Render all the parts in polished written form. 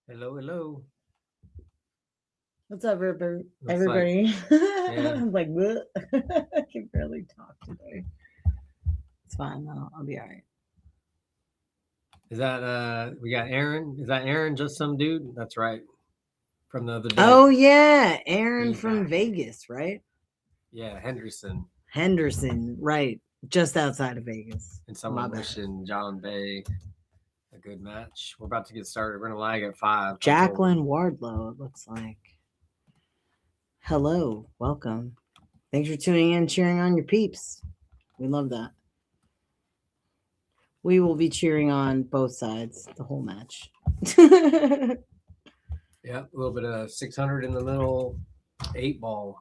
Hello, hello. What's up, everybody? I'm like, what? I can barely talk today. It's fine. I'll be all right. Is that we got Aaron? Is that Aaron, just some dude? That's right. From the other day. Oh yeah, Aaron He's from back. Vegas, right? Yeah, Henderson, right? Just outside of Vegas. And someone wishing John Bay a good match. We're about to get started. We're gonna lag at 5. Jacqueline Wardlow, it looks like. Hello, welcome. Thanks for tuning in, cheering on your peeps. We love that. We will be cheering on both sides the whole match. Yeah, a little bit of 600 in the middle, 8-ball.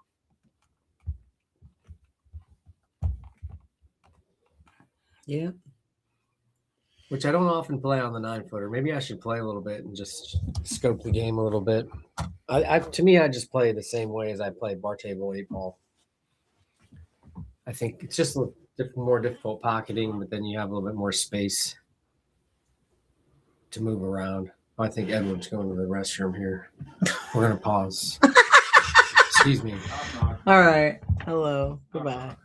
Yeah. Which I don't often play on the 9-footer. Maybe I should play a little bit and just scope the game a little bit. To me, I just play the same way as I play bar table 8-ball. I think it's just a more difficult pocketing, but then you have a little bit more space to move around. I think Edward's going to the restroom here. We're going to pause. Excuse me. All right. Hello. Goodbye.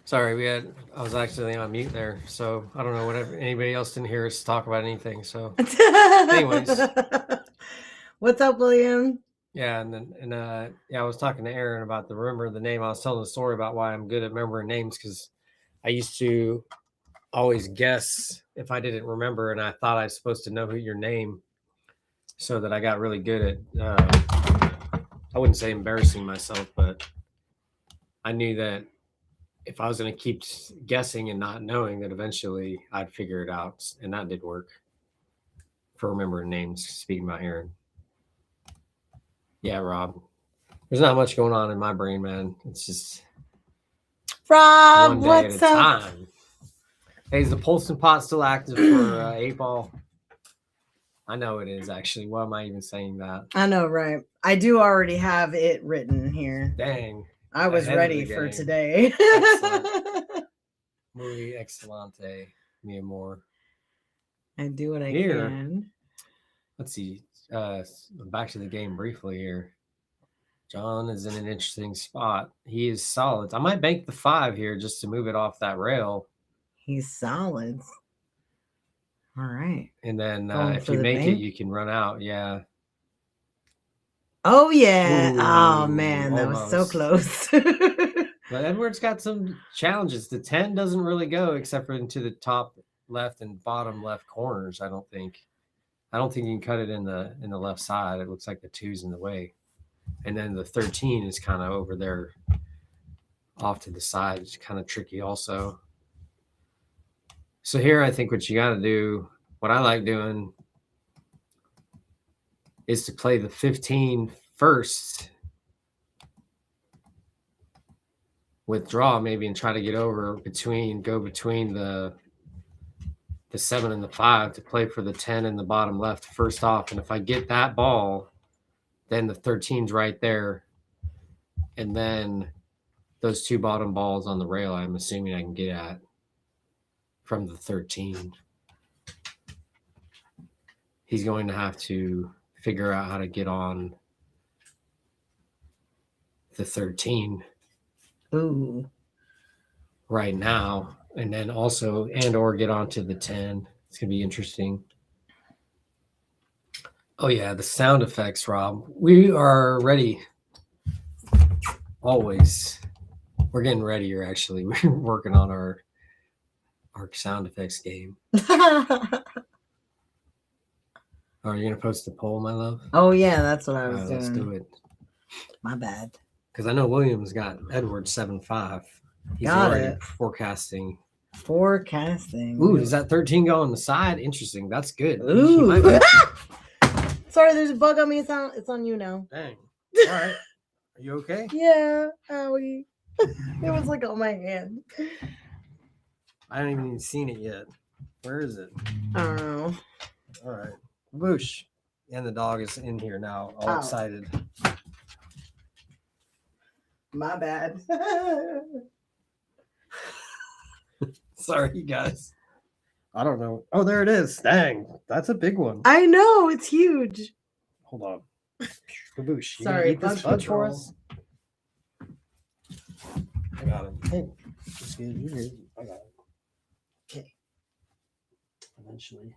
Sorry, I was actually on mute there, so I don't know whatever anybody else didn't hear us talk about anything. So, anyways, what's up, William? yeah, I was talking to Aaron about the remember the name. I was telling the story about why I'm good at remembering names because I used to always guess if I didn't remember, and I thought I was supposed to know who your name, so that I got really good at. I wouldn't say embarrassing myself, but I knew that if I was going to keep guessing and not knowing, that eventually I'd figure it out, and that did work for remembering names. Speaking about Aaron, yeah, Rob. There's not much going on in my brain, man. It's just Rob, one day what's at a up? time. Hey, is the Polson pot still active for 8-ball? I know it is, actually. Why am I even saying that? I know, right? I do already have it written here. Dang. I was ready for today. Muy excelente, mi amor. I do what I can. Let's see. Back to the game briefly here. John is in an interesting spot. He is solid. I might bank the 5 here just to move it off that rail. He's solid. All right. And then if you make it, you can run out. Yeah. Oh, yeah. Ooh, oh, man. That was so close. But Edward's got some challenges. The 10 doesn't really go except for into the top left and bottom left corners, I don't think. I don't think you can cut it in the left side. It looks like the 2's in the way. And then the 13 is kind of over there off to the side. It's kind of tricky also. So here I think what you got to do, what I like doing, is to play the 15 first, withdraw maybe, and try to get over go between the 7 and the 5 to play for the 10 in the bottom left first off. And if I get that ball, then the 13's right there. And then those 2 bottom balls on the rail, I'm assuming I can get at from the 13. He's going to have to figure out how to get on the 13. Ooh. Right now, and then also or get onto the 10. It's gonna be interesting. Oh yeah, the sound effects, Rob. We are ready. Always. We're getting readier, actually. We're working on our sound effects game. Are you gonna post the poll, my love? Oh yeah, that's what I was doing. Let's do it. My bad. Because I know William's got Edward 7-5. He's got already it. Forecasting. Ooh, does that 13 go on the side? Interesting. That's good. Ooh. Sorry, there's a bug on me. It's on you now. Dang. All right. Are you okay? Yeah. Owie. It was like on my hand. I haven't even seen it yet. Where is it? I don't know. All right. Whoosh. And the dog is in here now, all excited. My bad. Sorry, you guys. I don't know. Oh, there it is. Dang. That's a big one. I know. It's huge. Hold on. Kaboosh. Sorry, eat this bug for us? I got him. Hey. It's good. You're good. I got it. Okay. Eventually.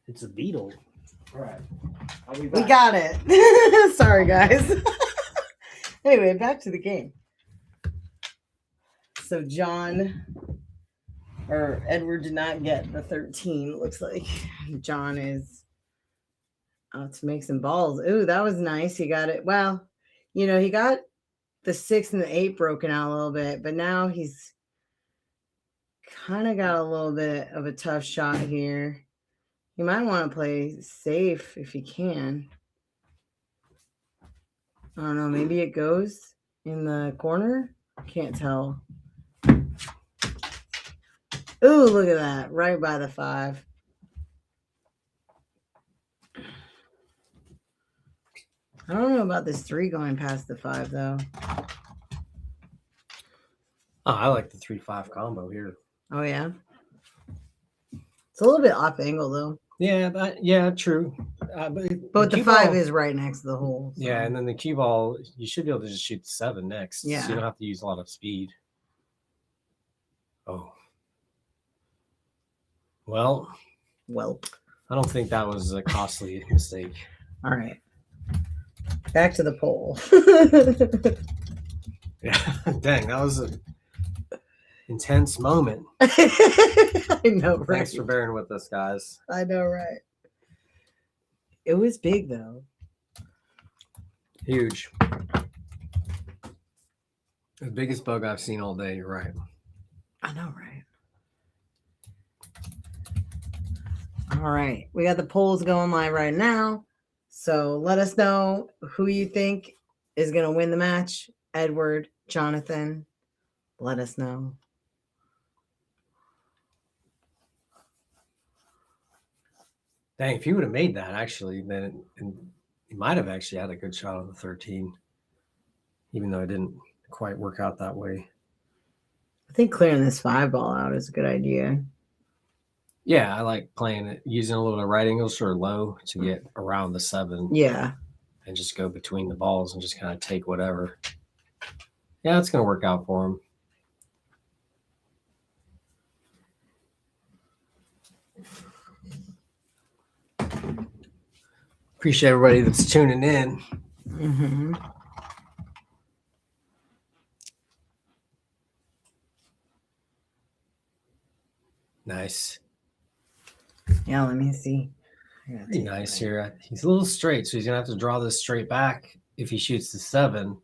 It's a beetle. All right. We got it. Sorry, guys. Anyway, back to the game. So Edward did not get the 13, it looks like. John is out to make some balls. Ooh, that was nice. He got it. Well, he got the 6 and the 8 broken out a little bit, but now he's kind of got a little bit of a tough shot here. You might want to play safe if you can. I don't know. Maybe it goes in the corner. Can't tell. Ooh, look at that. Right by the 5. I don't know about this 3 going past the 5, though. Oh, I like the 3-5 combo here. Oh, yeah? It's a little bit off angle, though. Yeah, true. But the cue 5 ball- is right next to the hole. So. Yeah, and then the cue ball, you should be able to just shoot the 7 next. So Yeah. you don't have to use a lot of speed. Oh. Well, I don't think that was a costly mistake. All right. Back to the pole. Yeah, dang, that was an intense moment. I know, right? Thanks for bearing with us, guys. I know, right? It was big, though. Huge. The biggest bug I've seen all day. You're right. I know, right? All right. We got the polls going live right now. So let us know who you think is going to win the match. Edward, Jonathan, let us know. Dang, if you would have made that, actually, then you might have actually had a good shot on the 13, even though it didn't quite work out that way. I think clearing this 5 ball out is a good idea. Yeah, I like playing it, using a little bit of right angles or low to get around the 7. Yeah. And just go between the balls and just kind of take whatever. Yeah, it's going to work out for him. Appreciate everybody that's tuning in. Mm-hmm. Nice. Yeah, let me see. Pretty nice here. He's a little straight, so he's going to have to draw this straight back if he shoots the 7.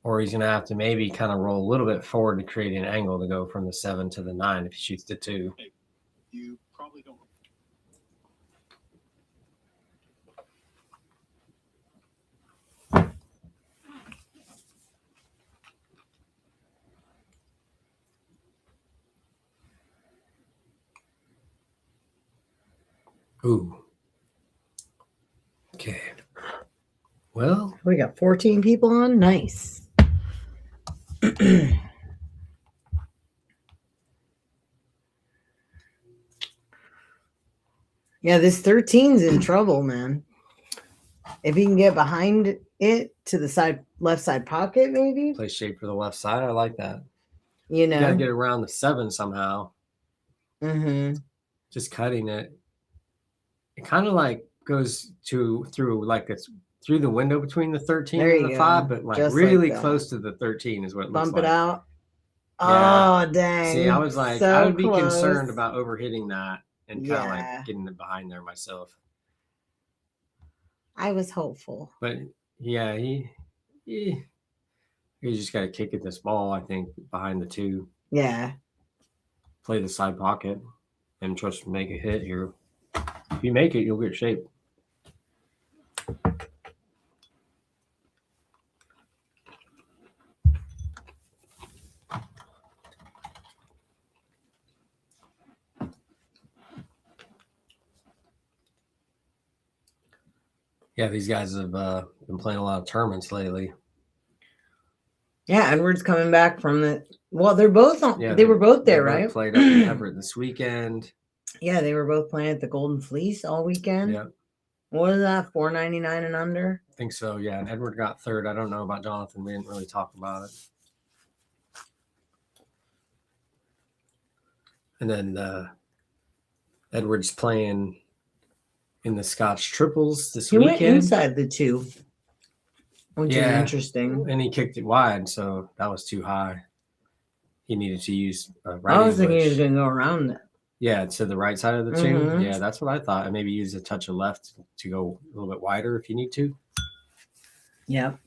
Or he's going to have to maybe kind of roll a little bit forward to create an angle to go from the 7 to the 9 if he shoots the 2. You probably don't. Ooh. Okay. Well, we got 14 people on. Nice. Yeah, this 13's in trouble, man. If he can get behind it to the left side pocket, maybe. play shape for the left side. I like that. You know. You got to get around the 7 somehow. Mm-hmm. Just cutting it. It kind of like goes through like it's through the window between the 13 There and you the go. 5, but like Just really like close to the 13 is what it looks Bump like. it out. Yeah. Oh, dang. See, I was like, so I would be close. concerned about overhitting that and kind of Yeah. like getting it behind there myself. I was hopeful. But yeah, he just got to kick at this ball, I think, behind the 2. Yeah. Play the side pocket and just make a hit here. If you make it, you'll get shape. Yeah, these guys have been playing a lot of tournaments lately. Yeah, Edward's coming back from the. Well, they're both on. Yeah, they were both there, both right? played up in Everett this weekend. Yeah, they were both playing at the Golden Fleece all weekend. Yeah, What is that? $4.99 and under. I think so. Yeah, and Edward got 3rd. I don't know about Jonathan. We didn't really talk about it. And then Edward's playing in the Scotch triples this He weekend. went inside the 2, which is interesting. And he kicked it wide, so that was too high. He needed to use right. I was thinking he English. was going to go around it. Yeah, to the right side of the 2. Mhm. Yeah, that's what I thought. And maybe use a touch of left to go a little bit wider if you need to. Yep.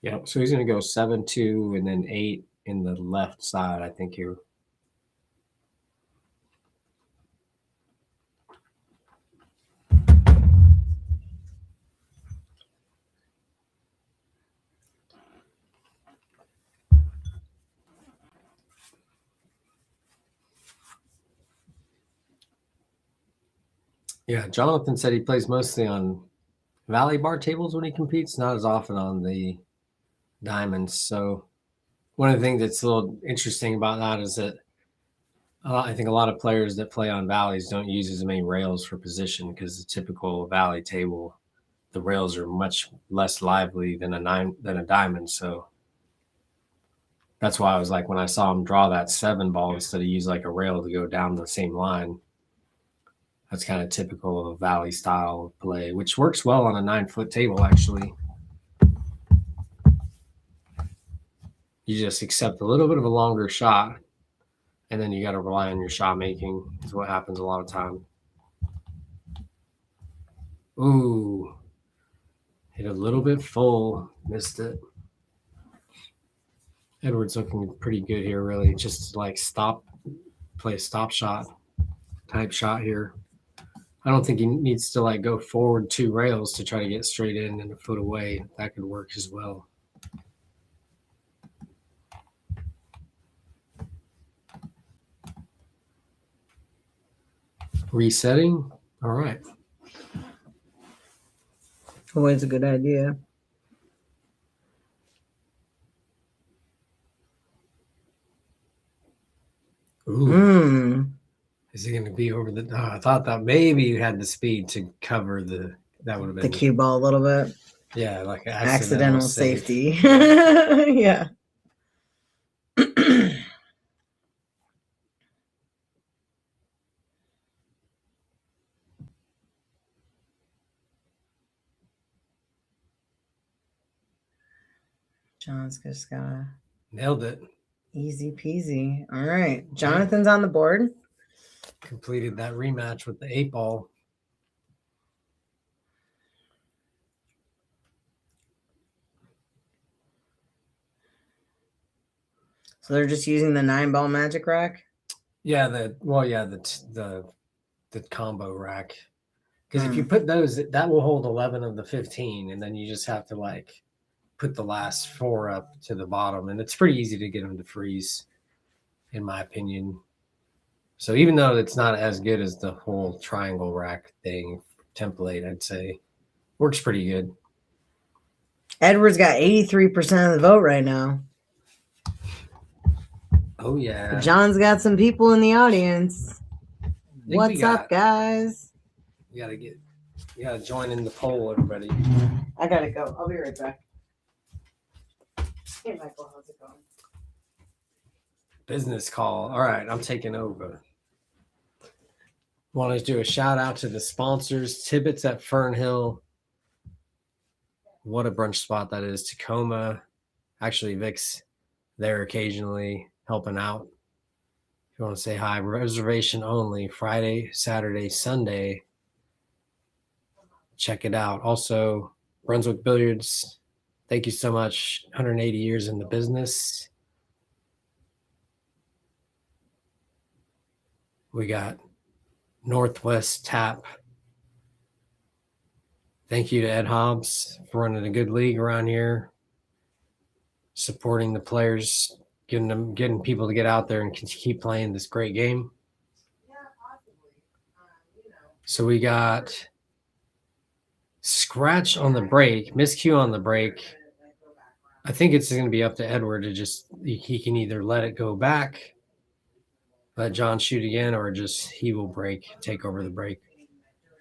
Yeah, so he's going to go 7-2 and then 8 in the left side, I think here. Yeah, Jonathan said he plays mostly on valley bar tables when he competes, not as often on the diamonds. So one of the things that's a little interesting about that is that I think a lot of players that play on valleys don't use as many rails for position because the typical valley table, the rails are much less lively than a diamond. So that's why I was like, when I saw him draw that 7 ball instead of use like a rail to go down the same line, that's kind of typical of a valley style play, which works well on a 9-foot table, actually. You just accept a little bit of a longer shot, and then you got to rely on your shot making, is what happens a lot of time. Ooh, hit a little bit full, missed it. Edward's looking pretty good here, really. Just like play a stop shot type shot here. I don't think he needs to like go forward 2 rails to try to get straight in and a foot away. That could work as well. Resetting. All right. Always a good idea. Ooh. Is he going to be over the? Oh, I thought that maybe you had the speed to cover the. That would have been the cue ball a little bit. Yeah, like accidental safety. Yeah. John's just got nailed it. Easy peasy. All right. Jonathan's on the board. Completed that rematch with the 8 ball. So they're just using the 9-ball magic rack? Yeah, the combo rack. Because if you put those, that will hold 11 of the 15, and then you just have to like put the last 4 up to the bottom, and it's pretty easy to get them to freeze, in my opinion. So even though it's not as good as the whole triangle rack thing template, I'd say works pretty good. Edward's got 83% of the vote right now. Oh yeah. John's got some people in the audience. What's up, guys? You gotta join in the poll, everybody. I gotta go. I'll be right back. Hey Michael, how's it going? Business call. All right, I'm taking over. Want to do a shout out to the sponsors, Tibbitts at Fernhill. What a brunch spot that is. Tacoma. Actually, Vic's there occasionally helping out. If you want to say hi, reservation only, Friday, Saturday, Sunday. Check it out. Also, Brunswick Billiards. Thank you so much. 180 years in the business. We got Northwest Tap. Thank you to Ed Hobbs for running a good league around here, supporting the players, getting people to get out there and keep playing this great game. So we got scratch on the break, miscue on the break. I think it's going to be up to Edward to he can either let it go back, let John shoot again, or just he will take over the break.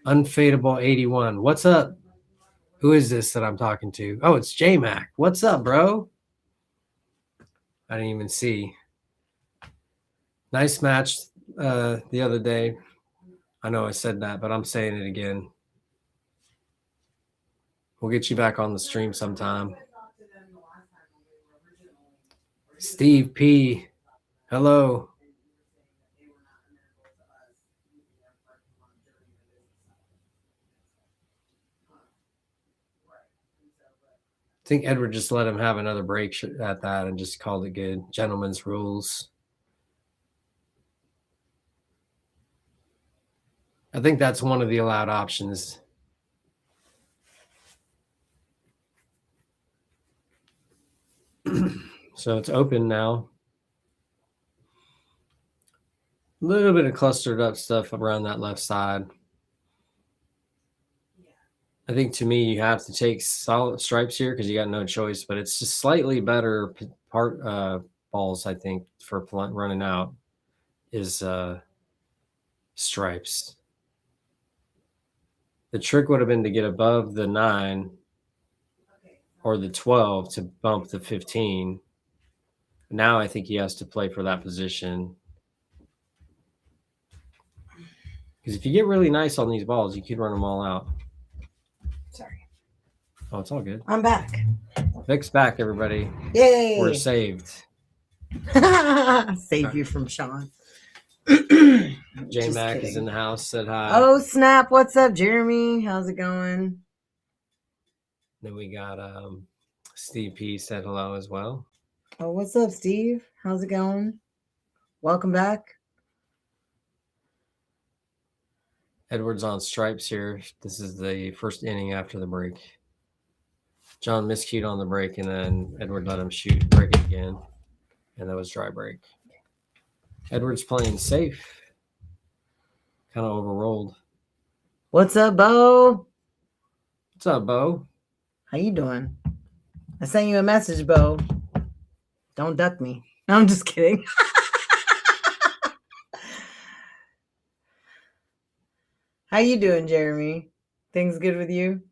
Unfadable 81. What's up? Who is this that I'm talking to? Oh, it's J-Mac. What's up, bro? I didn't even see. Nice match the other day. I know I said that, but I'm saying it again. We'll get you back on the stream sometime. Steve P. Hello. I think Edward just let him have another break at that and just called it good. Gentlemen's rules. I think that's one of the allowed options. So it's open now. A little bit of clustered up stuff around that left side. I think to me, you have to take solid stripes here because you got no choice, but it's just slightly better balls, I think, for running out. is stripes. The trick would have been to get above the 9 or the 12 to bump the 15. Now I think he has to play for that position. Because if you get really nice on these balls, you could run them all out. Sorry. Oh, it's all good. I'm back. Vic's back, everybody. Yay. We're saved. Save you from Shawn. J Mac is in the house, said hi. Oh, snap. What's up, Jeremy? How's it going? Then we got Steve P said hello as well. Oh, what's up, Steve? How's it going? Welcome back. Edward's on stripes here. This is the first inning after the break. John miscued on the break, and then Edward let him break it again. And that was dry break. Edward's playing safe. Kind of overrolled. What's up, Bo? What's up, Bo? How you doing? I sent you a message, Bo. Don't duck me. No, I'm just kidding. How you doing, Jeremy? Things good with you?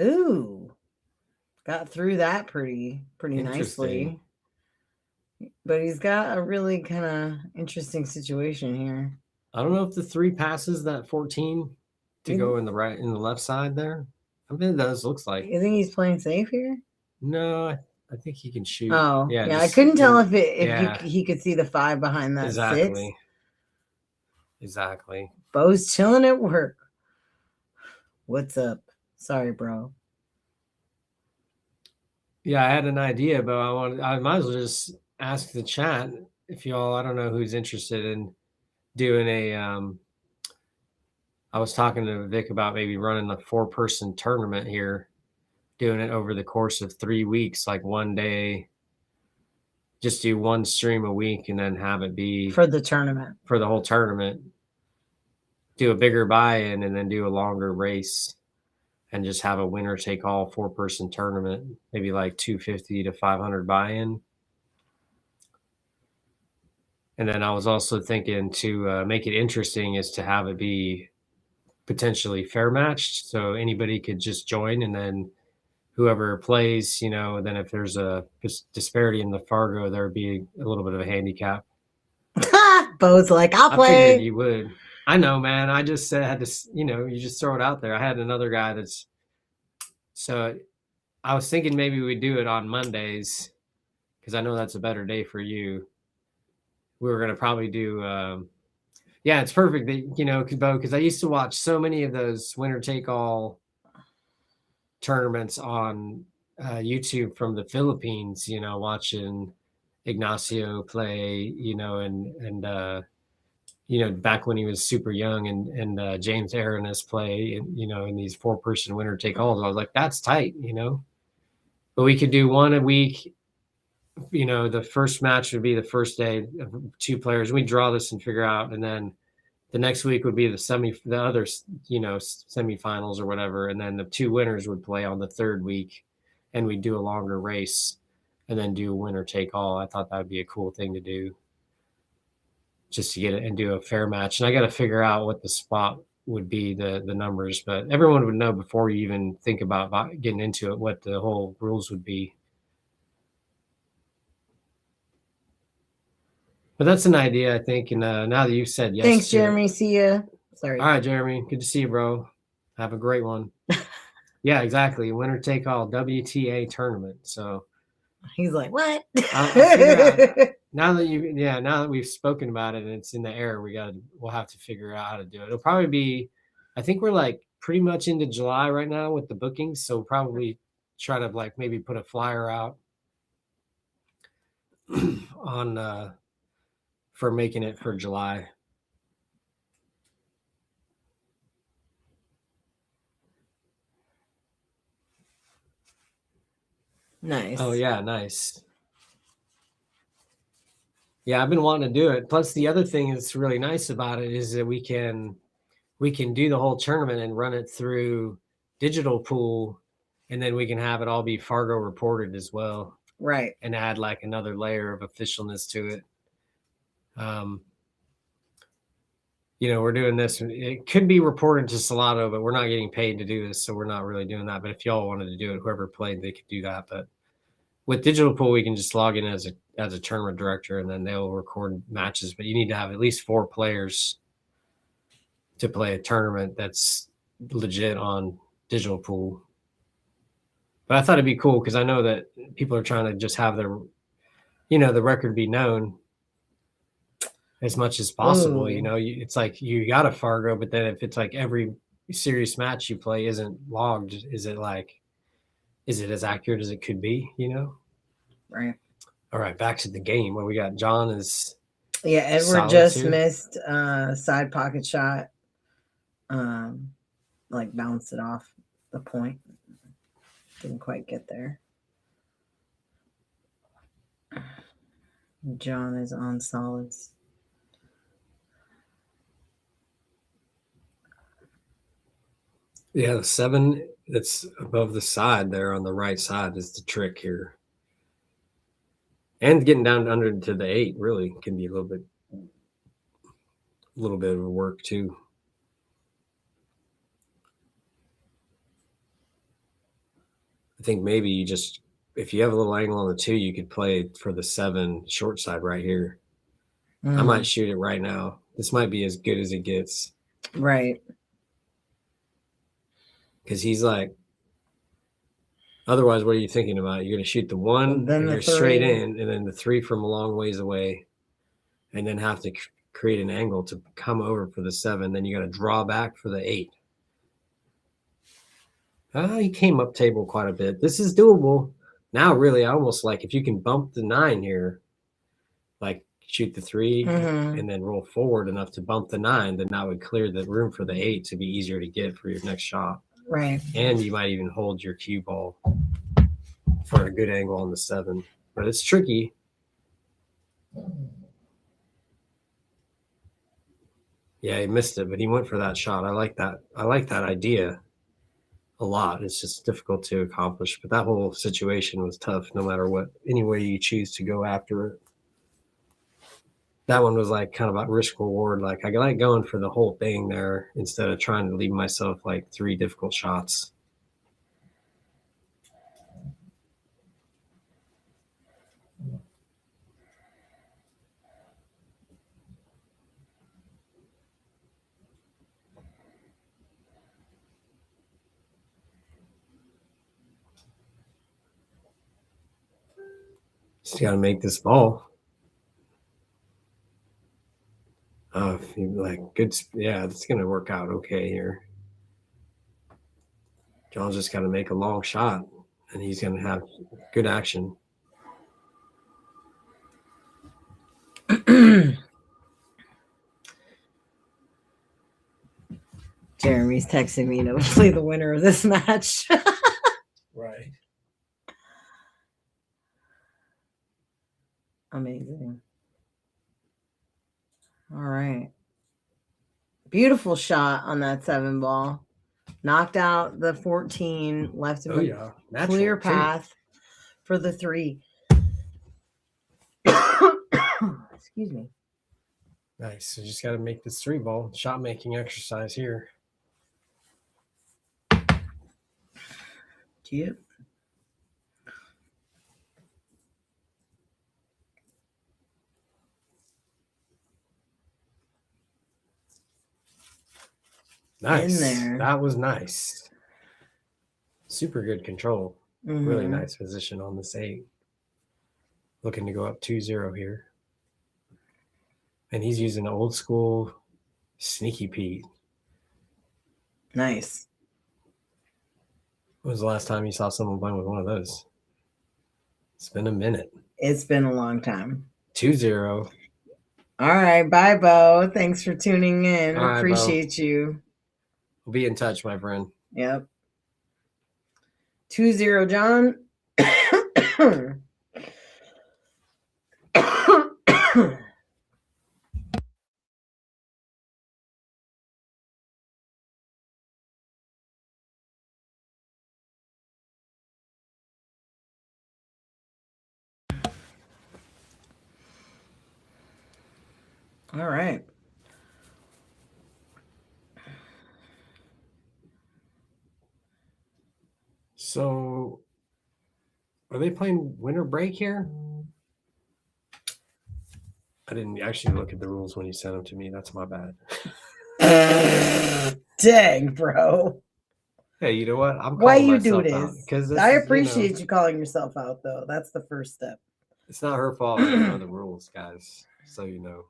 Ooh. Got through that pretty nicely. But he's got a really kind of interesting situation here. I don't know if the 3 passes that 14 to go in the left side there. I mean, it does looks like. You think he's playing safe here? No, I think he can shoot. Oh, yeah. I couldn't tell if he could see the 5 behind that 6. Exactly. Bo's chilling at work. What's up? Sorry, bro. Yeah, I had an idea, but I might as well just ask the chat if y'all, I don't know who's interested in doing a I was talking to Vic about maybe running a 4-person tournament here, doing it over the course of 3 weeks, like one day, just do 1 stream a week and then have it be for the tournament, for the whole tournament, do a bigger buy-in and then do a longer race and just have a winner take all 4-person tournament, maybe like 250 to 500 buy-in. And then I was also thinking to make it interesting is to have it be potentially fair matched. So anybody could just join, and then whoever plays, then if there's a disparity in the Fargo, there would be a little bit of a handicap. Bo's like, I'll play. I figured you would. I know, man. I just had to, you just throw it out there. I had another guy so I was thinking maybe we'd do it on Mondays because I know that's a better day for you. We were going to probably do, yeah, it's perfect that, Bo, because I used to watch so many of those winner take all tournaments on YouTube from the Philippines, watching Ignacio play, and back when he was super young and James Arenas play, in these 4-person winner take alls. I was like, that's tight, but we could do 1 a week. The first match would be the first day of 2 players. We draw this and figure out, and then the next week would be the other, semifinals or whatever. And then the 2 winners would play on the 3rd week, and we'd do a longer race and then do a winner take all. I thought that would be a cool thing to do, just to get it and do a fair match. And I got to figure out what the spot would be, the numbers, but everyone would know before you even think about getting into it, what the whole rules would be. But that's an idea, I think. And now that you've said yes. Thanks, Jeremy. See ya. Sorry. All right, Jeremy. Good to see you, bro. Have a great one. Yeah, exactly. Winner take all WTA tournament. So he's like, what? Now that we've spoken about it and it's in the air, we'll have to figure out how to do it. It'll probably be, I think we're like pretty much into July right now with the bookings. So we'll probably try to like maybe put a flyer out on for making it for July. Nice. Oh yeah, nice. Yeah, I've been wanting to do it. Plus the other thing that's really nice about it is that we can do the whole tournament and run it through digital pool And then we can have it all be Fargo reported as well, Right. and add like another layer of officialness to it. We're doing this. It could be reported to Salado, but we're not getting paid to do this, so we're not really doing that. But if y'all wanted to do it, whoever played, they could do that. But with Digital Pool, we can just log in as a tournament director, and then they'll record matches. But you need to have at least 4 players to play a tournament that's legit on Digital Pool. But I thought it'd be cool because I know that people are trying to just have their, the record be known as much as possible. Ooh. It's like you got a Fargo, but then if it's like every serious match you play isn't logged, is it as accurate as it could be? Right. All right, back to the game. What we got? John is Edward solids just here. missed side pocket shot. Like bounced it off the point. Didn't quite get there. John is on solids. Yeah, the 7 that's above the side there on the right side is the trick here. And getting down under to the 8 really can be a little bit of work too. I think maybe if you have a little angle on the 2, you could play for the 7 short side right here. I might shoot it right now. This might be as good as it gets. Right. Because he's like, otherwise, what are you thinking about? You're going to shoot the 1 Then and the you're straight 3. in, and then the 3 from a long ways away, and then have to create an angle to come over for the 7. Then you got to draw back for the 8. He came up table quite a bit. This is doable. Now, really, I almost like if you can bump the 9 here, like shoot the 3 and then roll forward enough to bump the 9, then that would clear the room for the 8 to be easier to get for your next shot. Right. And you might even hold your cue ball for a good angle on the 7. But it's tricky. Yeah, he missed it, but he went for that shot. I like that. I like that idea a lot. It's just difficult to accomplish. But that whole situation was tough no matter what, any way you choose to go after it. That one was like kind of a risk reward. Like I like going for the whole thing there instead of trying to leave myself like 3 difficult shots. Just got to make this ball. If you like good, yeah, it's gonna work out okay here. John's just got to make a long shot, and he's gonna have good action. Jeremy's texting me to play the winner of this match. Right. Amazing. All right. Beautiful shot on that 7 ball. Knocked out the 14, left him a clear path for the 3. Excuse me. Nice. So you just got to make this 3 ball shot making exercise here. Yep. Nice. In there. That was nice. Super good control. Really nice position on this 8. Looking to go up 2-0 here. And he's using an old school sneaky Pete. Nice. When was the last time you saw someone playing with one of those? It's been a minute. It's been a long time. 2-0. All right. Bye, Bo. Thanks for tuning in. All right, Appreciate you. We'll be in touch, my friend. Yep. 2-0, John. All right. So, are they playing winter break here? I didn't actually look at the rules when you sent them to me. That's my bad. Dang, bro. Hey, you know what? I'm Why calling you do myself out this? because I appreciate you calling yourself out, though. That's the first step. It's not her fault. I didn't know the rules, guys. So you know,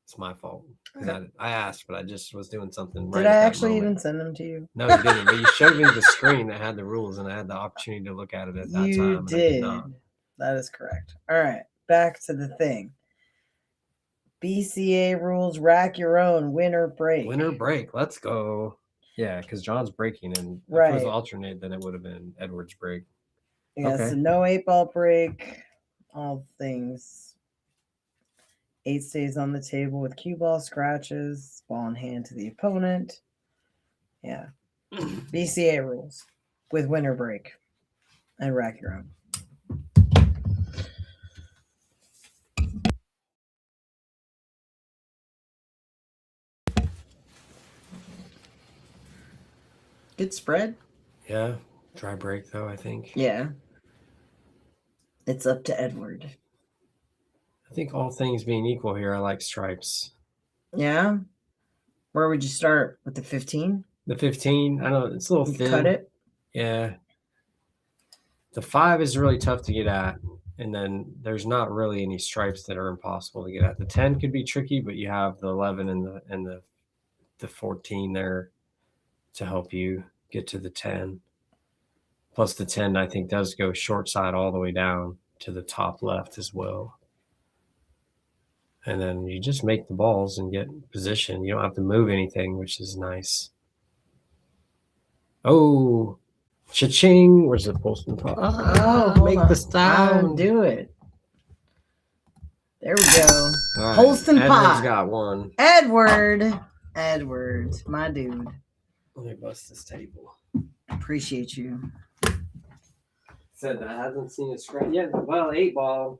it's my fault because I asked, but I just was doing something. Did right I at that actually moment. even send them to you? No, you didn't. But you showed me the screen that had the rules, and I had the opportunity to look at it at that You time. And I did not. That is correct. All right, back to the thing. BCA rules: rack your own, winter break. Winter break. Let's go. Yeah, because John's breaking, and if it Right. was alternate, then it would have been Edward's break. Yeah, Okay. so no 8-ball break. All things. 8 stays on the table with cue ball scratches. Ball in hand to the opponent. Yeah. BCA rules with winter break and rack your own. Good spread. Yeah, dry break though. I think. Yeah. It's up to Edward. I think all things being equal here, I like stripes. Yeah. Where would you start with the 15? The 15, I know it's a little You thin. cut it. Yeah. The 5 is really tough to get at, and then there's not really any stripes that are impossible to get at. The 10 could be tricky, but you have the 11 and the 14 there to help you get to the 10. Plus the 10, I think, does go short side all the way down to the top left as well. And then you just make the balls and get position. You don't have to move anything, which is nice. Oh, cha-ching. Where's the posting pot? Oh, make the sound. Do it. There we go. All right. Holston Edward's pot. got one. Edward, my dude. Let me bust this table. Appreciate you. Said that I haven't seen it scratch yet. Well, 8-ball,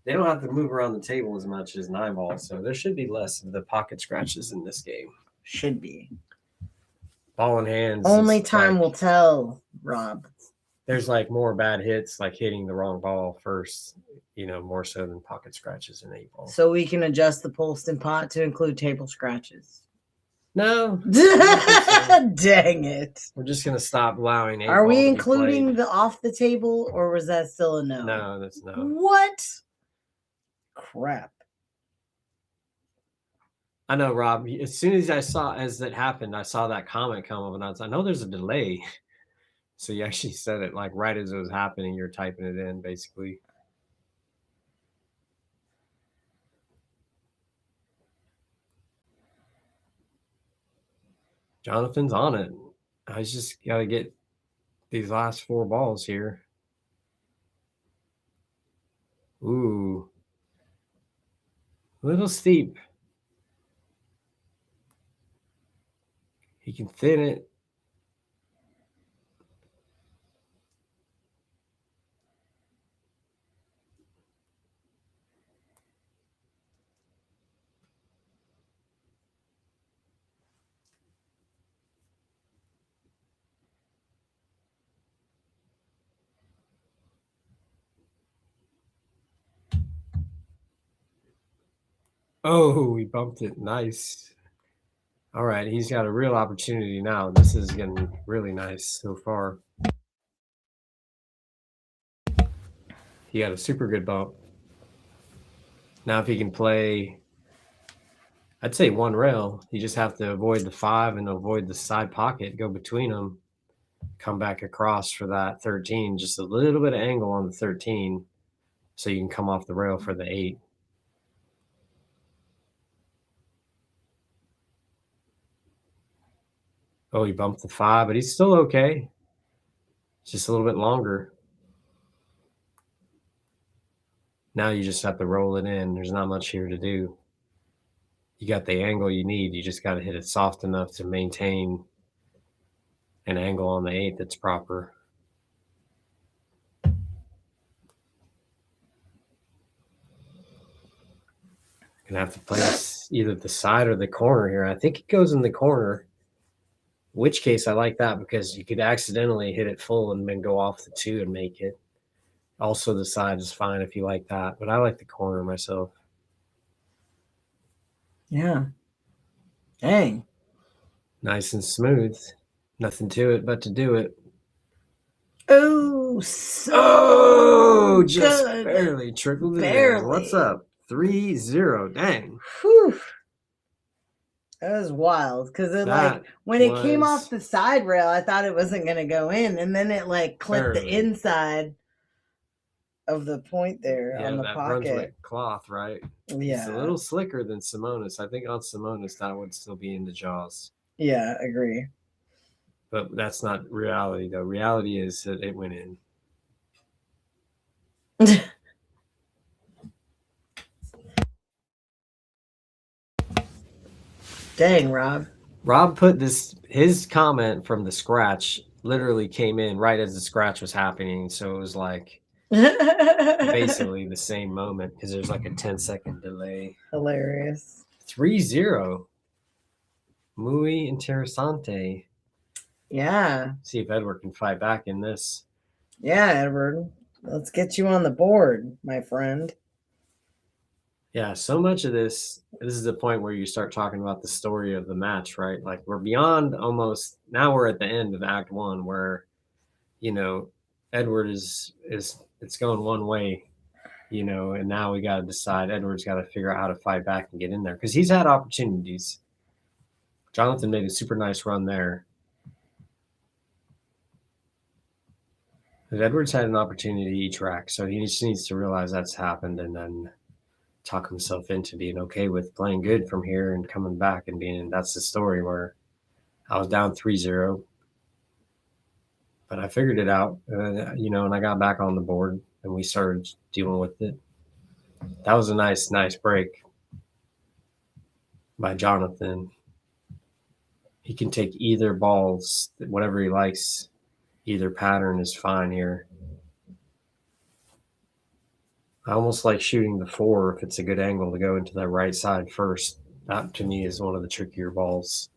they don't have to move around the table as much as 9-ball, so there should be less of the pocket scratches in this game. Should be. Ball in hands. Only time will tell, Rob. There's like more bad hits, like hitting the wrong ball first, more so than pocket scratches in 8-ball. So we can adjust the Holston pot to include table scratches. No. Dang it. We're just going to stop allowing 8-ball. Are we including the off the table, or was that still a no? No, that's no. What? Crap. I know, Rob. As soon as it happened, I saw that comment come up, and I know there's a delay. So you actually said it like right as it was happening. You're typing it in, basically. Jonathan's on it. I just got to get these last 4 balls here. Ooh. A little steep. He can thin it. Oh, he bumped it. Nice. All right, he's got a real opportunity now. This is getting really nice so far. He got a super good bump. Now if he can play, I'd say 1 rail, you just have to avoid the 5 and avoid the side pocket, go between them, come back across for that 13, just a little bit of angle on the 13 so you can come off the rail for the 8. Oh, he bumped the 5, but he's still okay. It's just a little bit longer. Now you just have to roll it in. There's not much here to do. You got the angle you need. You just got to hit it soft enough to maintain an angle on the 8 that's proper. Gonna have to play this either the side or the corner here. I think it goes in the corner. Which case I like that because you could accidentally hit it full and then go off the 2 and make it. Also, the side is fine if you like that, but I like the corner myself. Yeah. Dang. Nice and smooth. Nothing to it but to do it. Oh, so Oh, just good. barely trickled it in. Barely. What's up? 3-0. Dang. Whew. That was wild because it That when it came was- off the side rail, I thought it wasn't gonna go in, and then it clipped the Barely. inside of the point there Yeah, on the that pocket. Brunswick cloth, right? Yeah, It's a little slicker than Simonis. I think on Simonis that would still be in the jaws. yeah, agree. But that's not reality, though. Reality is that it went in. Dang, Rob. Rob put his comment from the scratch literally came in right as the scratch was happening. So it was like basically the same moment because there's like a 10-second delay. Hilarious. 3-0. Muy interesante. Yeah, See if Edward can fight back in this. yeah, Edward. Let's get you on the board, my friend. Yeah, so much of this is the point where you start talking about the story of the match, right? Like we're beyond almost now we're at the end of Act 1 where, Edward is it's going one way, and now we got to decide Edward's got to figure out how to fight back and get in there because he's had opportunities. Jonathan made a super nice run there. But Edward's had an opportunity each rack, so he just needs to realize that's happened and then talk himself into being okay with playing good from here and coming back and that's the story where I was down 3-0, but I figured it out, and I got back on the board and we started dealing with it. That was a nice break by Jonathan. He can take either balls, whatever he likes. Either pattern is fine here. I almost like shooting the 4 if it's a good angle to go into the right side first. That to me is one of the trickier balls.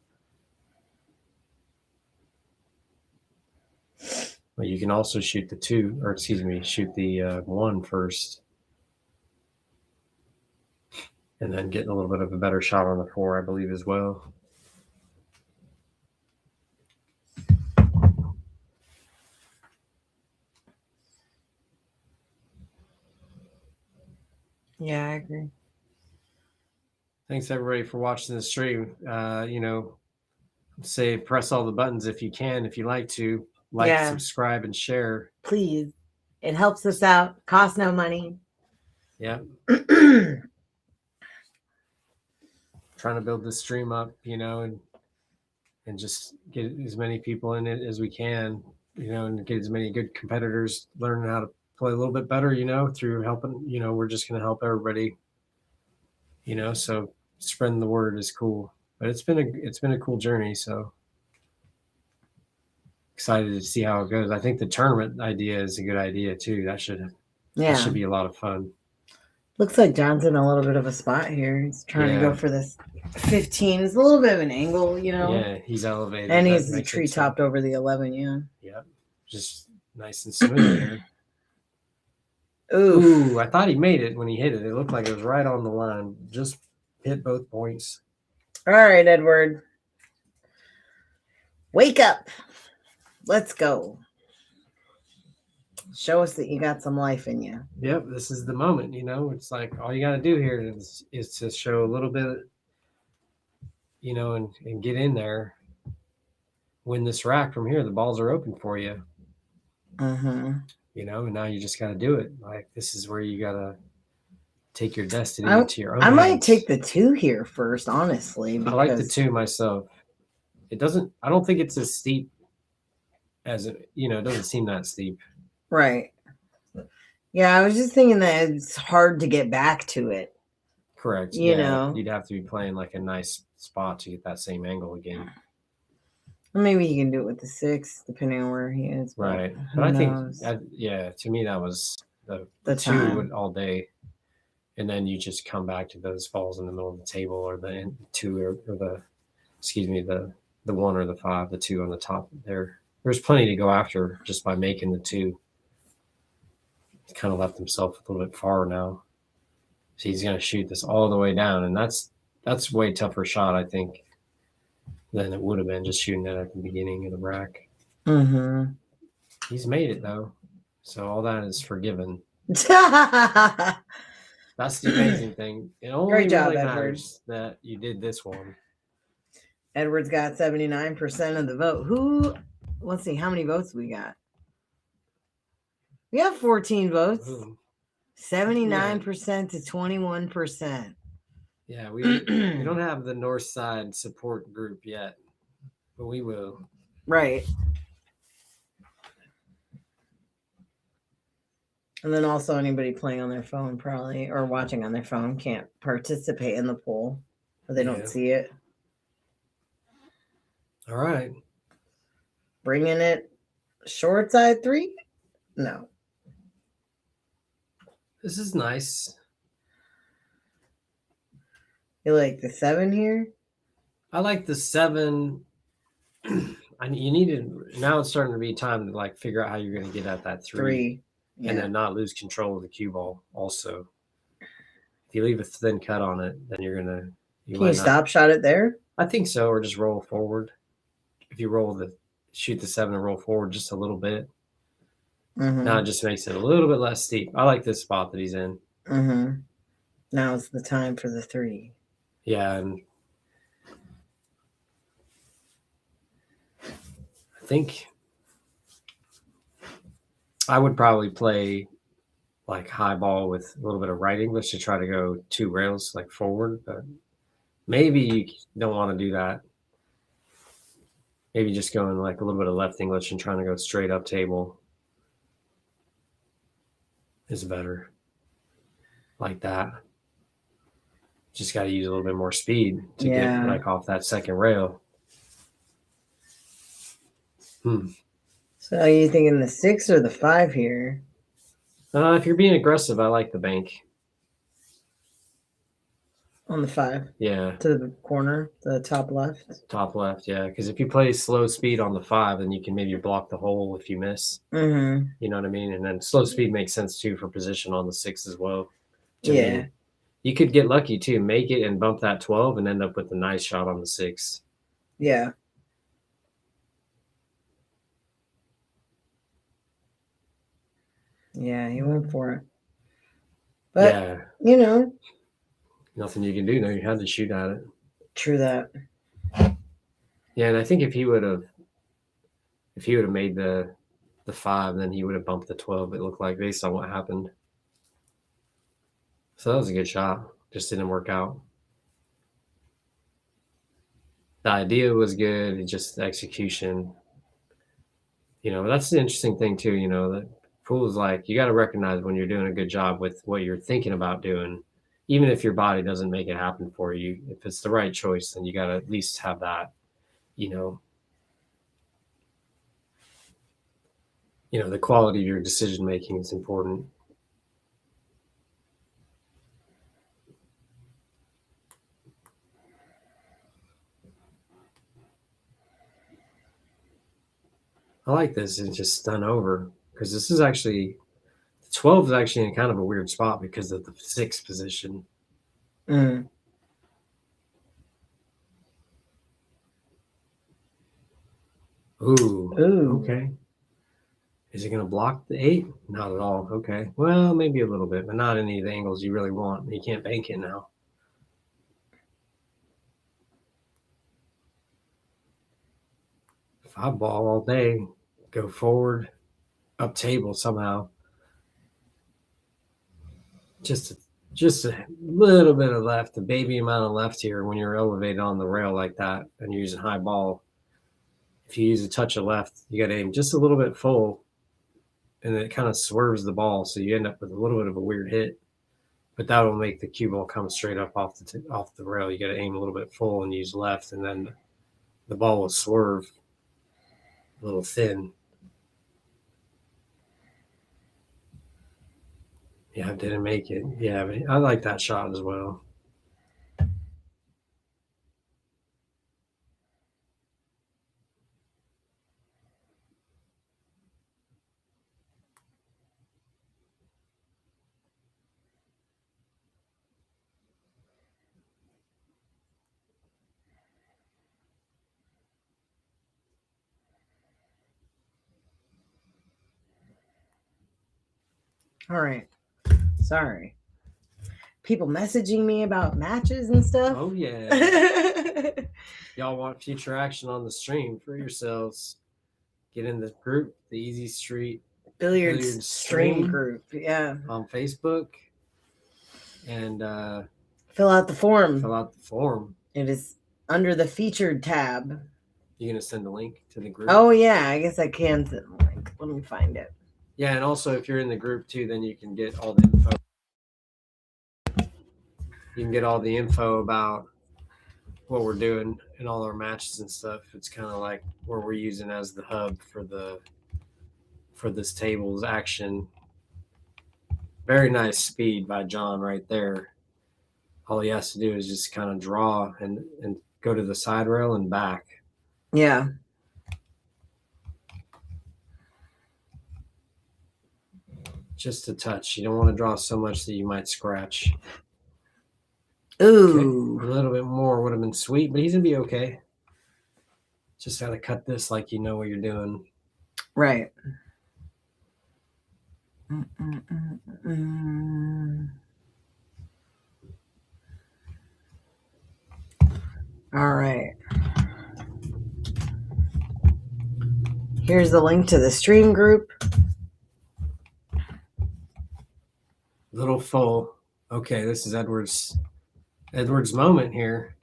But you can also shoot the 2, or excuse me, shoot the 1 first. And then get a little bit of a better shot on the 4, I believe, as well. Yeah, I agree. Thanks everybody for watching the stream. Say press all the buttons if you can, if you like to. Like, Yeah. subscribe, and share. Please. It helps us out. Costs no money. Yeah. Trying to build this stream up, and just get as many people in it as we can, and get as many good competitors learning how to play a little bit better, through helping, we're just going to help everybody, so spreading the word is cool, but it's been a cool journey. So excited to see how it goes. I think the tournament idea is a good idea too. That should be a lot of fun. Looks like John's in a little bit of a spot here. He's trying to go for this 15. It's a little bit of an angle, Yeah, he's elevated. And he's tree topped over the 11, Yep. Just nice and smooth here. Ooh, I thought he made it when he hit it. It looked like it was right on the line. Just hit both points. All right, Edward. Wake up. Let's go. Show us that you got some life in you. Yep, this is the moment, It's like all you got to do here is to show a little bit, and get in there. Win this rack from here. The balls are open for you. Mm-hmm. And now you just got to do it. Like, this is where you got to take your destiny into your own I might hands. take the 2 here first, honestly. I like the 2 myself. I don't think it's as steep as it doesn't seem that steep. Right. Yeah, I was just thinking that it's hard to get back to it. Correct. You'd have to be playing like a nice spot to get that same angle again. Maybe he can do it with the 6, depending on where he is. Right. But I think, to me, that was the 2 all day. and then you just come back to those balls in the middle of the table, or the two, or the, excuse me, the 1 or the 5, the 2 on the top there. There's plenty to go after just by making the 2. He's kind of left himself a little bit far now. So he's going to shoot this all the way down, and that's way tougher shot, I think, than it would have been just shooting it at the beginning of the rack. Mm-hmm. He's made it, though, so all that is forgiven. That's the amazing thing. It only Great job, really Edward. matters that you did this one. Edward's got 79% of the vote. Let's see, how many votes we got? We have 14 votes. Ooh. 79% to 21%. Yeah, we don't have the North Side support group yet, but we will. Right. And then also anybody playing on their phone probably, or watching on their phone, can't participate in the poll, or they don't see it. All right. Bringing it short side 3? No. This is nice. You like the 7 here? I like the 7. You need to, now it's starting to be time to like figure out how you're going to get at that 3. Yeah. And then not lose control of the cue ball also. If you leave a thin cut on it, then you're going to. Can you stop shot it there? I think so, or just roll forward. If you shoot the 7 and roll forward just a little bit. Mm-hmm. Now it just makes it a little bit less steep. I like this spot that he's in. Mm-hmm. Now is the time for the 3. Yeah, and I think I would probably play like high ball with a little bit of right English to try to go 2 rails like forward, but maybe you don't want to do that. Maybe just going like a little bit of left English and trying to go straight up table is better. Like that. Just got to use a little bit more speed to get like off that second rail. So are you thinking the 6 or the 5 here? If you're being aggressive, I like the bank. On the 5? Yeah. To the corner, the top left? Top left, yeah. Because if you play slow speed on the 5, then you can maybe block the hole if you miss. Mm-hmm. You know what I mean? And then slow speed makes sense too for position on the 6 as well. Yeah. Me. You could get lucky too, make it and bump that 12 and end up with a nice shot on the 6. Yeah. Yeah, he went for it. But, yeah. Nothing you can do. No, you had to shoot at it. True that. Yeah, and I think if he would have made the 5, then he would have bumped the 12, it looked like, based on what happened. So that was a good shot. Just didn't work out. The idea was good. It's just the execution. That's the interesting thing too. The pool is like, you got to recognize when you're doing a good job with what you're thinking about doing, even if your body doesn't make it happen for you. If it's the right choice, then you got to at least have that, the quality of your decision making is important. I like this. It's just done over because this is actually, the 12 is actually in kind of a weird spot because of the 6 position. Mm. Ooh. Okay. Is it going to block the 8? Not at all. Okay. Well, maybe a little bit, but not any of the angles you really want. You can't bank it now. If I ball all day, go forward, up table somehow. Just a little bit of left, a baby amount of left here when you're elevated on the rail like that and you're using high ball. If you use a touch of left, you got to aim just a little bit full, and it kind of swerves the ball, so you end up with a little bit of a weird hit. But that will make the cue ball come straight up off the rail. You got to aim a little bit full and use left, and then the ball will swerve a little thin. Yeah, I didn't make it. Yeah, but I like that shot as well. All right. Sorry. People messaging me about matches and stuff. Oh yeah. Y'all want future action on the stream for yourselves? Get in the group, the Easy Street Billiards stream group. Yeah. on Facebook, and Fill out the form. fill out the form. It is under the featured tab. You gonna send a link to the group? Oh yeah, I guess I can send the link. Let me find it. Yeah, and also if you're in the group too, then you can get all the info. You can get all the info about what we're doing in all our matches and stuff. It's kind of like where we're using as the hub for this table's action. Very nice speed by John right there. All he has to do is just kind of draw and go to the side rail and back. Yeah. Just a touch. You don't want to draw so much that you might scratch. Ooh. Okay. A little bit more would have been sweet, but he's gonna be okay. Just gotta cut this like you know what you're doing. Right. All right. Here's the link to the stream group. Little full. Okay, this is Edward's moment here.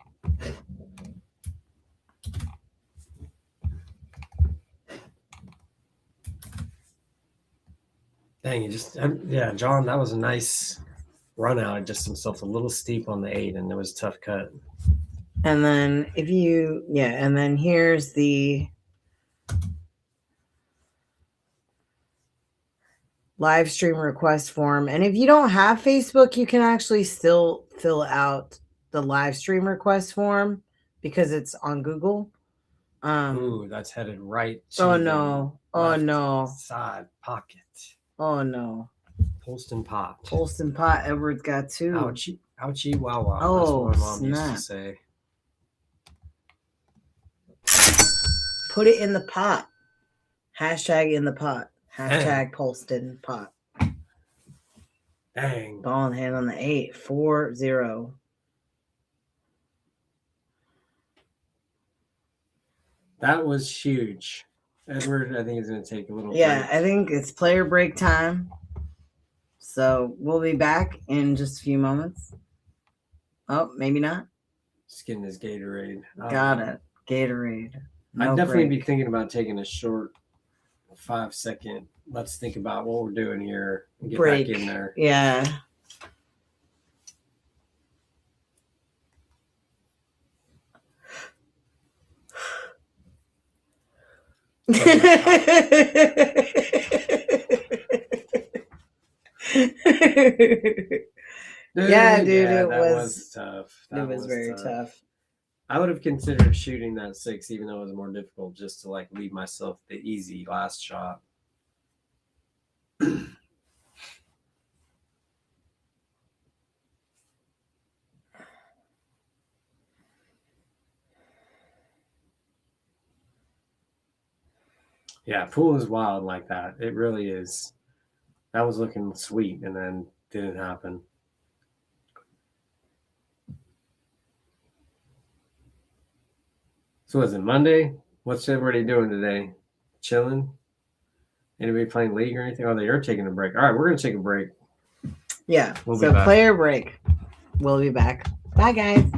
Dang, yeah, John, that was a nice run out. Just himself a little steep on the 8, and it was a tough cut. And then and then here's the live stream request form. And if you don't have Facebook, you can actually still fill out the live stream request form because it's on Google. Ooh, that's headed right to oh no. Oh no. Side pocket. Oh no. Polston pot. Polston pot. Edward's got 2. Ouchie, ouchie, wow, wow. Oh, that's what my mom snap. used to say. Put it in the pot. Hashtag in the pot. Hashtag Polston pot. Dang. Ball in hand on the 8. 4-0. That was huge. Edward, I think, is going to take a little break. I think it's player break time. So we'll be back in just a few moments. Oh, maybe not. Just getting his Gatorade. Got it. Gatorade. I'd definitely be thinking about taking a short 5-second. Let's think about what we're doing here and get back in there. Yeah. Yeah, dude, it was tough. It was very tough. I would have considered shooting that 6, even though it was more difficult, just to like leave myself the easy last shot. Yeah, pool is wild like that. It really is. That was looking sweet, and then didn't happen. So is it Monday? What's everybody doing today? Chilling? Anybody playing league or anything? Oh, they are taking a break. All right, we're going to take a break. Yeah. We'll so player break. We'll be back. Bye, guys.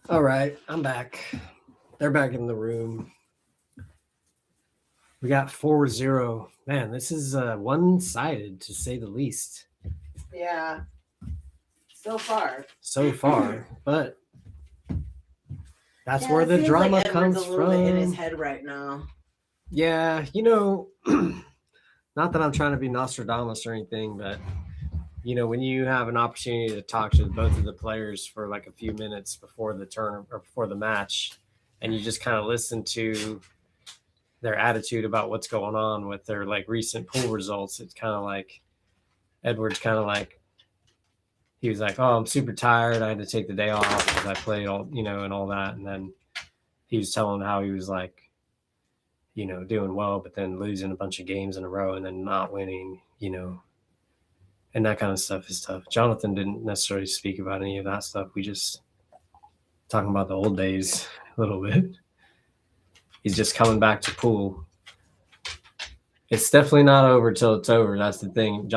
All right, I'm back. They're back in the room. We got 4-0. Man, this is one-sided to say the least. Yeah. So far. So far, but that's Yeah, where it the seems drama like Edward's comes a little bit in his from. head right now. Yeah, not that I'm trying to be Nostradamus or anything, but when you have an opportunity to talk to both of the players for like a few minutes before the turn or before the match, and you just kind of listen to their attitude about what's going on with their like recent pool results, it's kind of like Edward's kind of like, he was like, oh, I'm super tired. I had to take the day off because I played all, and all that. And then he was telling how he was like, doing well, but then losing a bunch of games in a row and then not winning, and that kind of stuff is tough. Jonathan didn't necessarily speak about any of that stuff. We just talking about the old days a little bit. He's just coming back to pool. It's definitely not over till it's over. That's the thing.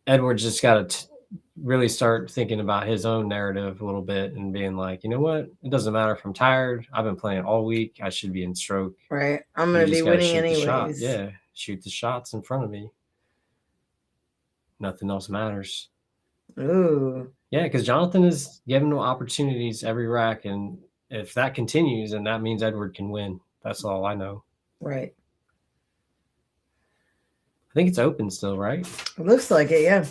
Edward's just got to really start thinking about his own narrative a little bit and being like, you know what? It doesn't matter if I'm tired. I've been playing all week. I should be in stroke. Right. I'm going to be winning anyways. Yeah. Shoot the shots in front of me. Nothing else matters. Ooh. Yeah, because Jonathan is giving him opportunities every rack. And if that continues, then that means Edward can win. That's all I know. Right. I think it's open still, right? It looks like it, yeah.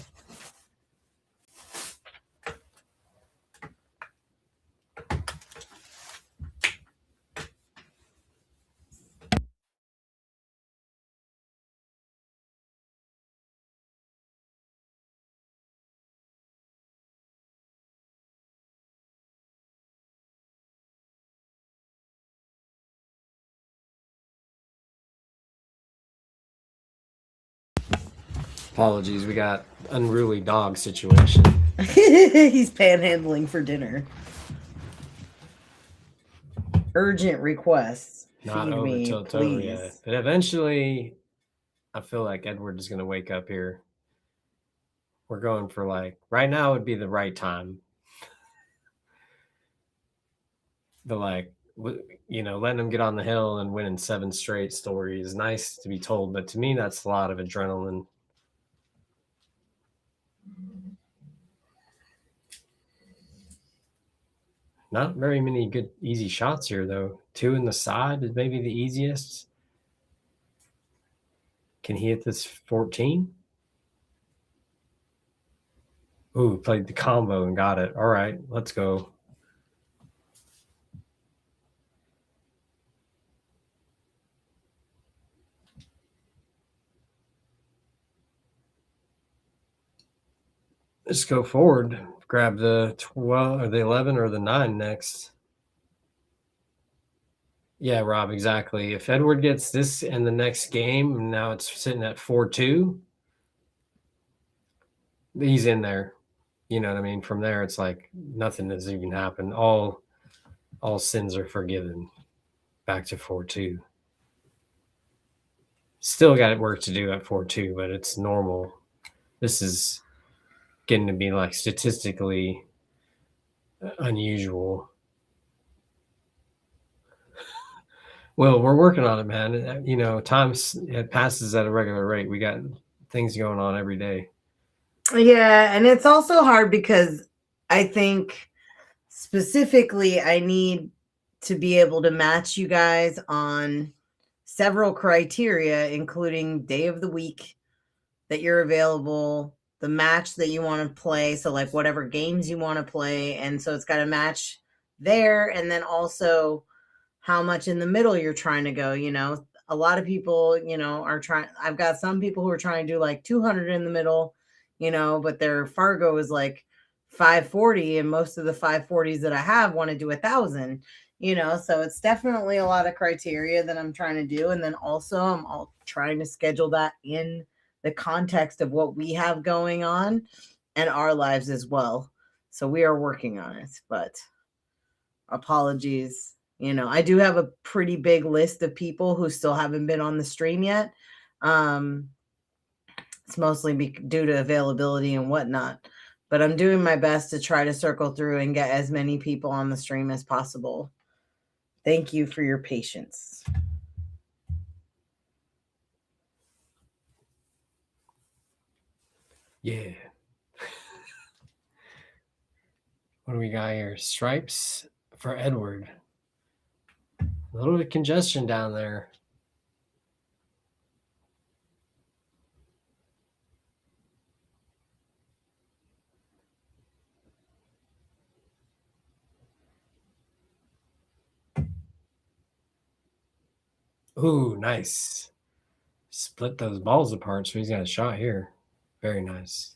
Apologies, we got unruly dog situation. He's panhandling for dinner. Urgent requests. Not Feed over me, till it's please. over yet. But eventually, I feel like Edward is going to wake up here. We're going for like, right now would be the right time. The like, letting him get on the hill and winning 7 straight story is nice to be told. But to me, that's a lot of adrenaline. Not very many good, easy shots here, though. 2 in the side is maybe the easiest. Can he hit this 14? Ooh, played the combo and got it. All right, let's go. Let's go forward. Grab the 12 or the 11 or the 9 next. Yeah, Rob, exactly. If Edward gets this in the next game, now it's sitting at 4-2. He's in there. You know what I mean? From there, it's like nothing has even happened. All sins are forgiven. Back to 4-2. Still got work to do at 4-2, but it's normal. This is getting to be like statistically unusual. Well, we're working on it, man. It passes at a regular rate. We got things going on every day. Yeah, and it's also hard because I think specifically I need to be able to match you guys on several criteria, including day of the week that you're available, the match that you want to play. So like whatever games you want to play. And so it's got to match there. And then also how much in the middle you're trying to go, a lot of people, are trying, I've got some people who are trying to do like 200 in the middle, but their Fargo is like 540. And most of the 540s that I have want to do 1,000, so it's definitely a lot of criteria that I'm trying to do. And then also I'm all trying to schedule that in the context of what we have going on and our lives as well. So we are working on it, but apologies. I do have a pretty big list of people who still haven't been on the stream yet. It's mostly due to availability and whatnot, but I'm doing my best to try to circle through and get as many people on the stream as possible. Thank you for your patience. Yeah. What do we got here? Stripes for Edward. A little bit of congestion down there. Ooh, nice. Split those balls apart, so he's got a shot here. Very nice.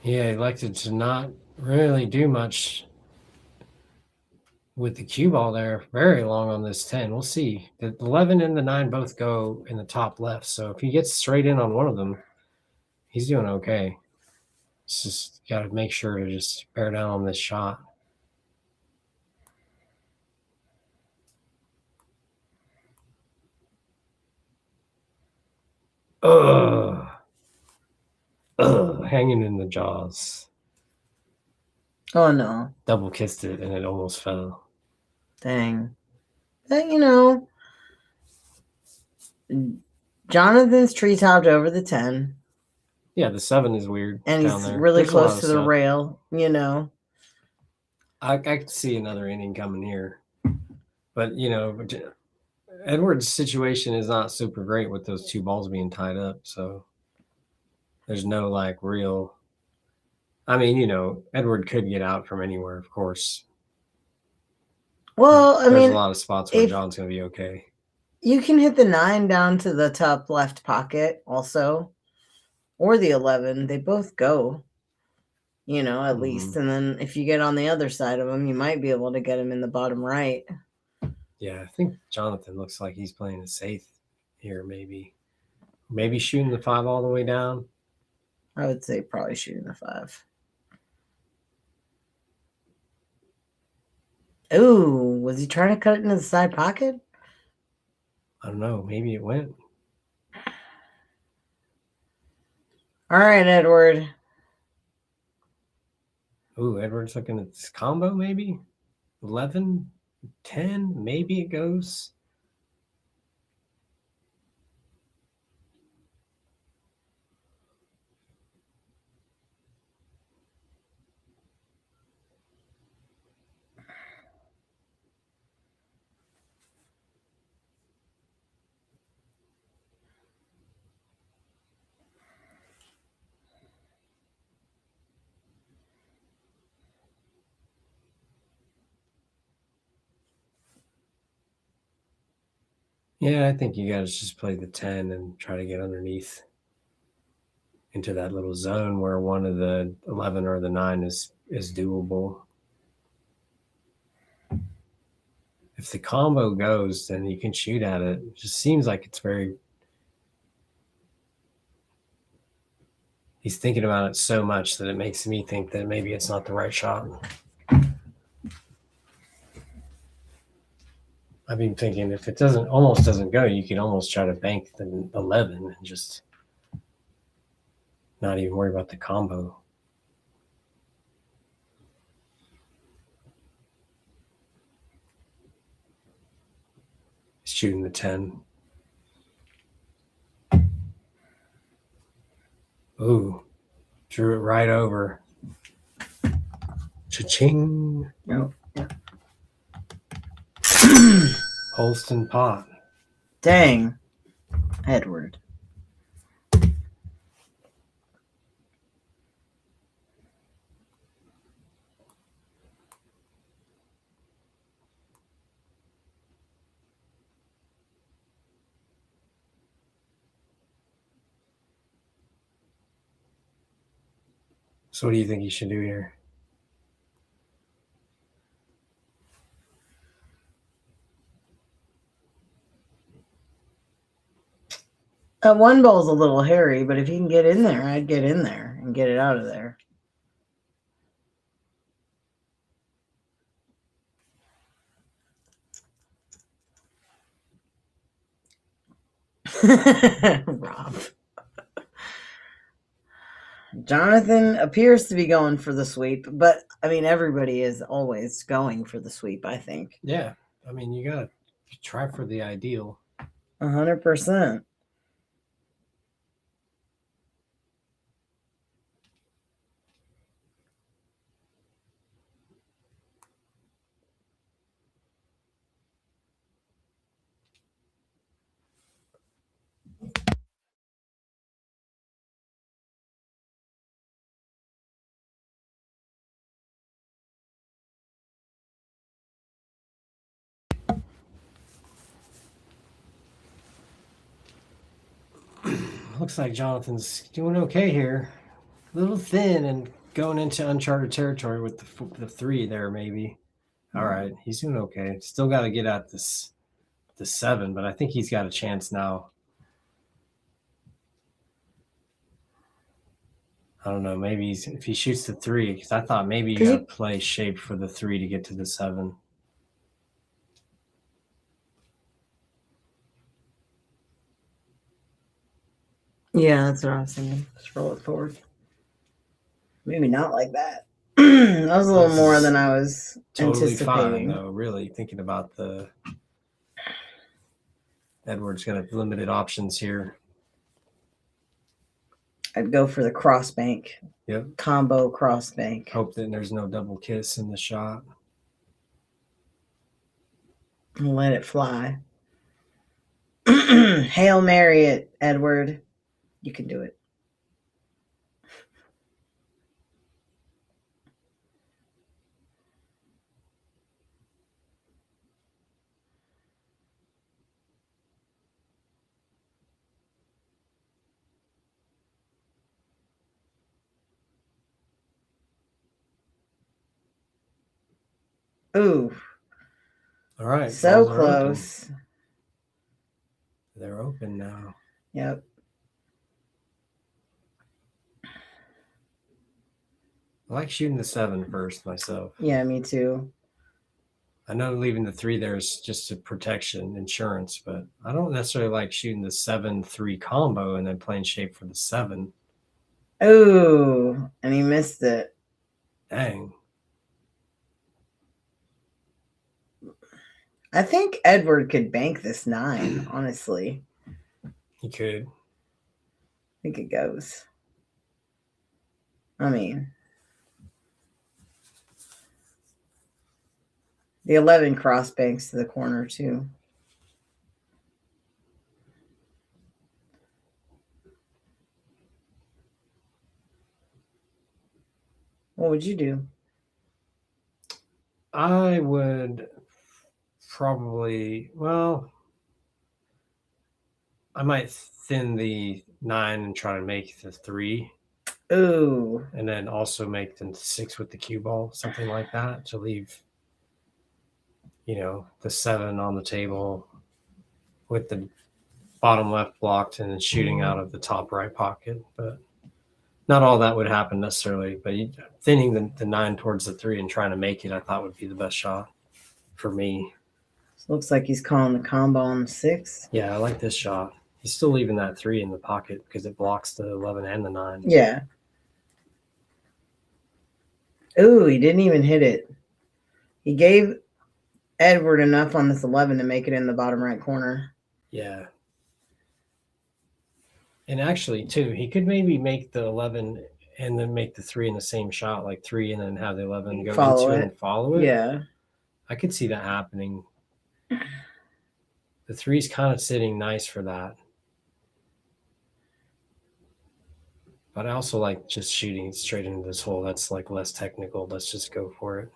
Yeah, he elected to not really do much with the cue ball there. Very long on this 10. We'll see. The 11 and the 9 both go in the top left. So if he gets straight in on one of them, he's doing okay. It's just got to make sure to just bear down on this shot. Ugh. Ugh. Hanging in the jaws. Oh, no. Double kissed it and it almost fell. Dang. But, you know, Jonathan's tree-topped over the 10. Yeah, the 7 is weird. And down he's there. really There's a lot close of to the stuff. rail, you know. I could see another inning coming here. But, you know, Edward's situation is not super great with those two balls being tied up. So there's no like real. I mean, you know, Edward could get out from anywhere, of course. Well, I There's mean, a lot of spots where if John's going to be okay. you can hit the 9 down to the top left pocket also, or the 11. They both go, you know, at least. And then if you get on the other side of him, you might be able to get him in the bottom right. Yeah, I think Jonathan looks like he's playing it safe here, maybe. Maybe shooting the 5 all the way down. I would say probably shooting the 5. Ooh, was he trying to cut it into the side pocket? I don't know. Maybe it went. All right, Edward. Ooh, Edward's looking at this combo, maybe 11, 10. Maybe it goes. Yeah, I think you guys just play the 10 and try to get underneath into that little zone where one of the 11 or the 9 is doable. If the combo goes, then you can shoot at it. It just seems like it's very. He's thinking about it so much that it makes me think that maybe it's not the right shot. I've been thinking if it almost doesn't go, you could almost try to bank the 11 and just not even worry about the combo. He's shooting the 10. Ooh, drew it right over. Cha-ching. Yep. Holston pot. Dang, Edward. So what do you think you should do here? One ball's a little hairy, but if he can get in there, I'd get in there and get it out of there. Rob. Jonathan appears to be going for the sweep, but I mean, everybody is always going for the sweep, I think. Yeah. I mean, you got to try for the ideal. 100%. Looks like Jonathan's doing okay here. A little thin and going into uncharted territory with the 3 there, maybe. All right, he's doing okay. Still got to get at the 7, but I think he's got a chance now. I don't know. Maybe if he shoots the 3, because I thought maybe you got to play shape for the 3 to get to the 7. Yeah, that's what I was thinking. Just roll it forward. Maybe not like that. That was a little more than I was Totally anticipating. fine, though. Really thinking about the Edward's got limited options here. I'd go for the cross bank. Yep. Combo cross bank. Hope that there's no double kiss in the shot. And let it fly. Hail Mary it, Edward. You can do it. Ooh. All right. So close. They're open now. Yep. I like shooting the 7 first myself. Yeah, me too. I know leaving the 3 there is just a protection, insurance, but I don't necessarily like shooting the 7-3 combo and then playing shape for the 7. Ooh, and he missed it. Dang. I think Edward could bank this 9, honestly. He could. I think it goes. I mean, the 11 cross banks to the corner, too. What would you do? I would probably, well, I might thin the 9 and try to make the 3. Ooh. And then also make the 6 with the cue ball, something like that, to leave, the 7 on the table with the bottom left blocked and then shooting out of the top right pocket. But not all that would happen necessarily. But thinning the 9 towards the 3 and trying to make it, I thought would be the best shot for me. Looks like he's calling the combo on the 6. Yeah, I like this shot. He's still leaving that 3 in the pocket because it blocks the 11 and the 9. Yeah. Ooh, he didn't even hit it. He gave Edward enough on this 11 to make it in the bottom right corner. Yeah. And actually, too, he could maybe make the 11 and then make the 3 in the same shot, like 3 and then have the 11 go into it and follow it. Yeah. I could see that happening. The 3's kind of sitting nice for that. But I also like just shooting straight into this hole. That's like less technical. Let's just go for it.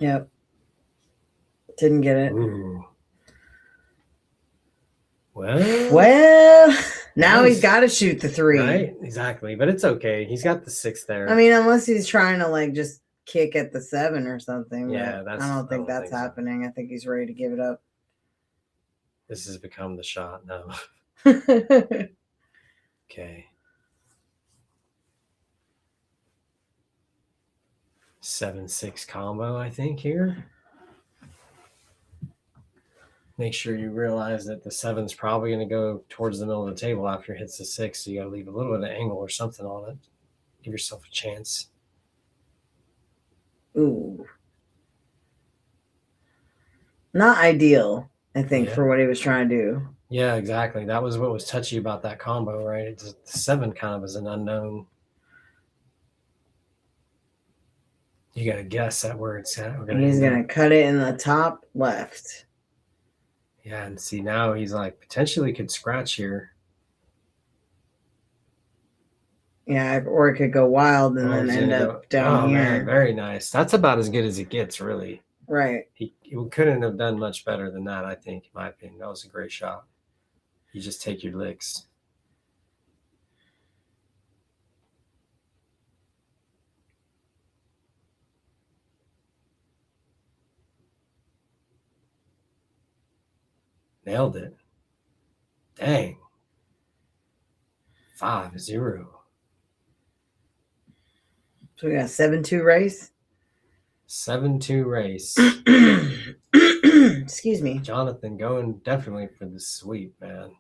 Yep. Didn't get it. Ooh. Well, Now Nice. he's got to shoot the 3. Right? Exactly. But it's okay. He's got the 6 there. I mean, unless he's trying to like just kick at the 7 or something. Yeah, but I don't think that's so. happening. I think he's ready to give it up. This has become the shot now. Okay. 7-6 combo, I think, here. Make sure you realize that the 7's probably going to go towards the middle of the table after it hits the 6, so you got to leave a little bit of angle or something on it. Give yourself a chance. Ooh. Not ideal, I think, for what he was trying to do. Yeah, exactly. That was what was touchy about that combo, right? It's, the 7 kind of is an unknown. You got to guess at where it's at. And he's going to cut it in the top left. Yeah, and see, now he's like potentially could scratch here. Yeah, or it could go wild and then end up down here. Man, very nice. That's about as good as it gets, really. Right. He couldn't have done much better than that, I think, in my opinion. That was a great shot. You just take your licks. Nailed it. Dang. 5-0. So we got a 7-2 race. 7-2 race. Excuse me. Jonathan going definitely for the sweep, man.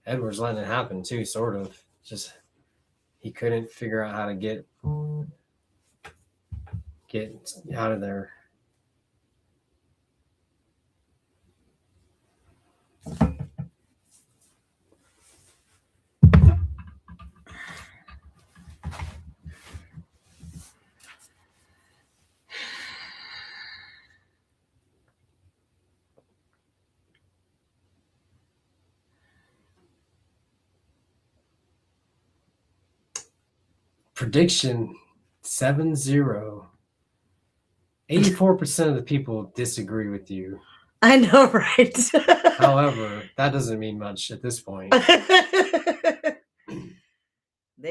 Edwards letting it happen too, sort of. Just he couldn't figure out how to get out of there. Prediction 7-0. 84% of the people disagree with you. I know, right? However, that doesn't mean much at this point. They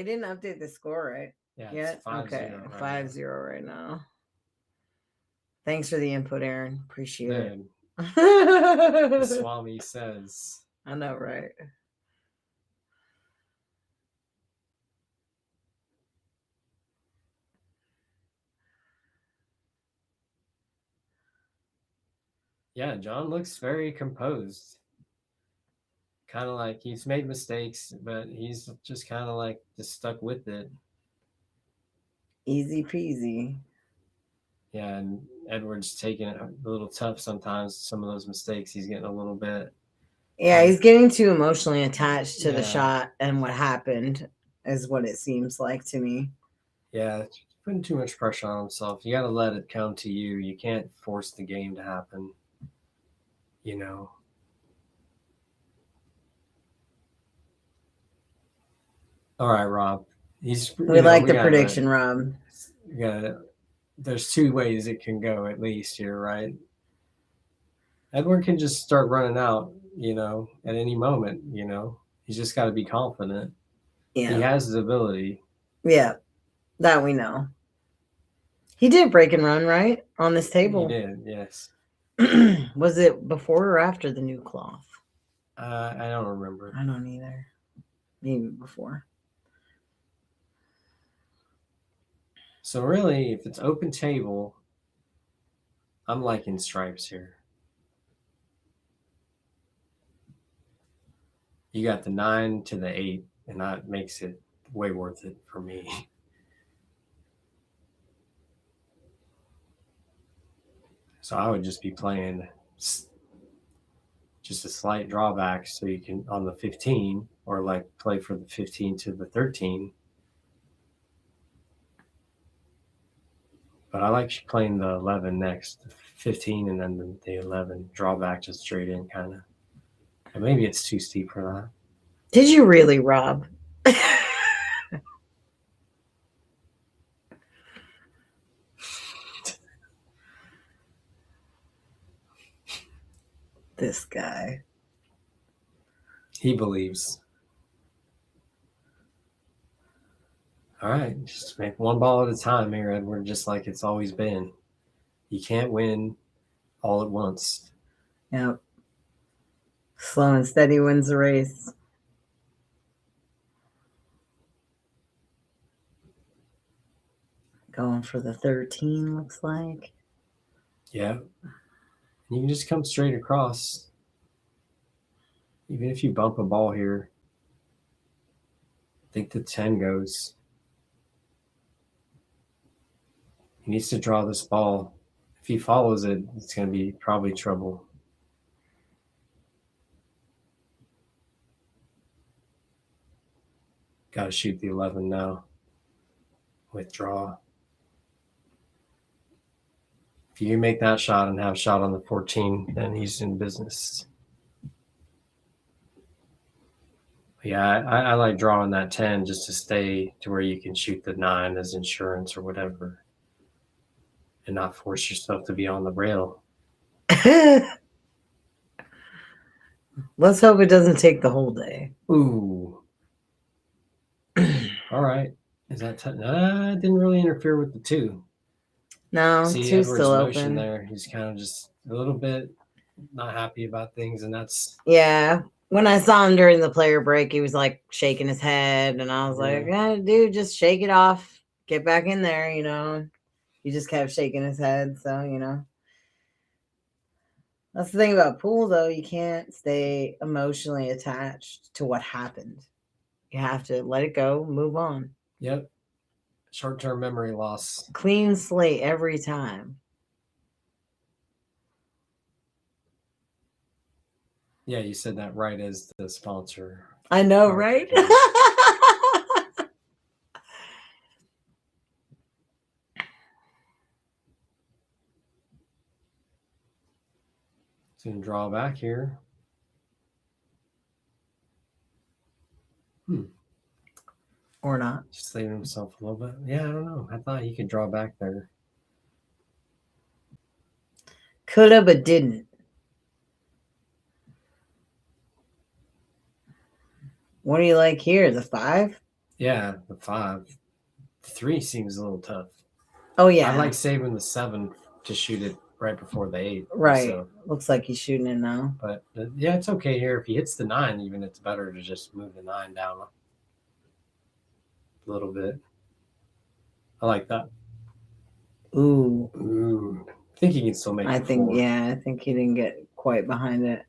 didn't update the score, right? Yeah, Yet? Okay, 5-0 5-0 right now. Thanks for the input, Aaron. Appreciate it. The Swami says. I know, right? Yeah, John looks very composed. Kind of like he's made mistakes, but he's just kind of like just stuck with it. Easy peasy. Yeah, and Edwards taking it a little tough sometimes. Some of those mistakes, he's getting a little bit. Yeah, he's getting too emotionally attached to the shot and what happened is what it seems like to me. Yeah, putting too much pressure on himself. You got to let it come to you. You can't force the game to happen. You know. All right, Rob. We like the prediction, Rob. There's 2 ways it can go at least here, right? Edward can just start running out, at any moment, He's just got to be confident. Yeah. He has the ability. Yeah, that we know. He did break and run, right? On this table. He did, yes. Was it before or after the new cloth? I don't remember. I don't either. Maybe before. So really, if it's open table, I'm liking stripes here. You got the 9 to the 8, and that makes it way worth it for me. So I would just be playing just a slight drawback so you can on the 15 or like play for the 15 to the 13. But I like playing the 11 next, the 15 and then the 11 drawback just straight in kind of. And maybe it's too steep for that. Did you really, Rob? This guy. He believes. All right, just make one ball at a time here, Edward, just like it's always been. You can't win all at once. Yep. Slow and steady wins the race. Going for the 13, looks like. Yeah. You can just come straight across. Even if you bump a ball here, I think the 10 goes. He needs to draw this ball. If he follows it, it's going to be probably trouble. Got to shoot the 11 now. Withdraw. If you make that shot and have a shot on the 14, then he's in business. Yeah, I like drawing that 10 just to stay to where you can shoot the 9 as insurance or whatever and not force yourself to be on the rail. Let's hope it doesn't take the whole day. Ooh. All right. Is that it didn't really interfere with the 2. No, See, two's Edward's still motion open. there. He's kind of just a little bit not happy about things, and that's Yeah. When I saw him during the player break, he was like shaking his head, and I was like, dude, just shake it off. Get back in there, you know. He just kept shaking his head, so, you know. That's the thing about pool, though. You can't stay emotionally attached to what happened. You have to let it go, move on. Yep. Short-term memory loss. Clean slate every time. Yeah, you said that right as the sponsor. I know, right? It's going to draw back here. Or not. Just saving himself a little bit. Yeah, I don't know. I thought he could draw back there. Coulda, but didn't. What do you like here? The 5? Yeah, the 5. The 3 seems a little tough. Oh, yeah. I like saving the 7 to shoot it right before the 8. Right. So, looks like he's shooting it now. But yeah, it's okay here. If he hits the 9, even it's better to just move the 9 down a little bit. I like that. Ooh. I think he can still make it. I think he didn't get quite behind it.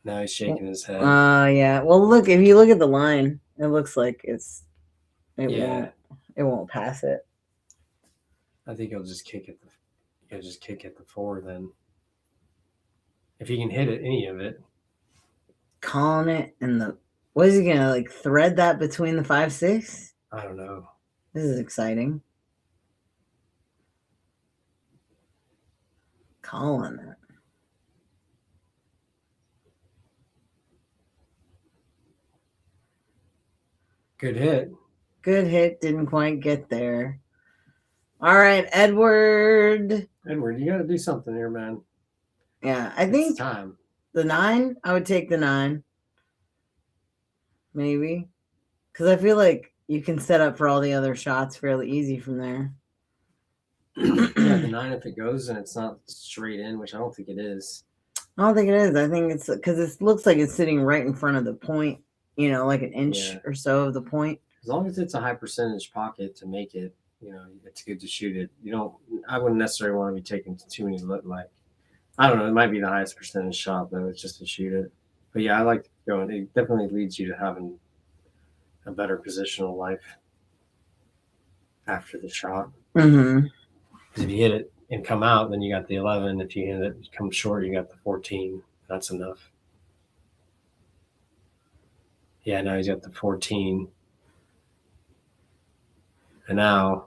Now he's shaking his head. Yeah. Well, look, if you look at the line, it looks like it won't pass it. I think he'll just kick at the 4 then. If he can hit it, any of it. Calling it what is he gonna like thread that between the 5-6? I don't know. This is exciting. Calling it. Good hit. Good hit. Didn't quite get there. All right, Edward. Edward, you got to do something here, man. Yeah, I think it's time. The 9, I would take the 9. Maybe. Because I feel like you can set up for all the other shots fairly easy from there. Yeah, the 9, if it goes and it's not straight in, which I don't think it is. I don't think it is. I think it's because it looks like it's sitting right in front of the point, you know, like an inch or so of the point. As long as it's a high percentage pocket to make it, you know, it's good to shoot it. I wouldn't necessarily want to be taking too many, like, I don't know, it might be the highest percentage shot, though. It's just to shoot it. But yeah, I like going. It definitely leads you to having a better positional life after the shot. Mm-hmm. Because if you hit it and come out, then you got the 11. If you hit it and come short, you got the 14. That's enough. Yeah, now he's got the 14. And now,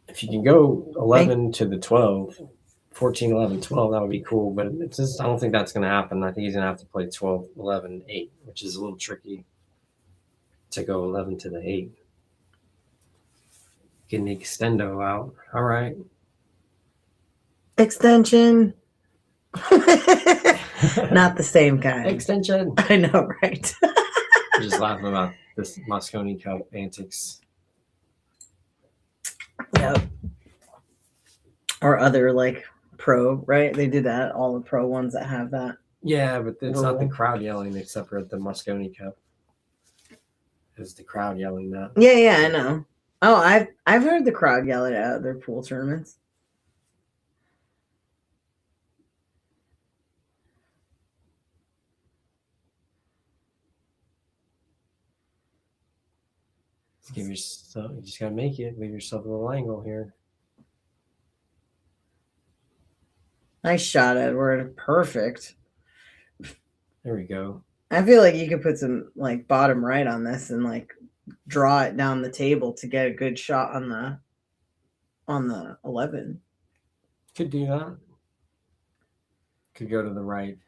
if you can go 11 to the 12, 14, 11, 12, that would be cool. But it's just, I don't think that's going to happen. I think he's going to have to play 12, 11, 8, which is a little tricky to go 11 to the 8. Getting the extendo out. All right. Extension. Not the same kind. Extension. I know, right? I'm just laughing about this Moscone Cup antics. Yep. Or other like pro, right? They do that. All the pro ones that have that. Yeah, but it's not the Rule. crowd yelling except for at the Moscone Cup. It's the crowd yelling that. Yeah, I know. Oh, I've heard the crowd yell it out at their pool tournaments. Just give yourself, you just gotta make it. Leave yourself a little angle here. Nice shot, Edward. Perfect. There we go. I feel like you could put some like bottom right on this and like draw it down the table to get a good shot on the 11. Could do that. Could go to the right.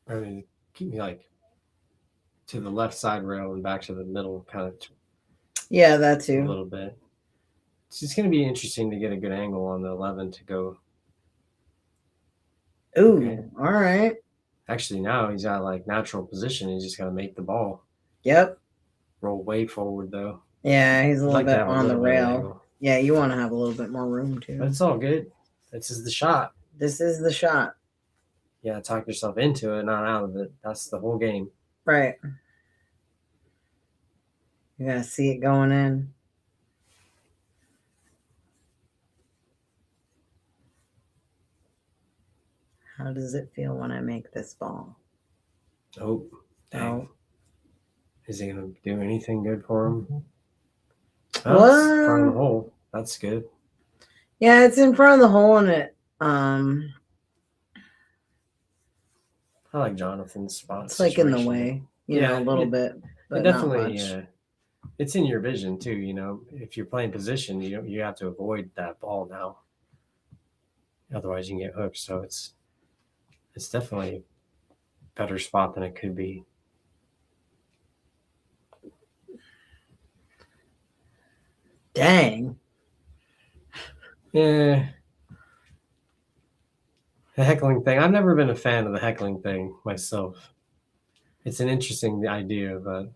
I mean, keep me like to the left side rail and back to the middle, kind of Yeah, that a too. little bit. It's just going to be interesting to get a good angle on the 11 to go. Ooh, Okay. all right. Actually, now he's got like natural position. He's just got to make the ball Yep. roll way forward, though. Yeah, he's a I'd little like to bit have a on the little bit of rail. angle. Yeah, you want to have a little bit more room But too. it's all good. This is the shot. This is the shot. Yeah, talk yourself into it, not out of it. That's the whole game. Right. You gotta see it going in. How does it feel when I make this ball? Oh, dang. Oh. Is he going to do anything good for him? What? Oh, it's in front of the hole. That's good. Yeah, it's in front of the hole and it I like Jonathan's spot. it's like in the situation. way, you Yeah, know, a little it- bit. But It not definitely, much. it's in your vision too. You know, if you're playing position, you have to avoid that ball now. Otherwise, you can get hooked. So it's definitely a better spot than it could be. Dang. Yeah. The heckling thing. I've never been a fan of the heckling thing myself. It's an interesting idea, but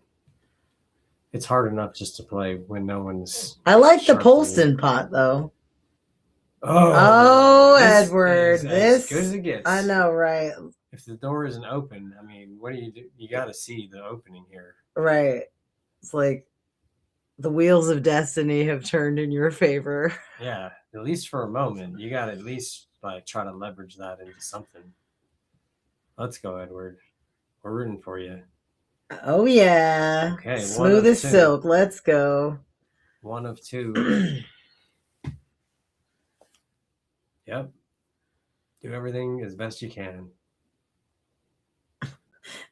it's hard enough just to play when no one's. I like the sharpening. Polson pot though. Oh, this Edward, is this as good as it gets. I know, right? If the door isn't open, I mean, what do? You got to see the opening here. Right. It's like the wheels of destiny have turned in your favor. Yeah, at least for a moment, you got to at least like try to leverage that into something. Let's go, Edward. We're rooting for you. Oh yeah. Okay, Smooth as silk. Let's go. 1 of 2. Yep. Do everything as best you can.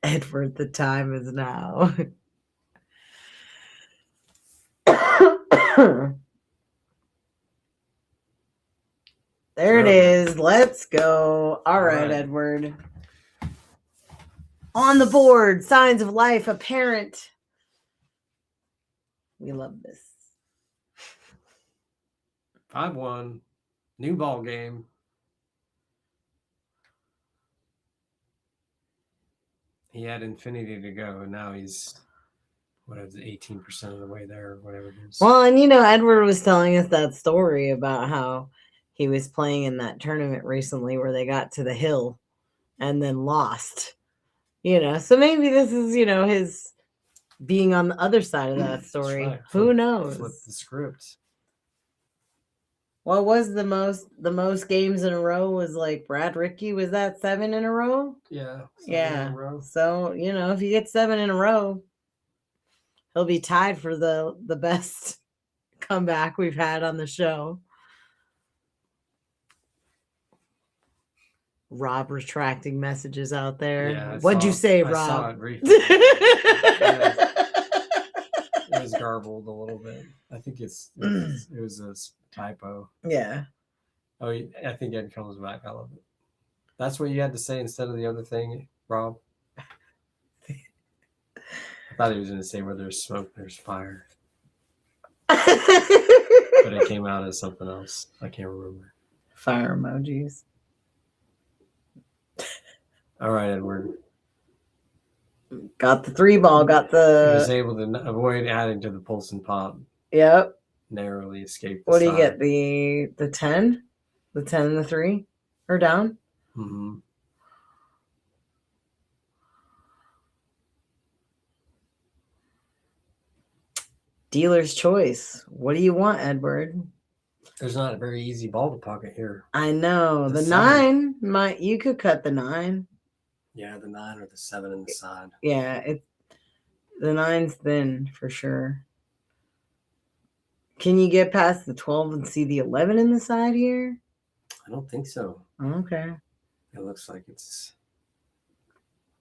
Edward, the time is now. There it is. Let's go. All right, Edward. On the board, signs of life apparent. We love this. 5-1. New ball game. He had infinity to go, and now he's, what is it, 18% of the way there, or whatever it is. Well, and you know, Edward was telling us that story about how he was playing in that tournament recently where they got to the hill and then lost. You know, so maybe this is, you know, his being on the other side of that story. Right. Who knows? Flip the script. What was the most games in a row was like Brad Rickey? Was that 7 in a row? Yeah. Yeah. So, you know, if he gets 7 in a row, he'll be tied for the best comeback we've had on the show. Rob retracting messages out there. Yeah, What'd you say, I Rob? saw it briefly. It was garbled a little bit. I think it was a typo. Yeah. Oh, I think Ed comes back. I love it. That's what you had to say instead of the other thing, Rob? I thought he was going to say where there's smoke, there's fire. But it came out as something else. I can't remember. Fire emojis. All right, Edward. Got the 3 ball, got He was the, able to avoid adding to the pulse and pop. yep. Narrowly escaped the What do you side. get? The 10? The 10 and the 3? Or down? Mm-hmm. Dealer's choice. What do you want, Edward? There's not a very easy ball to pocket here. I know. The The 7. 9 you could cut the 9. Yeah, the 9 or the 7 in the side. Yeah, the 9's thin for sure. Can you get past the 12 and see the 11 in the side here? I don't think so. Okay. It looks like it's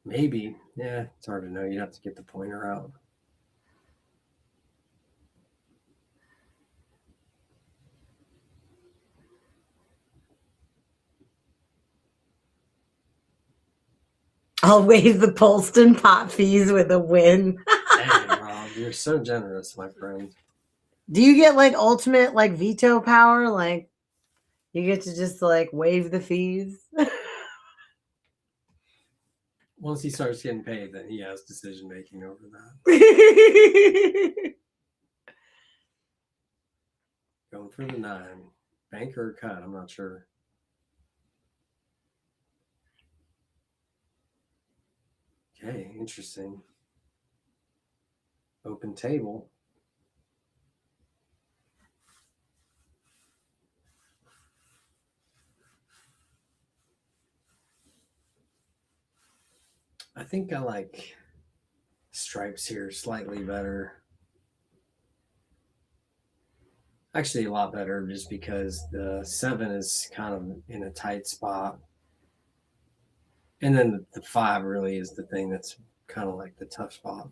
maybe. Yeah, it's hard to know. You'd have to get the pointer out. I'll waive the Polston pot fees with a win. Dang, Rob, you're so generous, my friend. Do you get like ultimate like veto power? Like you get to just like waive the fees? Once he starts getting paid, then he has decision making over that. Going for the 9. Bank or cut, I'm not sure. Okay, interesting. Open table. I think I like stripes here slightly better. Actually, a lot better just because the 7 is kind of in a tight spot. And then the 5 really is the thing that's kind of like the tough spot.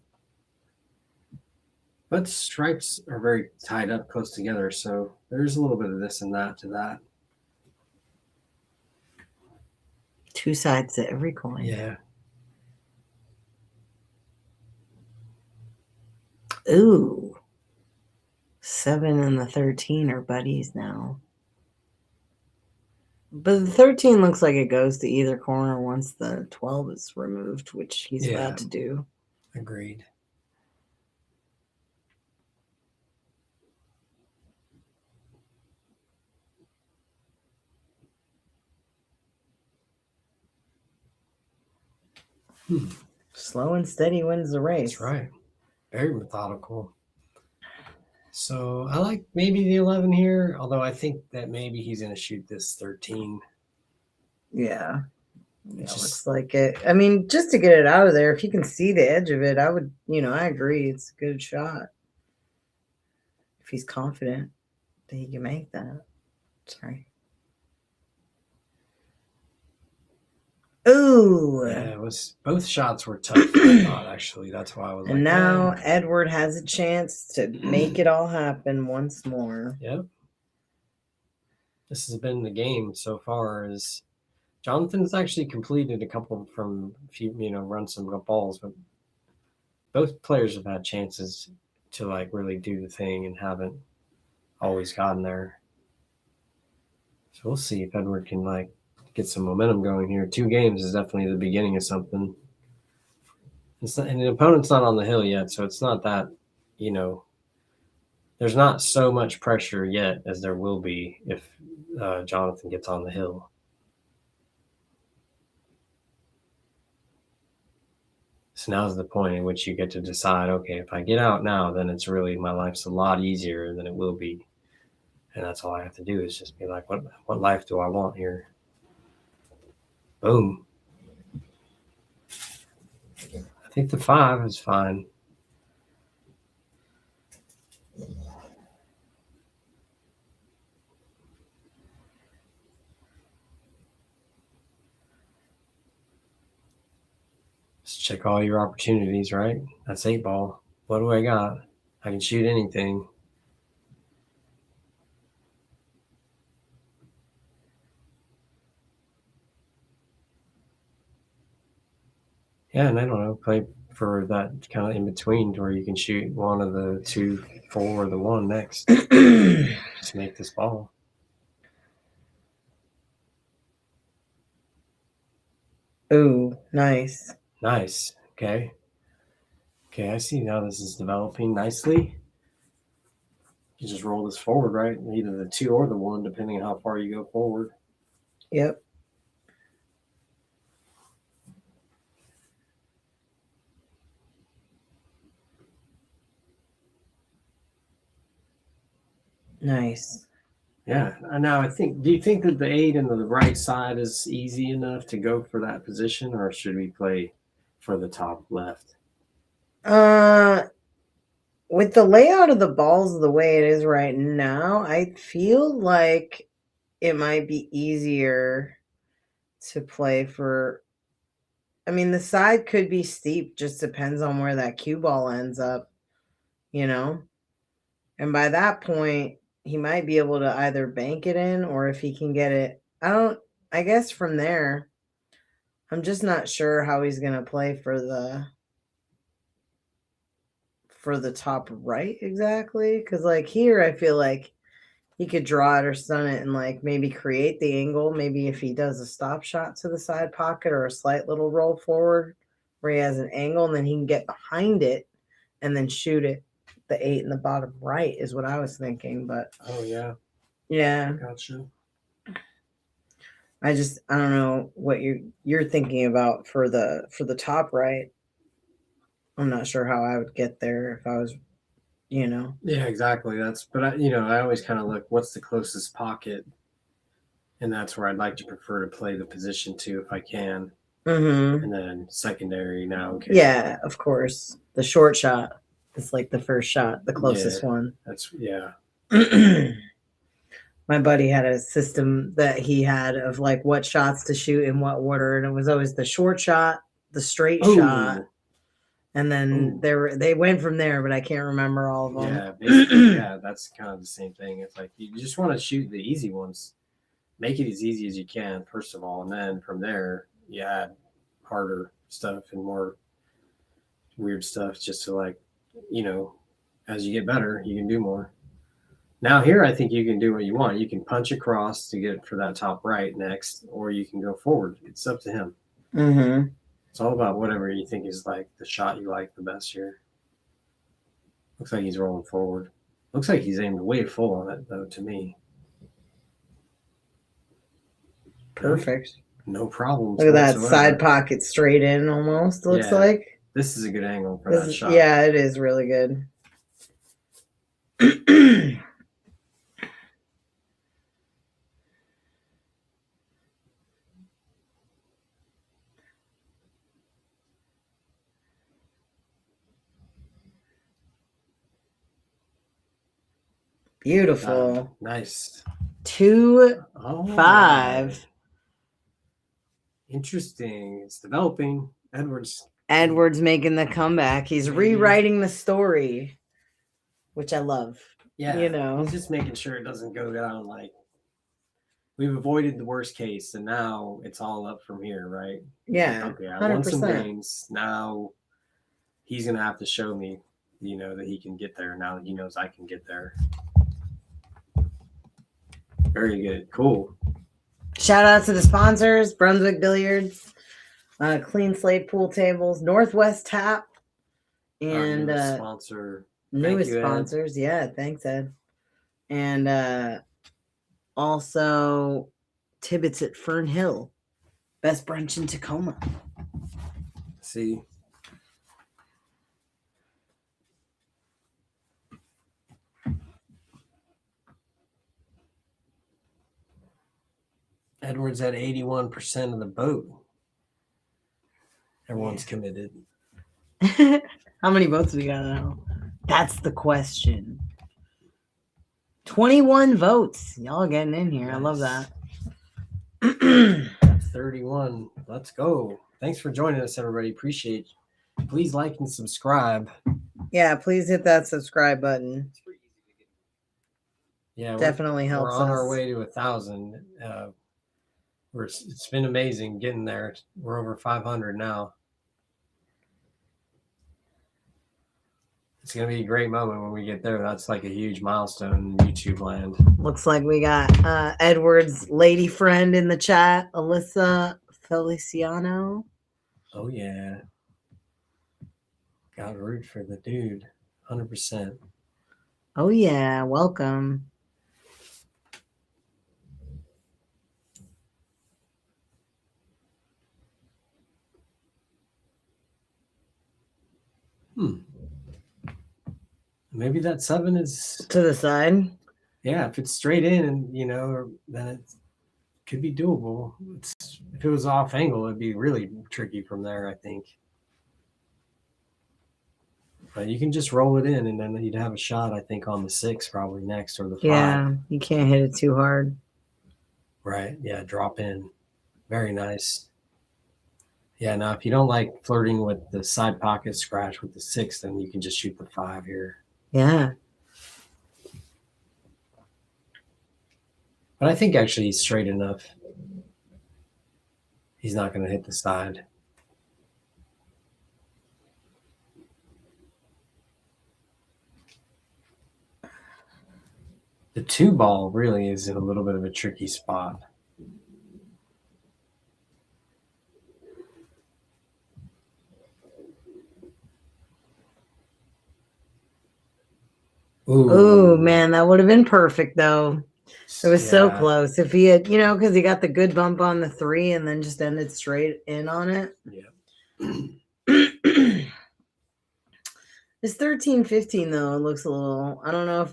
But stripes are very tied up close together, so there's a little bit of this and that to that. 2 sides to every coin. Yeah. Ooh. 7 and the 13 are buddies now. But the 13 looks like it goes to either corner once the 12 is removed, which he's about to do. Agreed. Slow and steady wins the race. That's right. Very methodical. So I like maybe the 11 here, although I think that maybe he's going to shoot this 13. Yeah. Yeah, Just- looks like it. I mean, just to get it out of there, if you can see the edge of it, I would, I agree. It's a good shot. If he's confident that he can make that. Sorry. Ooh. Yeah, it was both shots were tough, I thought, actually. That's why I was And like, now "Eh." Edward has a chance to make it all happen once more. Yep. This has been the game so far. Is Jonathan's actually completed a couple from run some balls, but both players have had chances to like really do the thing and haven't always gotten there. So we'll see if Edward can like get some momentum going here. 2 games is definitely the beginning of something. It's not, and the opponent's not on the hill yet, so it's not that, there's not so much pressure yet as there will be if Jonathan gets on the hill. So now's the point in which you get to decide, okay, if I get out now, then it's really, my life's a lot easier than it will be. And that's all I have to do is just be like, what life do I want here? Boom. I think the 5 is fine. Just check all your opportunities, right? That's 8 ball. What do I got? I can shoot anything. Yeah, and I don't know, play for that kind of in between where you can shoot one of the 2, 4, or the 1 next. Just make this ball. Ooh, nice. Nice. Okay. Okay, I see now this is developing nicely. You just roll this forward, right? Either the 2 or the 1, depending on how far you go forward. Yep. Nice. Yeah. Now I think. Do you think that the 8 in the right side is easy enough to go for that position, or should we play for the top left? With the layout of the balls the way it is right now, I feel like it might be easier to play for. I mean, the side could be steep, just depends on where that cue ball ends up, you know? And by that point, he might be able to either bank it in or if he can get it. I guess from there, I'm just not sure how he's going to play for the top right exactly. Because, like, here, I feel like he could draw it or stun it and, like, maybe create the angle. Maybe if he does a stop shot to the side pocket or a slight little roll forward where he has an angle and then he can get behind it and then shoot it. The 8 in the bottom right is what I was thinking, but Oh yeah. yeah, Gotcha. I don't know what you're thinking about for the top right. I'm not sure how I would get there if I was, Yeah, exactly. But I always kind of look what's the closest pocket, and that's where I'd like to prefer to play the position to if I can. Mm-hmm. And then secondary now. Okay. Yeah, of course. The short shot is like the first shot, the closest one. Yeah. My buddy had a system that he had of like what shots to shoot in what order, and it was always the short shot, the straight shot, and then they went from there, but I can't remember all of them. Yeah, basically, yeah, that's kind of the same thing. It's like you just want to shoot the easy ones, make it as easy as you can, first of all, and then from there you add harder stuff and more weird stuff just to as you get better, you can do more. Now here, I think you can do what you want. You can punch across to get for that top right next, or you can go forward. It's up to him. Mm-hmm. It's all about whatever you think is like the shot you like the best here. Looks like he's rolling forward. Looks like he's aimed way full on it, though, to me. Perfect. No problems. Look at that side pocket straight in almost, looks like. This is a good angle for that shot. Yeah, it is really good. Beautiful. Nice. 2-5. Right. Interesting. It's developing. Edwards making the comeback. He's rewriting the story, which I love. Yeah. He's just making sure it doesn't go down like we've avoided the worst case, and now it's all up from here, right? Yeah. Okay, I won some games. Now he's gonna have to show me, that he can get there. Now that he knows I can get there. Very good. Cool. Shout out to the sponsors: Brunswick Billiards, Clean Slate Pool Tables, Northwest Tap, and newest sponsor. Newest sponsors. Yeah, thanks, Ed. And also Tibbitts at Fernhill, best brunch in Tacoma. See. Edwards at 81% of the boat. Everyone's committed. How many votes we got now? That's the question. 21 votes. Y'all getting in here. Nice. I love that. 31. Let's go. Thanks for joining us, everybody. Appreciate you. Please like and subscribe. Yeah, please hit that subscribe button. Yeah, definitely helps. We're on our way to 1,000. It's been amazing getting there. We're over 500 now. It's going to be a great moment when we get there. That's like a huge milestone in YouTube land. Looks like we got Edward's lady friend in the chat, Alyssa Feliciano. Oh, yeah. Got root for the dude. 100%. Oh yeah, welcome. Maybe that 7 is, To the side. yeah, if it's straight in and, then it could be doable. If it was off angle, it'd be really tricky from there, I think. But you can just roll it in and then you'd have a shot, I think, on the 6 probably next or the 5. Yeah, you can't hit it too hard. Right. Yeah. Drop in. Very nice. Yeah. Now, if you don't like flirting with the side pocket scratch with the 6, then you can just shoot the 5 here. Yeah. But I think actually he's straight enough. He's not going to hit the side. The 2 ball really is in a little bit of a tricky spot. Ooh, man, that would have been perfect though. It was so Yeah. close. If he had, because he got the good bump on the 3 and then just ended straight in on it. Yeah. This 13-15 though, it looks a little, I don't know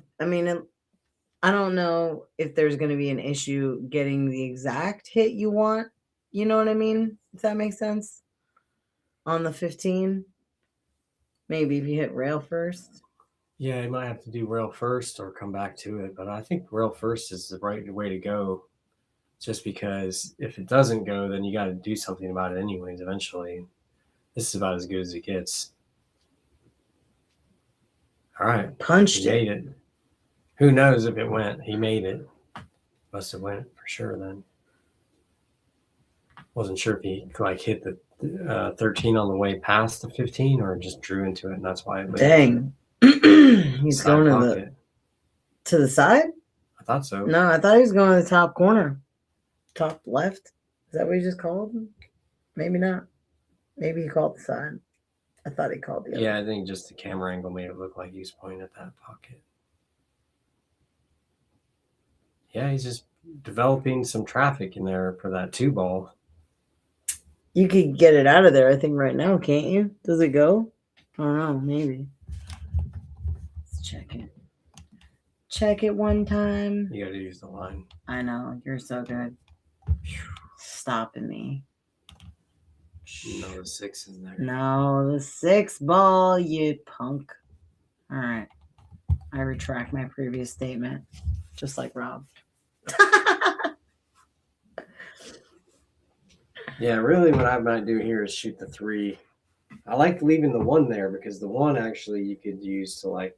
I don't know if there's going to be an issue getting the exact hit you want. You know what I mean? If that makes sense. On the 15. Maybe if you hit rail first. Yeah, you might have to do rail first or come back to it, but I think rail first is the right way to go. Just because if it doesn't go, then you got to do something about it anyways eventually. This is about as good as it gets. All right. Punched He made it. Who knows if it went? He made it. Must have went for sure then. Wasn't sure if he hit the 13 on the way past the 15 or just drew into it, and that's why it moved. Dang. He's Side going pocket. to the side? I thought so. No, I thought he was going to the top corner. Top left? Is that what he just called? Maybe not. Maybe he called the side. I thought he called the other. Yeah, I think just the camera angle made it look like he was pointing at that pocket. Yeah, he's just developing some traffic in there for that 2 ball. You could get it out of there, I think, right now, can't you? Does it go? I don't know, maybe. Let's check it. Check it one time. You got to use the line. I know, you're so good. Stopping me. No, the 6 is there. No, the 6 ball, you punk. All right. I retract my previous statement, just like Rob. Yeah, really what I might do here is shoot the 3. I like leaving the 1 there because the 1 actually you could use to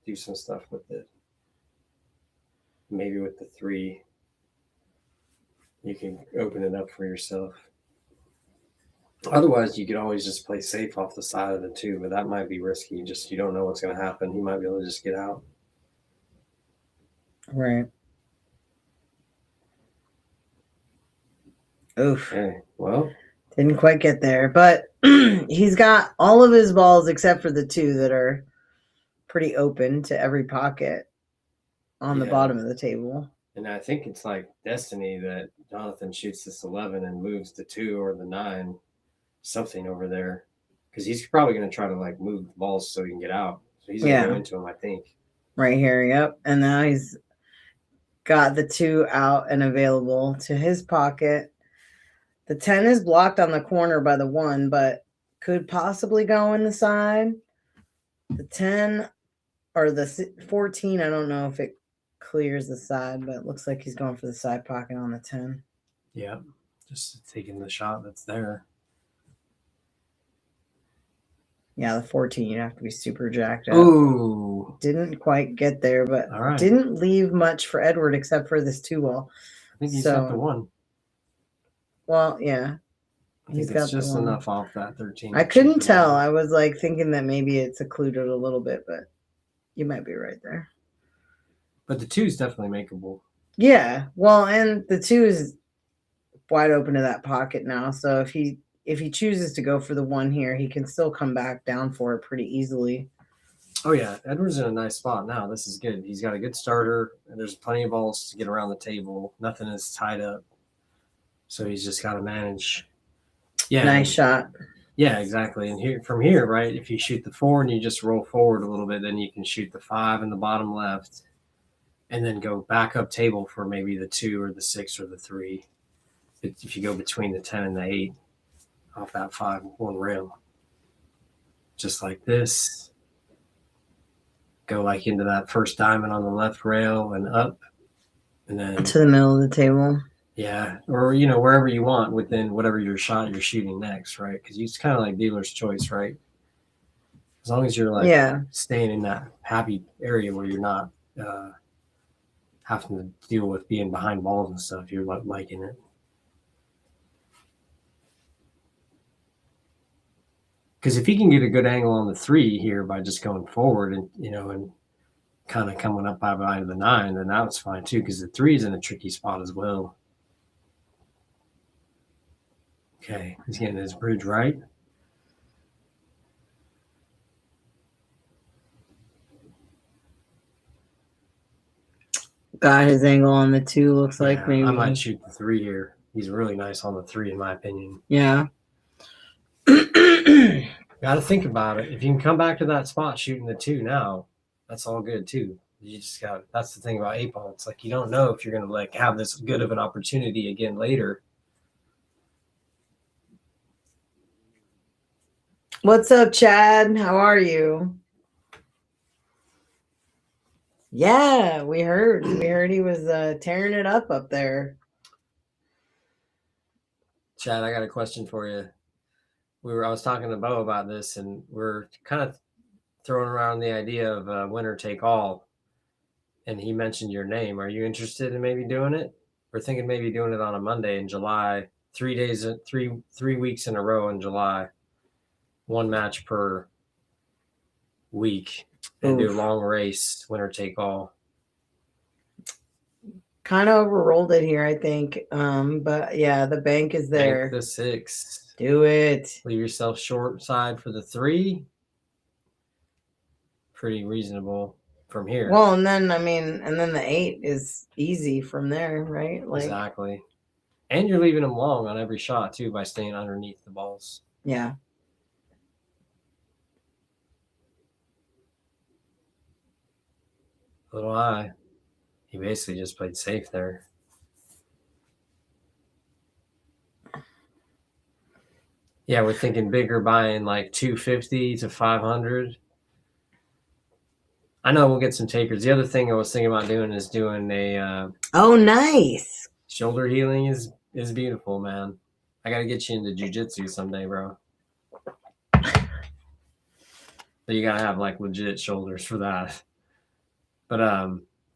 do some stuff with it. Maybe with the 3, you can open it up for yourself. Otherwise, you could always just play safe off the side of the 2, but that might be risky. You don't know what's going to happen. He might be able to just get out. Right. Oof. Okay, well. Didn't quite get there, but he's got all of his balls except for the 2 that are pretty open to every pocket on the bottom of the table. And I think it's like destiny that Jonathan shoots this 11 and moves the 2 or the 9, something over there. Because he's probably going to try to move the balls so he can get out. So he's going to go into him, I think. Right here, yep. And now he's got the 2 out and available to his pocket. The 10 is blocked on the corner by the 1, but could possibly go in the side. The 10 or the 14, I don't know if it clears the side, but it looks like he's going for the side pocket on the 10. Yeah, just taking the shot that's there. Yeah, the 14, you'd have to be super jacked up. Ooh. Didn't quite get there, but right. Didn't leave much for Edward except for this 2 ball. I think he's got the 1. Well, yeah. He's got just enough off that 13. I couldn't tell. I was thinking that maybe it's occluded a little bit, but you might be right there. But the 2 is definitely makeable. Yeah. Well, and the 2 is wide open to that pocket now. So if he if he chooses to go for the 1 here, he can still come back down for it pretty easily. Oh yeah, Edward's in a nice spot now. This is good. He's got a good starter, and there's plenty of balls to get around the table. Nothing is tied up, so he's just got to manage. Yeah, Nice shot. Yeah, exactly. And here, from here, right, if you shoot the 4 and you just roll forward a little bit, then you can shoot the 5 in the bottom left, and then go back up table for maybe the 2 or the 6 or the 3. If you go between the 10 and the 8 off that 5-1 rail, just like this, go like into that first diamond on the left rail and up, and then to the middle of the table. Yeah, or wherever you want within whatever your shot you're shooting next, right? Because it's kind of like dealer's choice, right? As long as you're like staying in that happy area where you're not having to deal with being behind balls and stuff, you're liking it. Because if he can get a good angle on the 3 here by just going forward and and kind of coming up by behind the 9, then that was fine too. Because the 3 is in a tricky spot as well. Okay, he's getting his bridge right. Got his angle on the 2, looks like maybe. I might shoot the 3 here. He's really nice on the 3, in my opinion. Yeah. Got to think about it. If you can come back to that spot shooting the 2 now, that's all good too. You just got. That's the thing about 8-ball. It's like you don't know if you're going to have this good of an opportunity again later. What's up, Chad? How are you? Yeah, we heard. We heard he was tearing it up there. Chad, I got a question for you. I was talking to Bo about this, and we're kind of throwing around the idea of winner take all. And he mentioned your name. Are you interested in maybe doing it? We're thinking maybe doing it on a Monday in July. 3 days, 3 weeks in a row in July. 1 match per week, and do a long race, winner take all. Kind of overrolled it here, I think. But yeah, the bank is there. Bank the 6. Do it. Leave yourself short side for the 3. Pretty reasonable from here. Well, and then the 8 is easy from there, right? Exactly. And you're leaving them long on every shot too by staying underneath the balls. Yeah. Little high. He basically just played safe there. Yeah, we're thinking bigger, buying like 250 to 500. I know we'll get some takers. The other thing I was thinking about doing is doing a oh, nice. Shoulder healing is beautiful, man. I got to get you into jiu-jitsu someday, bro. But you got to have like legit shoulders for that. But I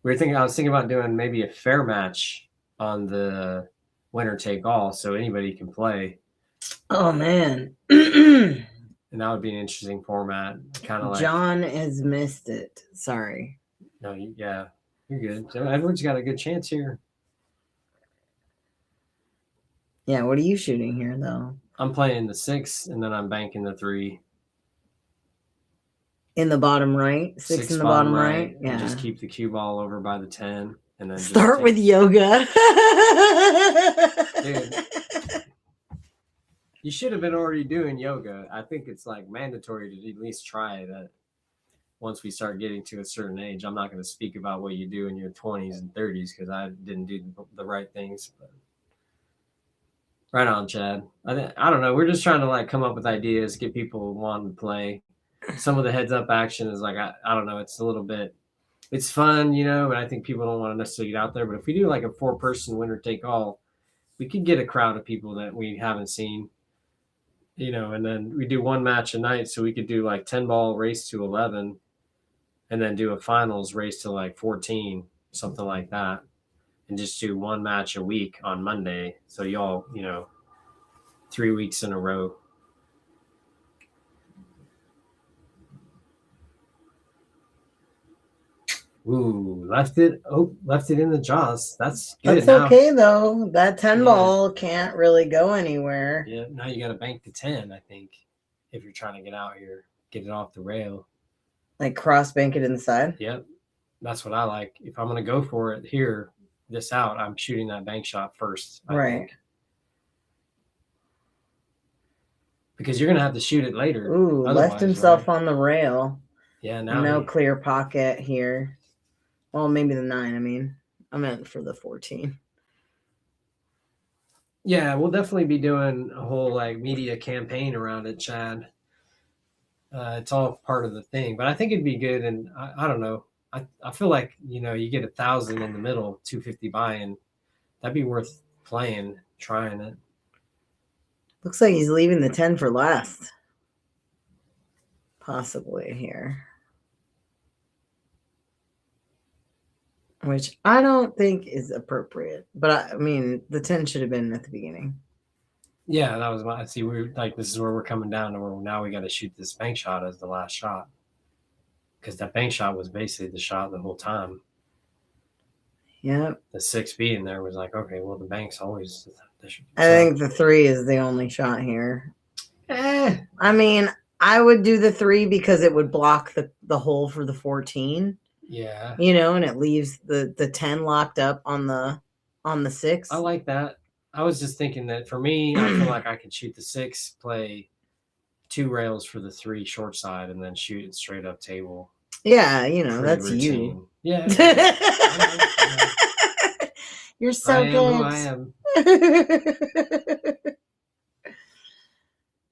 was thinking about doing maybe a fair match on the winner take all, so anybody can play. Oh man. And that would be an interesting format. Kind of like John has missed it. Sorry. No, you're good. So Edward's got a good chance here. Yeah, what are you shooting here though? I'm playing the 6 and then I'm banking the 3. In the bottom right? 6 in the bottom right? Yeah. Just keep the cue ball over by the 10 and then start with yoga. Dude, you should have been already doing yoga. I think it's like mandatory to at least try that once we start getting to a certain age. I'm not going to speak about what you do in your 20s and 30s because I didn't do the right things. But right on, Chad. I don't know. We're just trying to like come up with ideas, get people wanting to play. Some of the heads up action is like, I don't know. It's a little bit, it's fun, but I think people don't want to necessarily get out there. But if we do like a 4-person winner take all, we could get a crowd of people that we haven't seen, and then we do 1 match a night. So we could do like 10-ball race to 11 and then do a finals race to like 14, something like that. And just do 1 match a week on Monday. So y'all, 3 weeks in a row. Ooh, left it in the jaws. That's good. That's Now, okay though. That 10 Yeah. ball can't really go anywhere. yeah, now you got to bank the 10, I think, if you're trying to get out here, get it off the rail. Like cross bank it inside. Yep. That's what I like. If I'm going to go for it here, this out, I'm shooting that bank shot first, I Right. think. Because you're going to have to shoot it later. Ooh, left otherwise, himself right? on the rail. Yeah, now No he- clear pocket here. Well, maybe the 9, I mean. I meant for the 14. Yeah, we'll definitely be doing a whole like media campaign around it, Chad. It's all part of the thing, but I think it'd be good. And I don't know. I feel like, you know, you get 1,000 in the middle, 250 buy-in. That'd be worth playing, trying it. Looks like he's leaving the 10 for last. Possibly here. Which I don't think is appropriate. But I mean, the 10 should have been at the beginning. Yeah, that was my. See, we're like, this is where we're coming down to where now we got to shoot this bank shot as the last shot, because that bank shot was basically the shot the whole time. Yep. The 6B in there was like, okay, well, the bank's always. I think the 3 is the only shot here. Eh, I mean, I would do the 3 because it would block the hole for the 14. yeah, You know, and it leaves the 10 locked up on the 6. I like that. I was just thinking that for me, I feel like I could shoot the 6, play 2 rails for the 3 short side, and then shoot it straight up table. Yeah, you know, Pretty that's routine. you. Yeah. You're so I am good. who I am.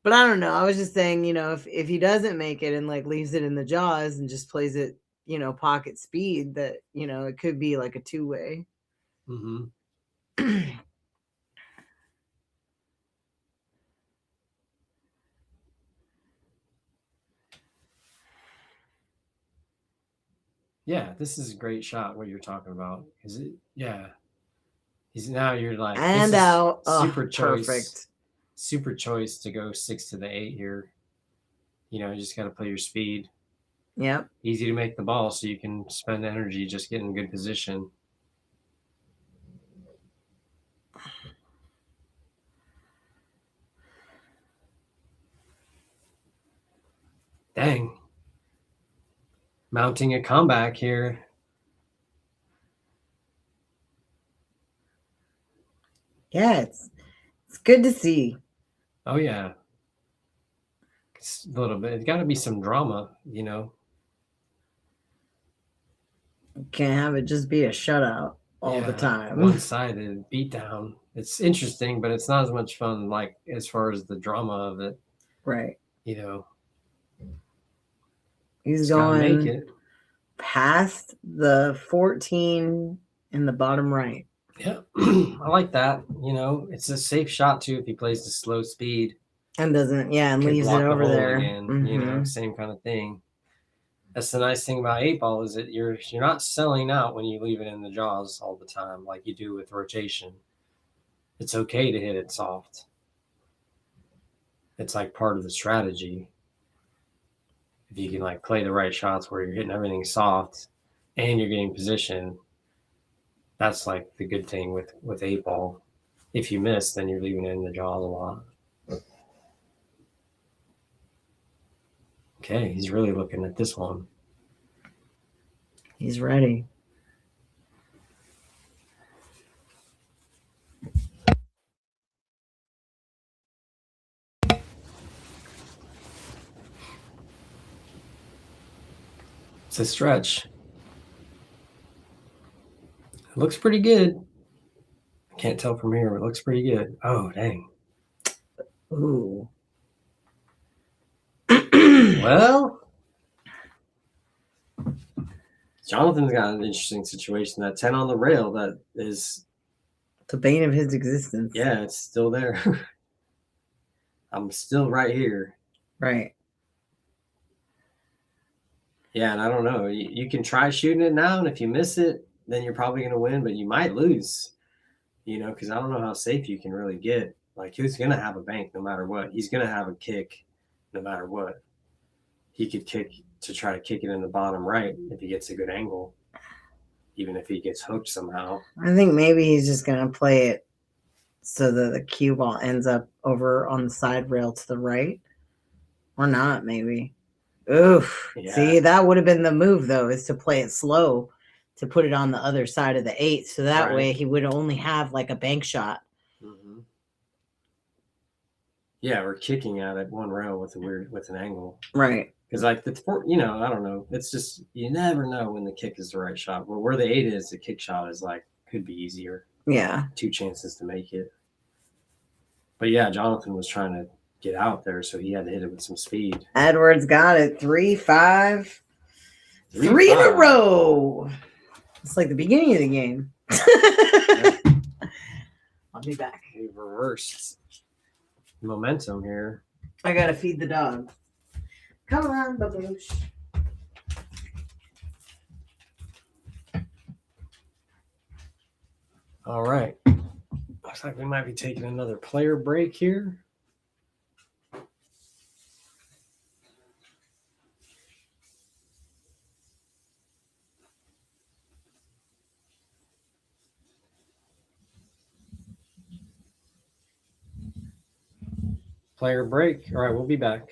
But I don't know. I was just saying, you know, if he doesn't make it and like leaves it in the jaws and just plays it, you know, pocket speed, that, you know, it could be like a 2-way. Mm-hmm. Yeah, this is a great shot. What you're talking about, is it? Yeah, he's now you're like this And is out. super Oh, choice, perfect. super choice to go 6 to the 8 here. You know, you just got to play your speed. Yep. Easy to make the ball, so you can spend energy just getting in good position. Dang. Mounting a comeback here. Yeah, it's good to see. Oh yeah. It's a little bit. It's got to be some drama, you know. Can't have it just be a shutout all the time. One-sided beatdown. It's interesting, but it's not as much fun like as far as the drama of it, Right. you know. He's Just gotta make going it. past the 14 in the bottom right. Yeah. I like that. You know, it's a safe shot too if he plays the slow speed. And doesn't, yeah, and Could leaves it block the over hole there. again, you know, same kind of thing. That's the nice thing about 8-ball is that you're not selling out when you leave it in the jaws all the time like you do with rotation. It's okay to hit it soft. It's like part of the strategy. If you can like play the right shots where you're hitting everything soft and you're getting position, that's like the good thing with 8-ball. If you miss, then you're leaving it in the jaws a lot. Okay, he's really looking at this one. He's ready. It's a stretch. It looks pretty good. I can't tell from here, but it looks pretty good. Oh, dang. Ooh. Well, Jonathan's got an interesting situation. That 10 on the rail, that is, The bane of his existence. yeah, it's still there. I'm still right here. Right. Yeah, and I don't know. You can try shooting it now, and if you miss it, then you're probably going to win, but you might lose, you know, because I don't know how safe you can really get. Like, who's going to have a bank no matter what? He's going to have a kick no matter what. He could kick to try to kick it in the bottom right if he gets a good angle. even if he gets hooked somehow. I think maybe he's just gonna play it so that the cue ball ends up over on the side rail to the right, or not. Maybe. Oof. Yeah. See, that would have been the move though, is to play it slow, to put it on the other side of the 8, so that Right. way he would only have like a bank shot. Mm-hmm. Yeah, we're kicking out at one rail with an angle. Right. Because like I don't know. It's just you never know when the kick is the right shot. But where the 8 is, the kick shot is like could be easier. Yeah. 2 chances to make it. But yeah, Jonathan was trying to get out there, so he had to hit it with some speed. Edwards got it. 3-5. 3 in a row. It's like the beginning of the game. I'll be back. He reversed momentum here. I gotta feed the dog. Come on, baboosh. All right. Looks like we might be taking another player break here. Player break. All right, we'll be back.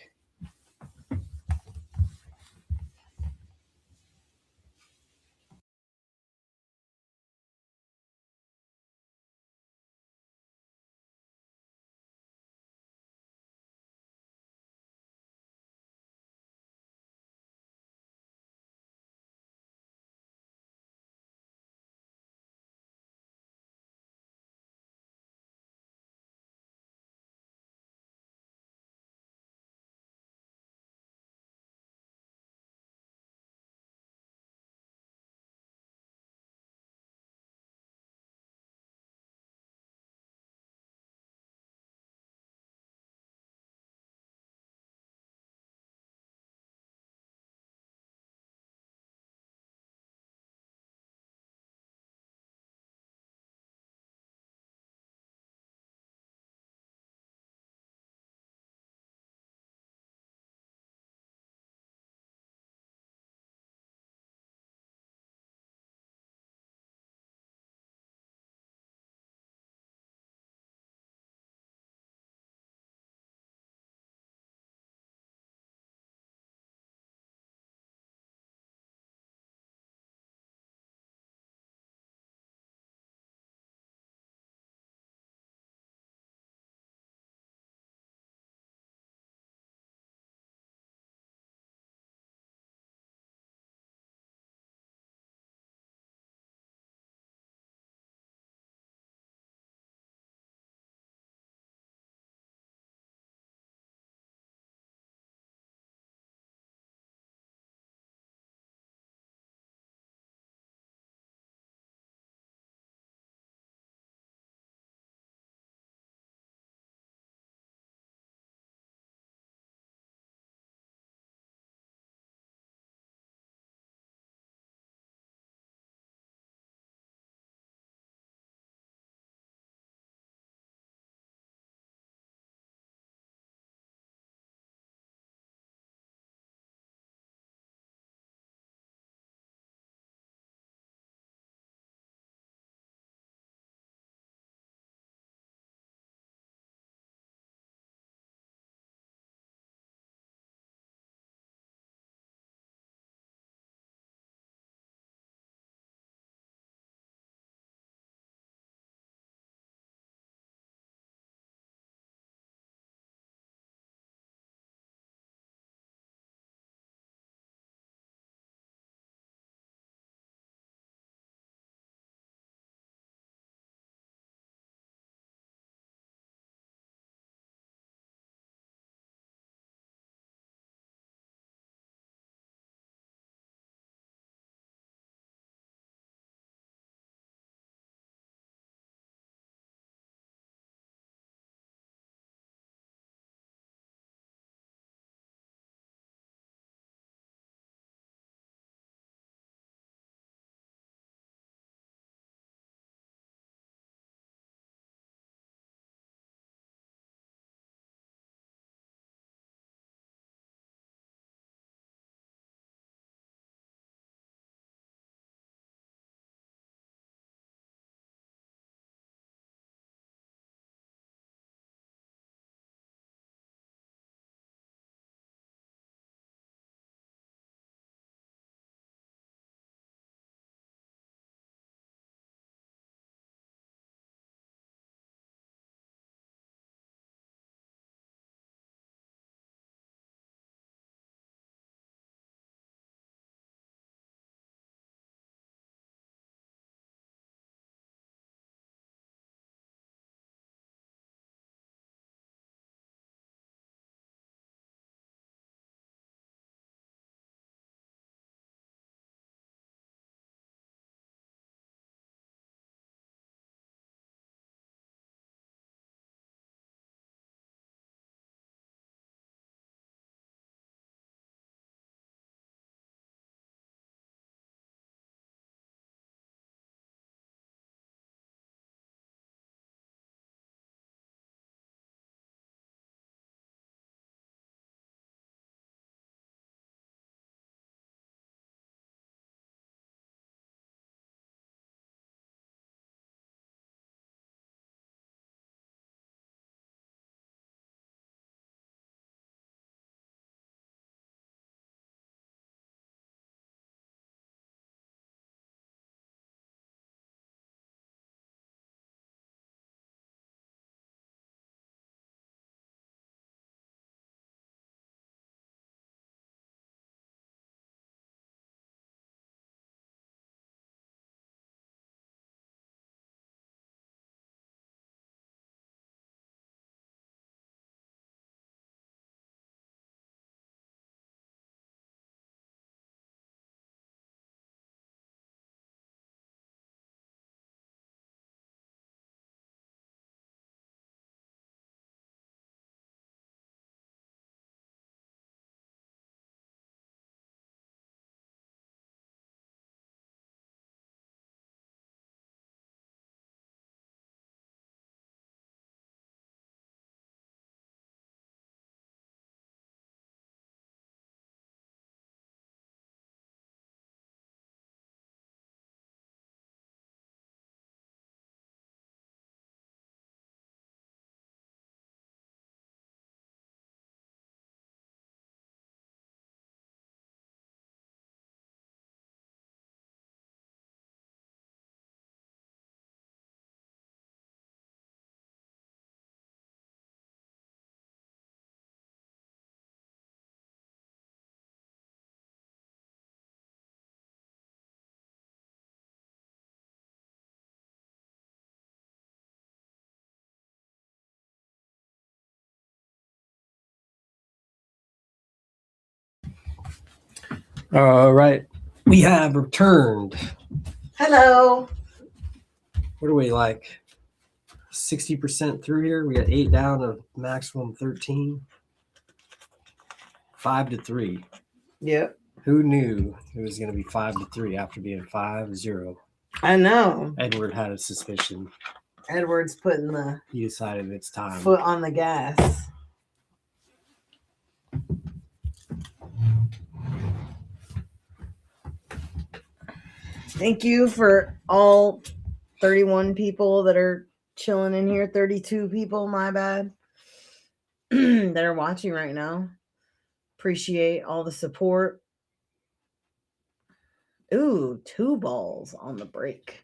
All right. We have returned. Hello. What are we like? 60% through here. We got 8 down to maximum 13. 5-3. Yep. Who knew it was going to be 5-3 after being 5-0? I know. Edward had a suspicion. Edward's putting the He decided it's time. foot on the gas. Thank you for all 31 people that are chilling in here. 32 people, my bad, that are watching right now. Appreciate all the support. Ooh, 2 balls on the break.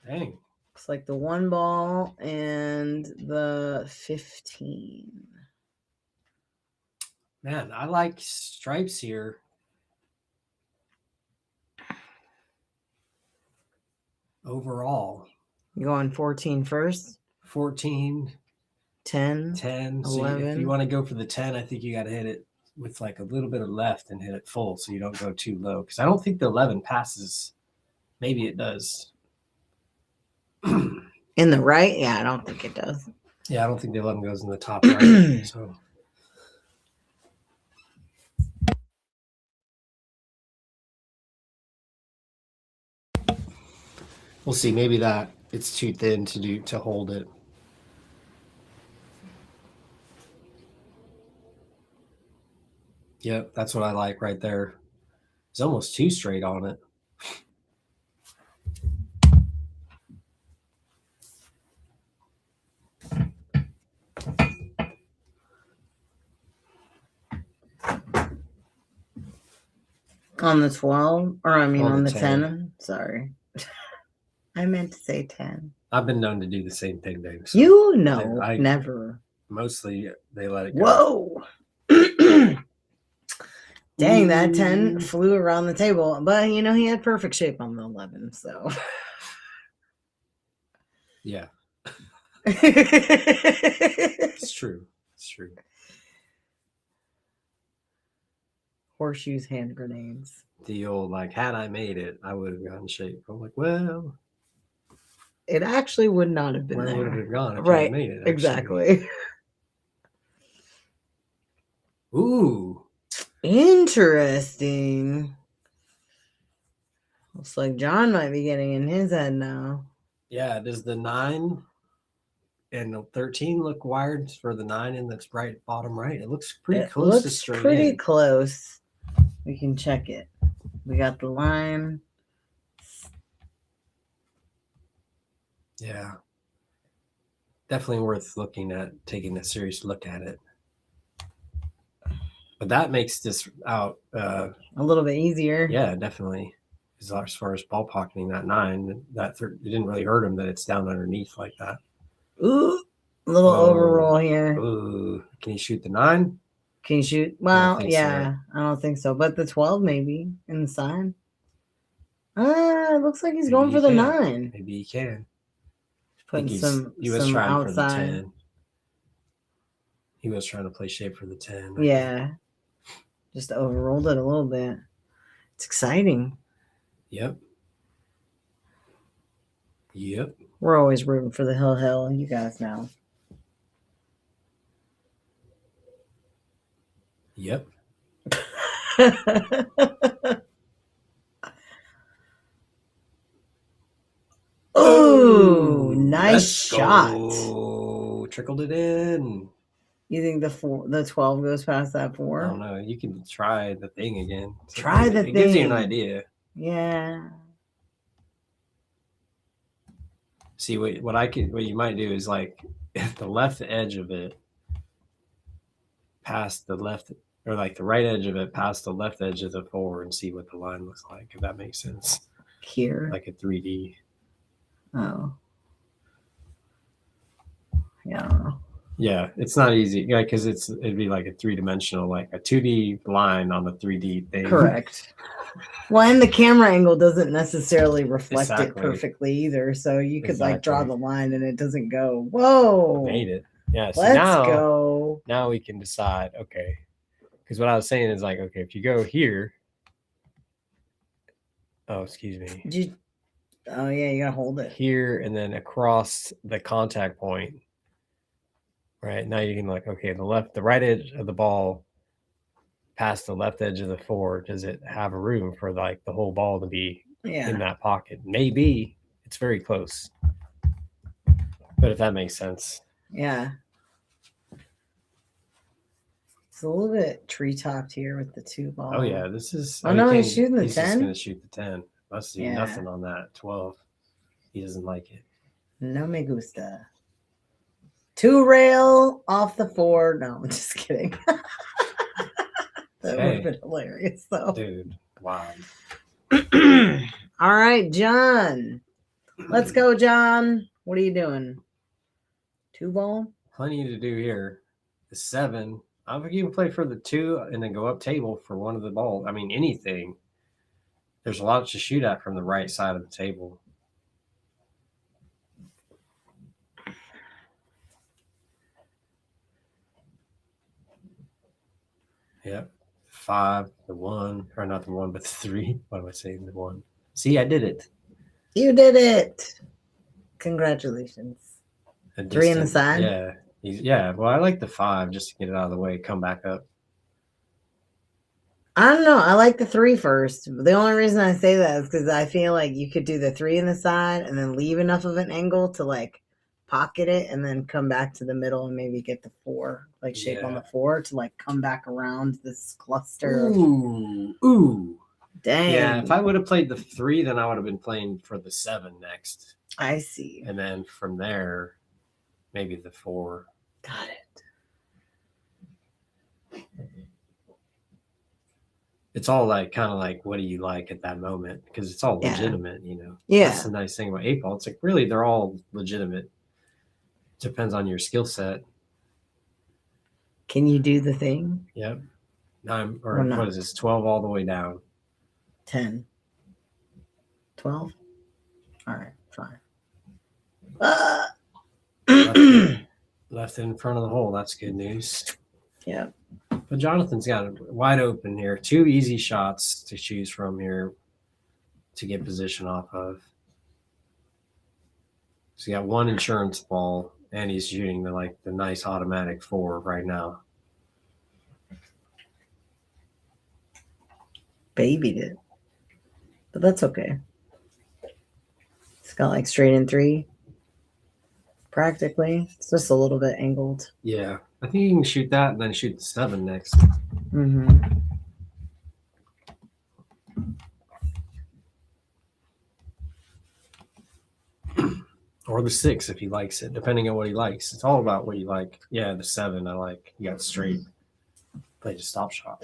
Dang. Looks like the 1 ball and the 15. Man, I like stripes here. Overall, You going 14 first? 14, 10? 10. So if 11. you want to go for the 10, I think you got to hit it with like a little bit of left and hit it full so you don't go too low. Because I don't think the 11 passes. Maybe it does. In the right? Yeah, I don't think it does. Yeah, I don't think the 11 goes in the top right. So we'll see. Maybe that it's too thin to hold it. Yep, that's what I like right there. It's almost too straight on it. On the 12? Or I mean On on the the 10. Sorry. I meant to say 10. I've been known to do the same thing, Dave. So You know, I- never. mostly they let it go. Whoa. Dang, that 10 Ooh. flew around the table. But, you know, he had perfect shape on the 11, so. Yeah, it's true. It's true. Horseshoes, hand grenades. The old, like, had I made it, I would have gotten shape. I'm like, well, It actually would not have been where would it there. have gone if Right, I made it? Actually? Exactly. Ooh. Interesting. Looks like John might be getting in his head now. Yeah, does the 9 and the 13 look wired for the 9 in the right bottom right? It looks pretty It close to looks straight pretty in. close. We can check it. We got the line. Yeah. Definitely worth looking at, taking a serious look at it. But that makes this out. A little bit easier. Yeah, definitely. As far as ball pocketing that 9, it didn't really hurt him that it's down underneath like that. Ooh, a little overroll here. Ooh, can he shoot the 9? Can you shoot? Well, think yeah, I don't think so. But the 12 maybe in the sign. It looks like he's Maybe going he for the can. 9. Maybe he can. Putting He was some trying outside. for the 10. He was trying to play shape for the 10. Yeah. Just overrolled it a little bit. It's exciting. Yep. Yep. We're always rooting for the hill. You guys know. Yep. Oh, nice let's shot. go. Trickled it in. You think the 12 goes past that 4? I don't know. You can try the thing again. Try the It gives you an thing. idea. Yeah. See what you might do is like if the left edge of it past the left, or like the right edge of it past the left edge of the 4 and see what the line looks like, if that makes sense. Here. Like a 3D. Oh. Yeah, I don't know. Yeah, it's not easy. Yeah, because it'd be like a 3-dimensional, like a 2D line on the 3D thing. Correct. Well, and the camera angle doesn't necessarily reflect it Exactly. perfectly either. So you could like draw Exactly. the line and it doesn't go, whoa. Made it. Yeah. So Let's now, go. Now we can decide, okay. Because what I was saying is like, okay, if you go here, Oh, excuse me. Did you? Oh yeah, you gotta hold it. Here and then across the contact point. Right now you can like, okay, the right edge of the ball past the left edge of the 4, does it have a room for like the whole ball to be Yeah. in that pocket? Maybe. It's very close. But if that makes sense. Yeah. It's a little bit tree-topped here with the 2 balls. Oh yeah, this is. Oh no, he's he's shooting the He's 10. just gonna shoot the 10. Must do Yeah. nothing on that 12. He doesn't like it. No me gusta. 2 rail off the 4. No, I'm just kidding. That would have been hilarious though. Dude, wow. All right, John. Let's go, John. What are you doing? 2 ball? Plenty to do here. The 7. I think you can play for the 2 and then go up table for one of the balls. I mean, anything. There's a lot to shoot at from the right side of the table. Yep. 5, the 1, or not the 1, but the 3. What am I saying? The 1. See, I did it. You did it. Congratulations. 3 in the side? Yeah. Yeah. Well, I like the 5 just to get it out of the way, come back up. I don't know. I like the 3 first. The only reason I say that is because I feel like you could do the 3 in the side and then leave enough of an angle to like pocket it and then come back to the middle and maybe get the 4, like shape on the 4 to like come back around this cluster. Ooh. Dang. Yeah, if I would have played the 3, then I would have been playing for the 7 next. I see. And then from there, maybe the 4. Got it. It's all like kind of like, what do you like at that moment? Because it's all legitimate, you know. Yeah. That's the nice thing about 8-ball. It's like really they're all legitimate. Depends on your skill set. Can you do the thing? Yep. 9 Or or not. what is this? 12 all the way down. 10. 12? All right, fine. Left in front of the hole. That's good news. Yeah. But Jonathan's got it wide open here. 2 easy shots to choose from here to get position off of. So you got 1 insurance ball, and he's shooting the nice automatic 4 right now. Babied it. But that's okay. It's got like straight in 3. Practically. It's just a little bit angled. Yeah. I think you can shoot that and then shoot the 7 next. Mm-hmm. Or the 6 if he likes it, depending on what he likes. It's all about what you like. Yeah, the 7 I like. You got straight. Played a stop shot.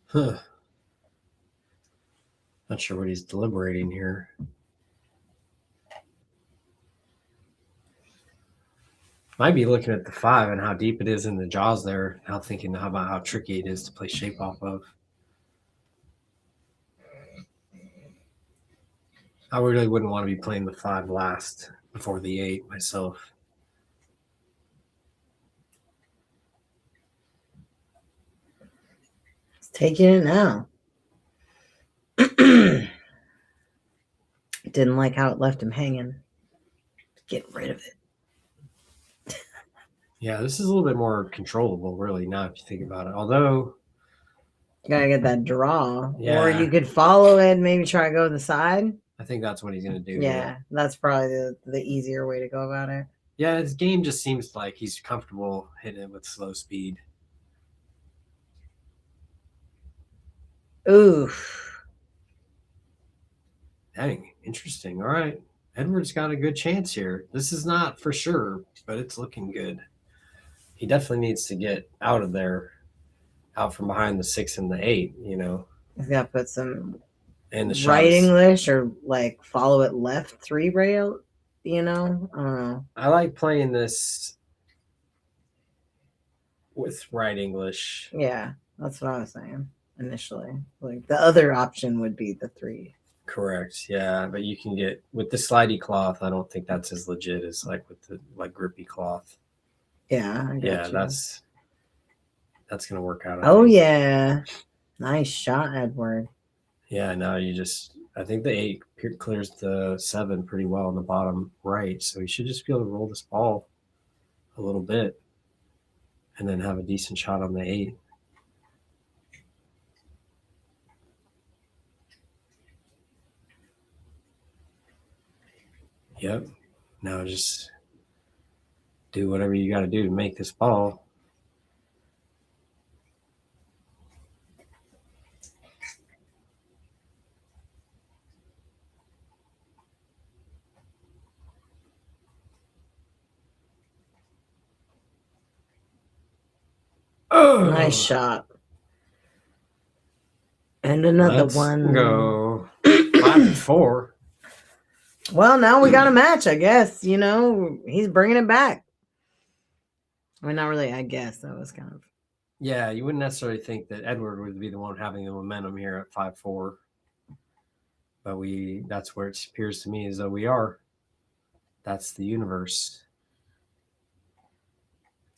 Huh. Not sure what he's deliberating here. Might be looking at the 5 and how deep it is in the jaws there. Now thinking about how tricky it is to play shape off of. I really wouldn't want to be playing the 5 last before the 8 myself. It's taking it now. Didn't like how it left him hanging. Get rid of it. Yeah, this is a little bit more controllable, really, now if you think about it. Although, you gotta get that draw. Yeah. Or you could follow it and maybe try to go to the side. I think that's what he's going to do. Yeah, that's probably the easier way to go about it. Yeah, his game just seems like he's comfortable hitting it with slow speed. Oof. Dang, interesting. All right. Edward's got a good chance here. This is not for sure, but it's looking good. He definitely needs to get out of there, out from behind the 6 and the 8, you know. He's got to put some And the shot right is, English or like follow it left 3 rail, you know? I don't know. I like playing this with right English. Yeah, that's what I was saying initially. Like the other option would be the 3. Correct. Yeah, but you can get with the slidey cloth. I don't think that's as legit as like with the like grippy cloth. Yeah, I got Yeah, you. that's gonna work out. Oh think. yeah, nice shot, Edward. Yeah. Now I think the 8 clears the 7 pretty well on the bottom right, so you should just be able to roll this ball a little bit, and then have a decent shot on the 8. Yep. Now just do whatever you got to do to make this ball. Oh, Nice shot. And another let's one. go 5-4. Well, now we got a match, I guess. You know, he's bringing it back. I mean, not really, I guess. That was kind of. Yeah, you wouldn't necessarily think that Edward would be the one having the momentum here at 5-4. But that's where it appears to me as though we are. That's the universe.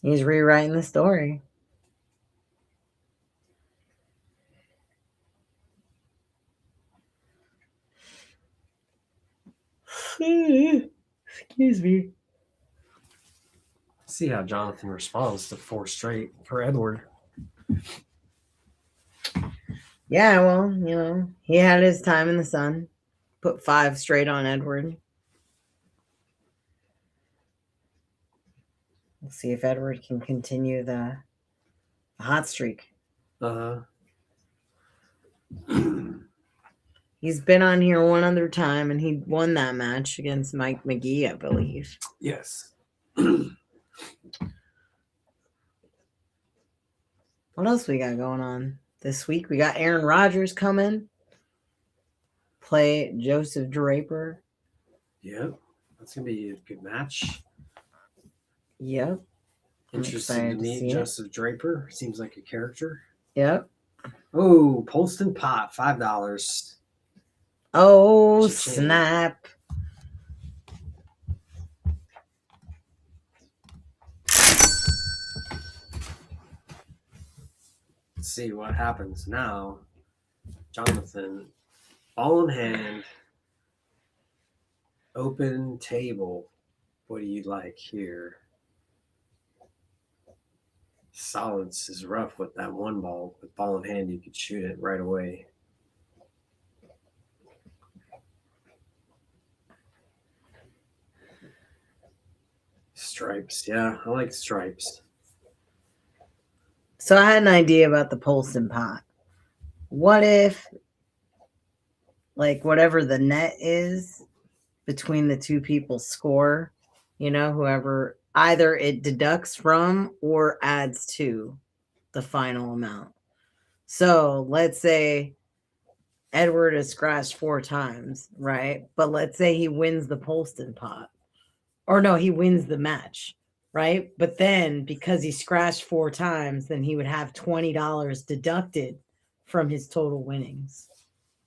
He's rewriting the story. Excuse me. See how Jonathan responds to 4 straight for Edward. Yeah, well, you know, he had his time in the sun. Put 5 straight on Edward. We'll see if Edward can continue the hot streak. He's been on here one other time, and he won that match against Mike McGee, I believe. Yes. What else we got going on this week? We got Aaron Rodgers coming. Play Joseph Draper. Yep. That's going to be a good match. Yep. Interesting to meet Joseph Draper. Seems like a character. Yep. Oh, Polston Pot, $5. Oh, snap. Let's see what happens now. Jonathan, ball in hand, open table. What do you like here? Solids is rough with that one ball. With ball in hand, you could shoot it right away. Stripes. Yeah, I like stripes. So I had an idea about the Polston Pot. What if, like, whatever the net is between the two people's score, you know, whoever, either it deducts from or adds to the final amount. So let's say Edward is scratched 4 times, right? But let's say he wins the Polston Pot. Or no, he wins the match, right? But then because he scratched 4 times, then he would have $20 deducted from his total winnings.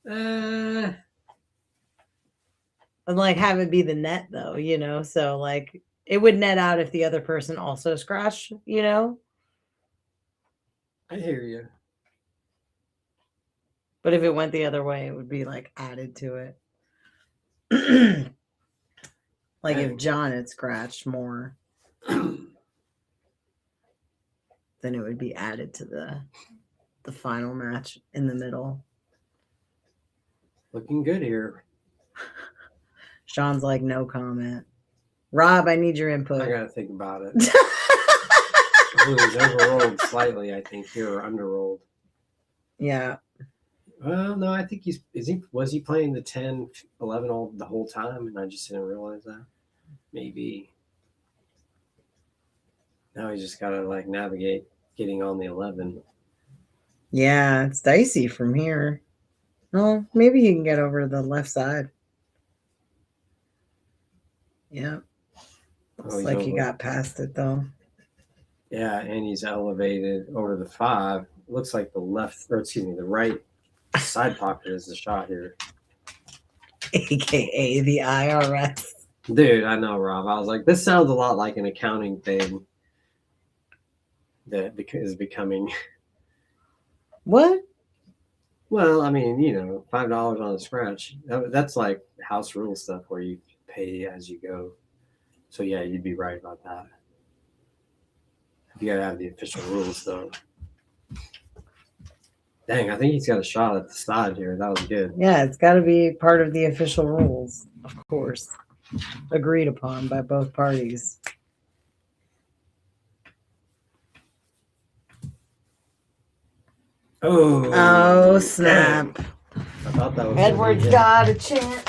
And like have it be the net though, you know? So like it would net out if the other person also scratched, you know? I hear you. But if it went the other way, it would be like added to it. Like if John had scratched more, then it would be added to the final match in the middle. Looking good here. Shawn's like, no comment. Rob, I need your input. I gotta think about it. He was overrolled slightly, I think, here, or underrolled. Yeah. Well, no, I think was he playing the 10, 11 all the whole time, and I just didn't realize that? Maybe. Now he's just gotta like navigate getting on the 11. Yeah, it's dicey from here. Oh, maybe he can get over to the left side. Yeah. Looks he's like he over. got past it though. Yeah, and he's elevated over the 5. Looks like the right side pocket is the shot here. AKA the IRS. Dude, I know, Rob. I was like, this sounds a lot like an accounting thing that is becoming. What? Well, I mean, $5 on a scratch. That's like house rule stuff where you pay as you go. So yeah, you'd be right about that. You gotta have the official rules though. Dang, I think he's got a shot at the side here. That was good. Yeah, it's got to be part of the official rules, of course, agreed upon by both parties. Oh, snap. dang. I thought that was Edward's got a chance.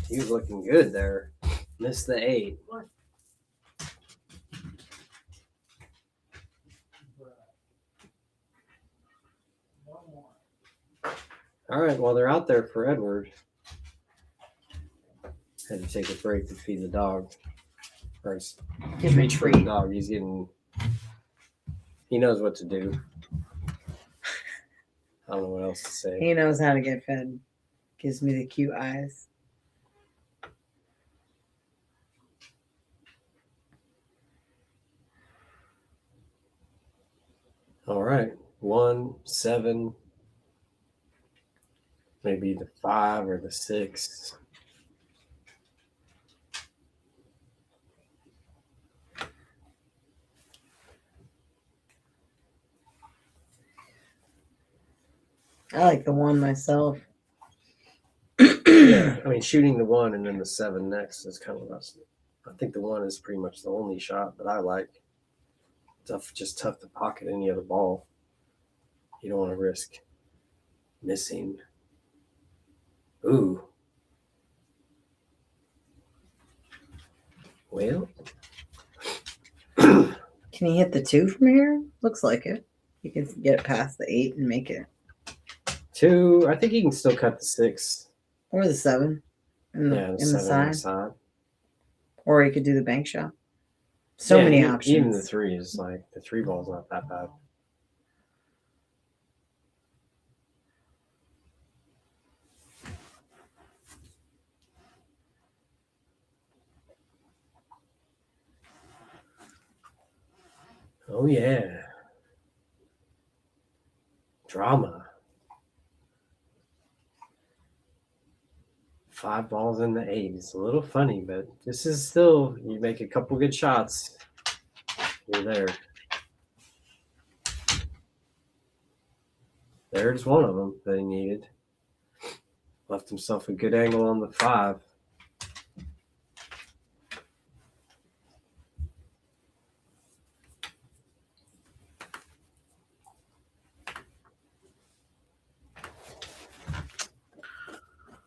He was looking good there. Missed the 8. All right, well, they're out there for Edward. Had to take a break to feed the dog. Or Give him a reach for the treat. dog. He knows what to do. I don't know what else to say. He knows how to get fed. Gives me the cute eyes. All right, 1, 7, maybe the 5 or the 6. I like the 1 myself. Yeah, I mean, shooting the 1 and then the 7 next is kind of us. I think the 1 is pretty much the only shot that I like. Just tough to pocket any other ball. You don't want to risk missing. Ooh. Well. Can he hit the 2 from here? Looks like it. He can get it past the 8 and make it. 2. I think he can still cut the 6. Or the 7 in the 7 on the side. side. Or he could do the bank shot. So many options. Even the 3 is like the 3 ball's not that bad. Oh yeah. Drama. 5 balls in the 8. It's a little funny, but this is still, you make a couple good shots, you're there. There's one of them that he needed. Left himself a good angle on the 5.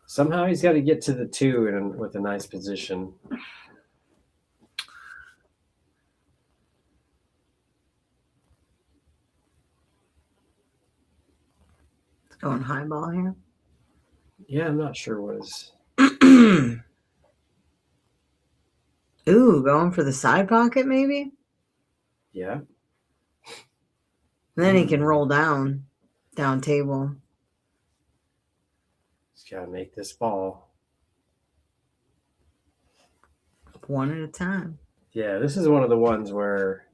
Somehow he's got to get to the 2 and with a nice position. It's going high ball here. Yeah, I'm not sure what is. Ooh, going for the side pocket maybe? Yeah. And then he can roll down table. He's got to make this ball. 1 at a time. Yeah, this is one of the ones where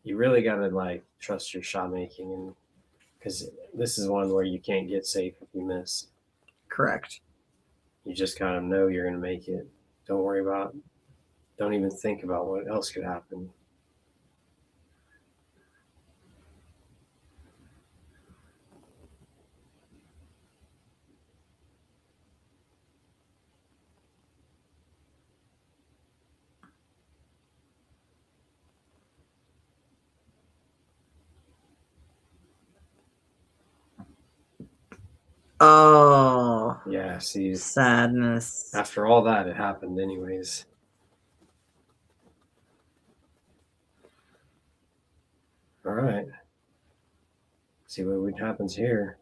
you really got to trust your shot making, and because this is one where you can't get safe if you miss. Correct. You just kind of know you're going to make it. Don't even think about what else could happen. Oh. Yeah, see, Sadness. after all that, it happened anyways. All right. See what happens here.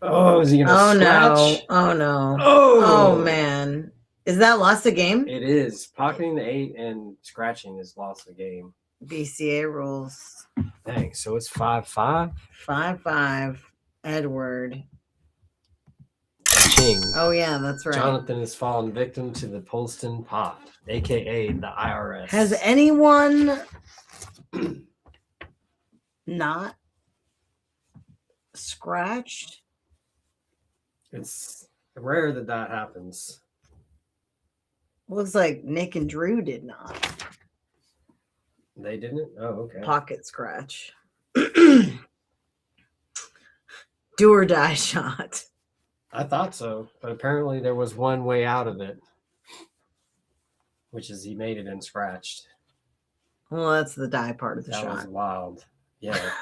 Oh, is he gonna Oh no. scratch? Oh no. Oh, Oh man. Is that lost a game? It is. Pocketing the 8 and scratching is lost the game. BCA rules. Dang, so it's 5-5. 5-5. Edward. Ching. Oh yeah, that's right. Jonathan has fallen victim to the Polston pot, aka the IRS. Has anyone not scratched? It's rare that happens. Looks like Nick and Drew did not. They didn't? Oh, okay. Pocket scratch. Do or die shot. I thought so, but apparently there was one way out of it, which is he made it and scratched. Well, that's the die part of the That was shot. wild. Yeah.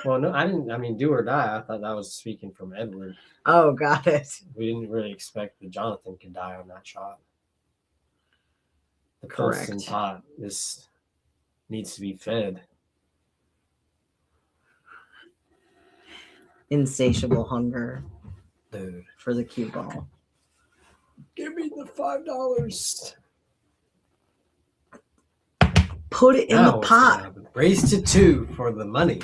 Well, no, I didn't. I mean, do or die. I thought that was speaking from Edward. Oh, got it. We didn't really expect that Jonathan could die on that shot. The Correct. Polston pot needs to be fed. Insatiable hunger Dude. for the cue ball. Give me the $5. Put it in Now the what's gonna pot. happen? Raise to 2 for the money.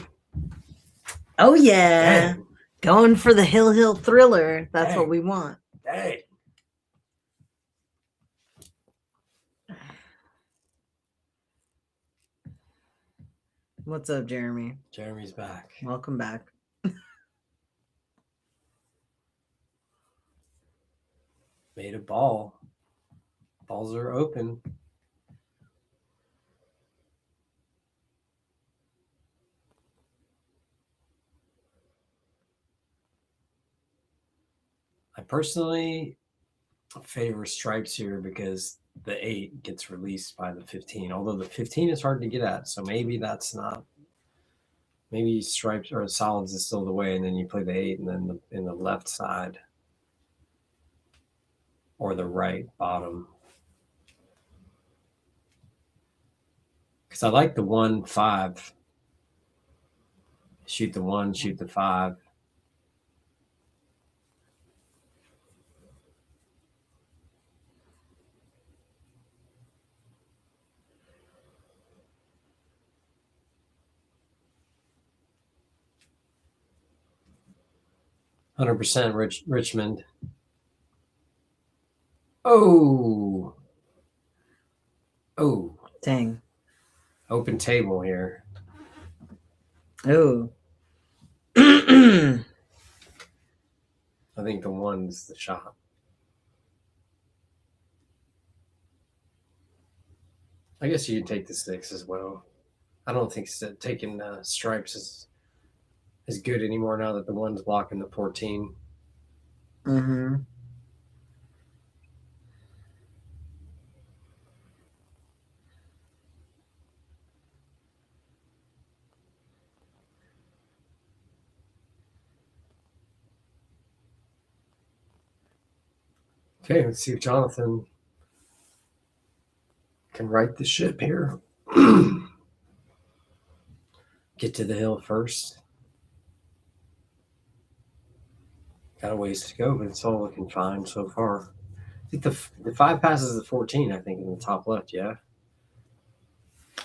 Oh yeah. Dang. Going for the Hill thriller. That's Dang. what we want. Dang. What's up, Jeremy? Jeremy's back. Welcome back. Made a ball. Balls are open. I personally favor stripes here because the 8 gets released by the 15, although the 15 is hard to get at. So maybe that's not, maybe stripes or solids is still the way. And then you play the 8 and then in the left side or the right bottom. Because I like the 1-5. Shoot the 1, shoot the 5. %, Richmond. Oh. Dang. Open table here. Oh. I think the 1's the shot. I guess you could take the 6 as well. I don't think taking stripes is good anymore now that the 1's blocking the 14. Mm-hmm. Okay, let's see if Jonathan can right the ship here. Get to the hill first. Got a ways to go, but it's all looking fine so far. I think the 5 passes the 14, I think, in the top left, yeah?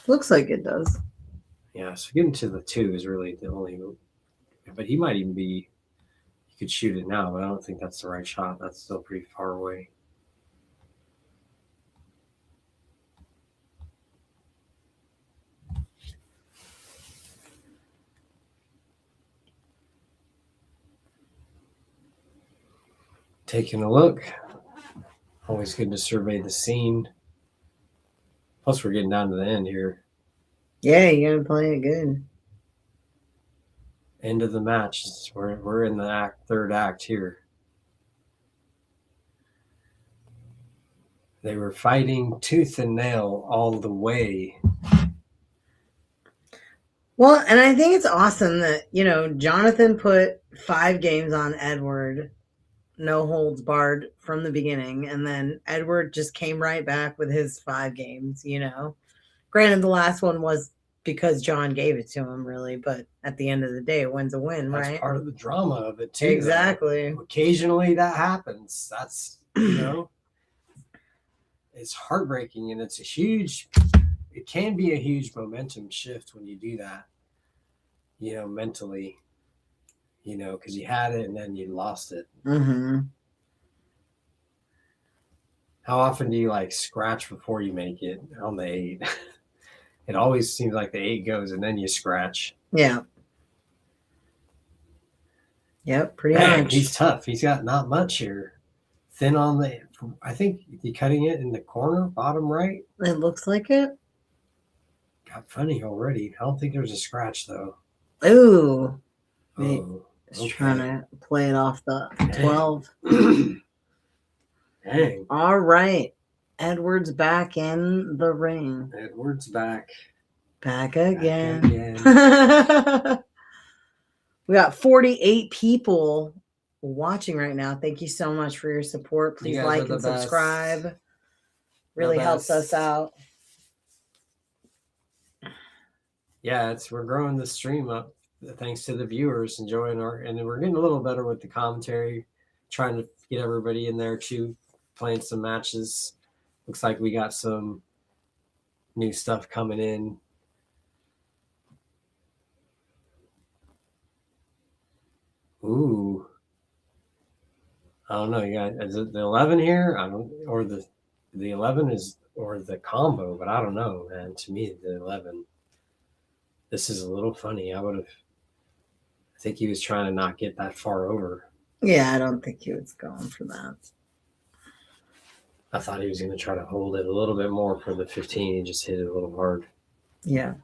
Looks like it does. Yeah, so getting to the 2 is really the only, but he might even be, he could shoot it now, but I don't think that's the right shot. That's still pretty far away. Taking a look. Always good to survey the scene. Plus, we're getting down to the end here. Yeah, you're gonna play it good. End of the match. We're in the third act here. They were fighting tooth and nail all the way. Well, and I think it's awesome that, Jonathan put 5 games on Edward, no holds barred from the beginning, and then Edward just came right back with his 5 games, Granted, the last one was because John gave it to him, really. But at the end of the day, a win's a win, That's right? part of the drama of it too. Exactly. Though. Occasionally that happens. That's, it's heartbreaking, and it's it can be a huge momentum shift when you do that, mentally, because you had it and then you lost it. Mm-hmm. How often do you scratch before you make it on the 8? It always seems like the 8 goes and then you scratch. Yeah. Yep, pretty Dang, much. he's tough. He's got not much here. Thin on the, I think you're cutting it in the corner, bottom right. It looks like it. Got funny already. I don't think there's a scratch though. Ooh. Oh, Just trying to play it off the 12. Dang. All right. Edward's back in the ring. Edward's back. Back again. again. We got 48 people watching right now. Thank you so much for your support. Please like and subscribe. Really helps us out. Yeah, we're growing the stream up thanks to the viewers enjoying and we're getting a little better with the commentary, trying to get everybody in there too, playing some matches. Looks like we got some new stuff coming in. Ooh. I don't know. You got, is it the 11 here? Or the 11 is, or the combo, but I don't know, man. To me, the 11. This is a little funny. I think he was trying to not get that far over. Yeah, I don't think he was going for that. I thought he was going to try to hold it a little bit more for the 15. He just hit it a little hard. Yeah.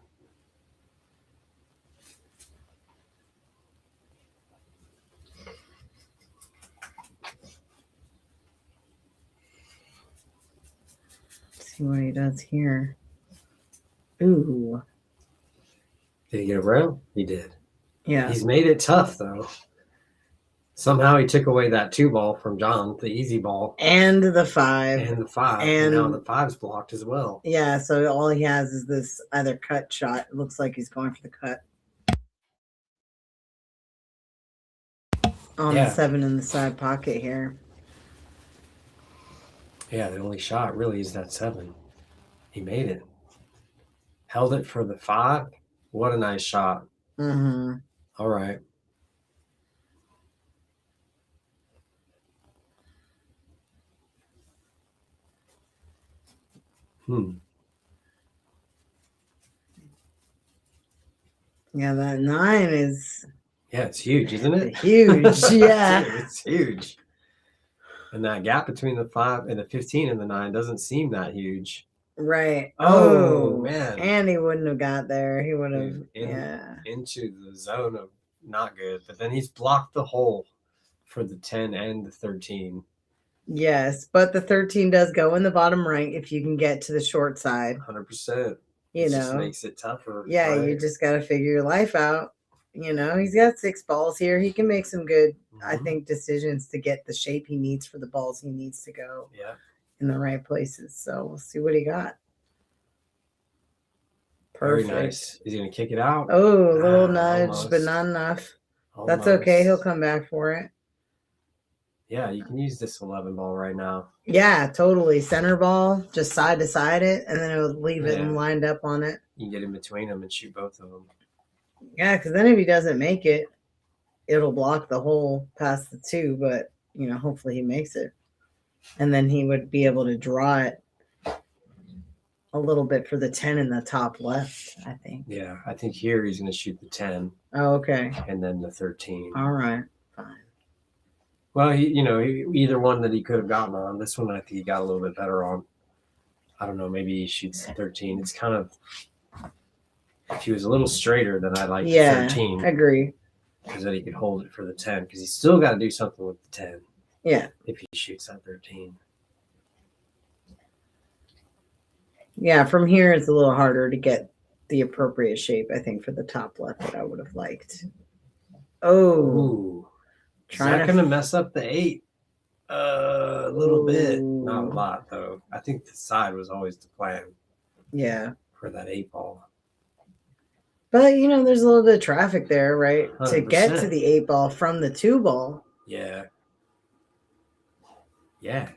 See what he does here. Ooh. Did he get a rail? He did. Yeah. He's made it tough, though. Somehow he took away that 2 ball from John, the easy ball. And the 5. And the 5. And now the 5's blocked as well. Yeah, so all he has is this either cut shot. It looks like he's going for the cut. On the 7 in the side pocket here. Yeah, the only shot really is that 7. He made it. Held it for the 5. What a nice shot. Mm-hmm. All right. Yeah, that 9 is... Yeah, it's huge, isn't it? Huge, yeah. It's huge. And that gap between the 5 and the 15 and the 9 doesn't seem that huge. Right. Oh man. And he wouldn't have got there. He would have, into the zone of not good. But then he's blocked the hole for the 10 and the 13. Yes, but the 13 does go in the bottom right if you can get to the short side. 100%. It just makes it tougher. Yeah, right? You just got to figure your life out. He's got 6 balls here. He can make some good, I think, decisions to get the shape he needs for the balls he needs to go in the right places. So we'll see what he got. Perfect. Very nice. Is he going to kick it out? Oh, a little nudge, almost. But not enough. Almost. That's okay. He'll come back for it. Yeah, you can use this 11 ball right now. Yeah, totally. Center ball, just side to side it, and then it would leave it and lined up on it. You can get in between them and shoot both of them. Yeah, because then if he doesn't make it, it'll block the hole past the 2, but, hopefully he makes it. And then he would be able to draw it a little bit for the 10 in the top left, I think. Yeah, I think here he's going to shoot the 10. Oh, okay. And then the 13. All right, fine. Well, either one that he could have gotten on. This one I think he got a little bit better on. I don't know, maybe he shoots the 13. It's kind of, if he was a little straighter, then I'd like the 13. I agree. Because then he could hold it for the 10. Because he's still got to do something with the 10. Yeah. If he shoots that 13. Yeah, from here it's a little harder to get the appropriate shape, I think, for the top left that I would have liked. Oh. Ooh. Is that going to mess up the 8? A little bit. Not a lot, though. I think the side was always the plan. Yeah. For that 8 ball. But you know, there's a little bit of traffic there, right? To get to 100%. the 8-ball from the 2-ball. Yeah. Yeah.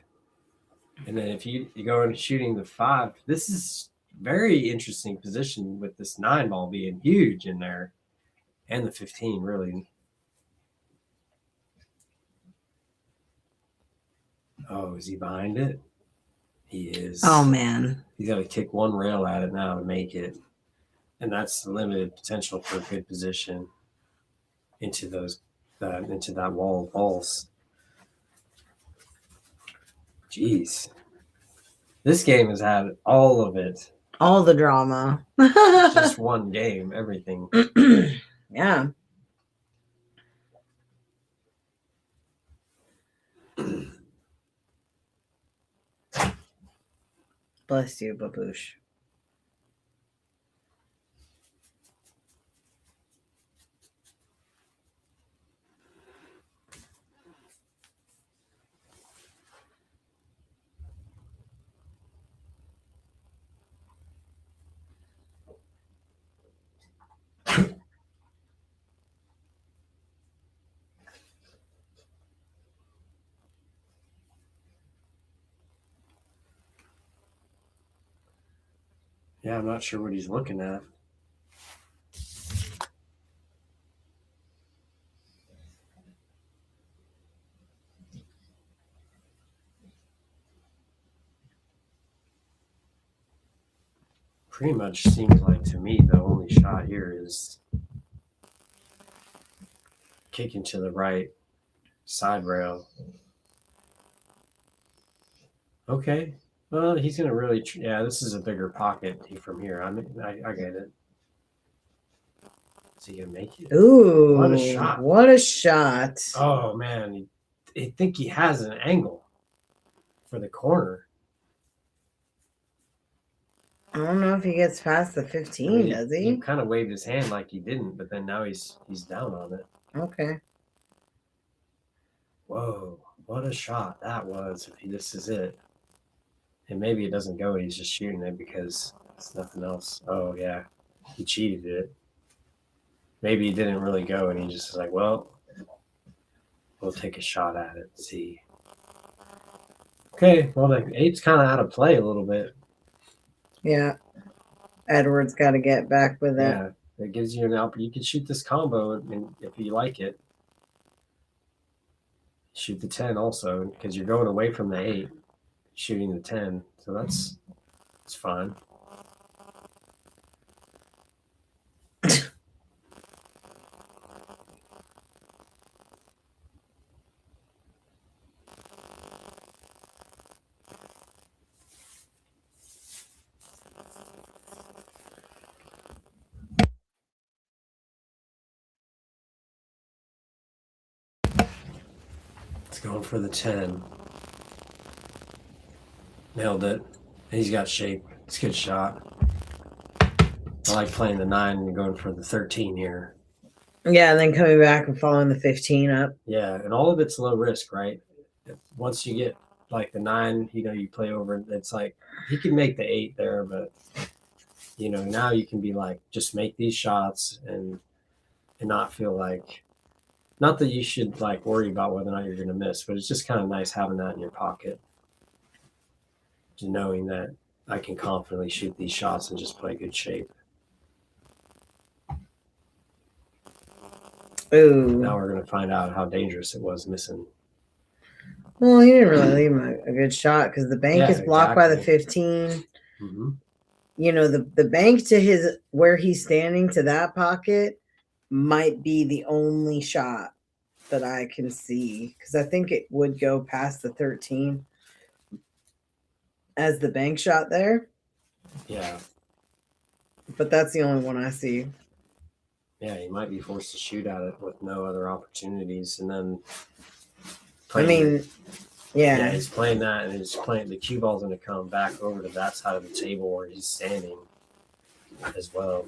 And then if you go into shooting the 5, this is very interesting position with this 9-ball being huge in there, and the 15 really. Oh, is he behind it? He is. Oh man. He's got to kick one rail at it now to make it, and that's the limited potential for a good position into those into that wall of balls. Jeez, this game has had all of it. All the drama. Just one game, everything. Yeah. Bless you, baboosh. Yeah, I'm not sure what he's looking at. Pretty much seems like to me the only shot here is kicking to the right side rail. Okay. Well, he's going to really, yeah, this is a bigger pocket from here. I get it. Is he going to make it? Ooh. What a shot. What a shot. Oh, man. I think he has an angle for the corner. I don't know if he gets past the 15, does he? He kind of waved his hand like he didn't, but then now he's down on it. Okay. Whoa, what a shot that was. If this is it. And maybe it doesn't go, he's just shooting it because it's nothing else. Oh, yeah. He cheated it. Maybe he didn't really go, and he just was like, well, we'll take a shot at it and see. Okay, well, the 8's kind of out of play a little bit. Yeah. Edward's got to get back with it. Yeah, it gives you an out. You can shoot this combo if you like it. Shoot the 10 also, because you're going away from the 8, shooting the 10. So that's fine. Going for the 10. Nailed it. And he's got shape. It's a good shot. I like playing the 9 and going for the 13 here. Yeah, and then coming back and following the 15 up. Yeah, and all of it's low risk, right? Once you get like the 9, you play over, it's like he can make the 8 there, but now you can be like, just make these shots and not feel like, not that you should like worry about whether or not you're going to miss, but it's just kind of nice having that in your pocket. Just knowing that I can confidently shoot these shots and just play good shape. Ooh. Now we're going to find out how dangerous it was missing. Well, he didn't really leave him a good shot because the bank is blocked by the 15. Mm-hmm. The bank to where he's standing to that pocket might be the only shot that I can see, because I think it would go past the 13 as the bank shot there. Yeah. But that's the only one I see. Yeah, he might be forced to shoot at it with no other opportunities, and then yeah, he's playing that, and he's playing the cue ball's going to come back over to that side of the table where he's standing as well.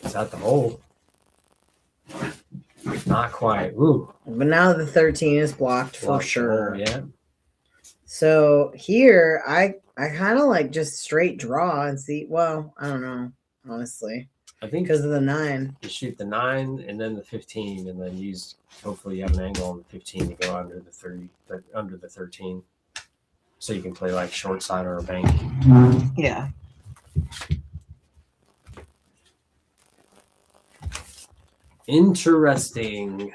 Is that the hole? Not quite. Ooh. But now the 13 is blocked for Blocked sure. Hole, yeah. So here, I kind of like just straight draw and see. Well, I don't know, honestly, I think because of the 9. you shoot the 9 and then the 15, and then use. Hopefully, you have an angle on the 15 to go under the 30, under the 13, so you can play like short side or a bank. Yeah. Interesting.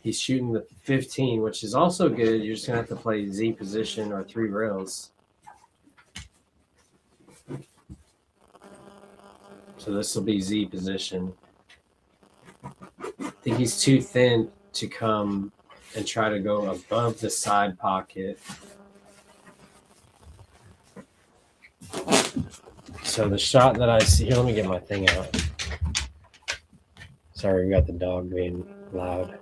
He's shooting the 15, which is also good. You're just gonna have to play Z position or 3 rails. So this will be Z position. I think he's too thin to come and try to go above the side pocket. So the shot that I see here, let me get my thing out. Sorry, we got the dog being loud.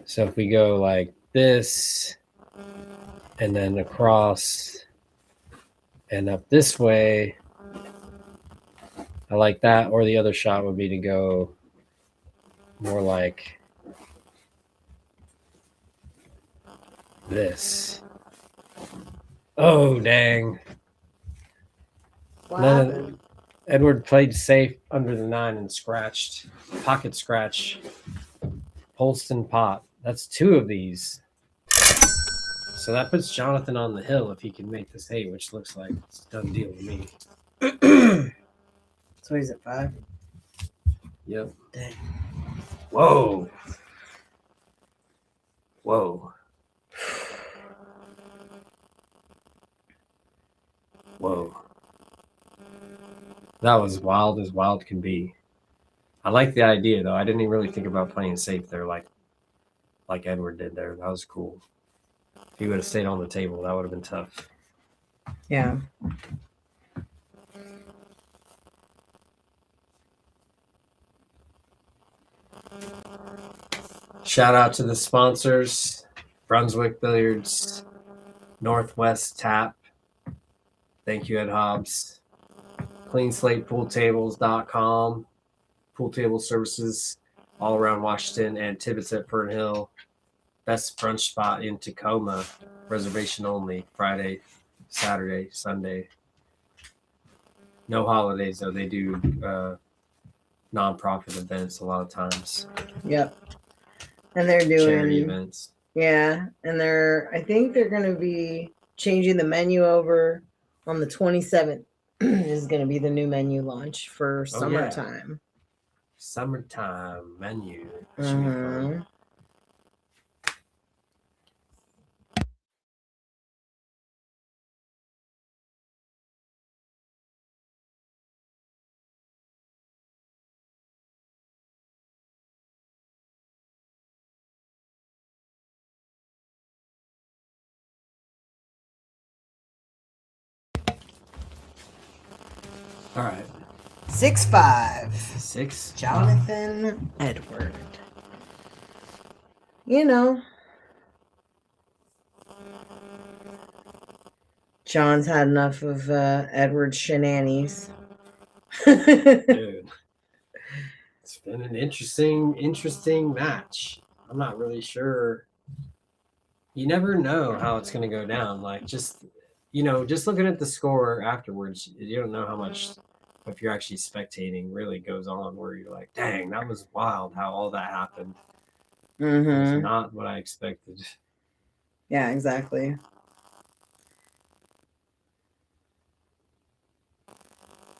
So if we go like this and then across and up this way, I like that. Or the other shot would be to go more like this. Oh, dang. What No, happened? Edward played safe under the 9 and scratched, pocket scratch, Holston pot. That's 2 of these. So that puts Jonathan on the hill if he can make this 8, which looks like it's a done deal to me. So he's at 5. Yep. Dang. Whoa. Whoa. Whoa. That was wild as wild can be. I like the idea though. I didn't even really think about playing safe there like Edward did there. That was cool. If he would have stayed on the table, that would have been tough. Yeah. Shout out to the sponsors, Brunswick Billiards, Northwest Tap. Thank you, Ed Hobbs. CleanSlatePoolTables.com. Pool table services all around Washington, and Tibbitts at Fernhill. Best brunch spot in Tacoma. Reservation only. Friday, Saturday, Sunday. No holidays though. They do nonprofit events a lot of times. Yep. And they're doing Charity events. Yeah, and I think they're going to be changing the menu over on the 27th. Is going to be the new menu launch for Oh, yeah. summertime. Summertime menu. Should be fun. All right. 6'5". 6. Jonathan Edward. You know, John's had enough of Edward's shenanigans. Dude. It's been an interesting match. I'm not really sure. You never know how it's going to go down. Like just looking at the score afterwards, you don't know how much, if you're actually spectating, really goes on where you're like, dang, that was wild how all that happened. It's not what I expected. Yeah, exactly.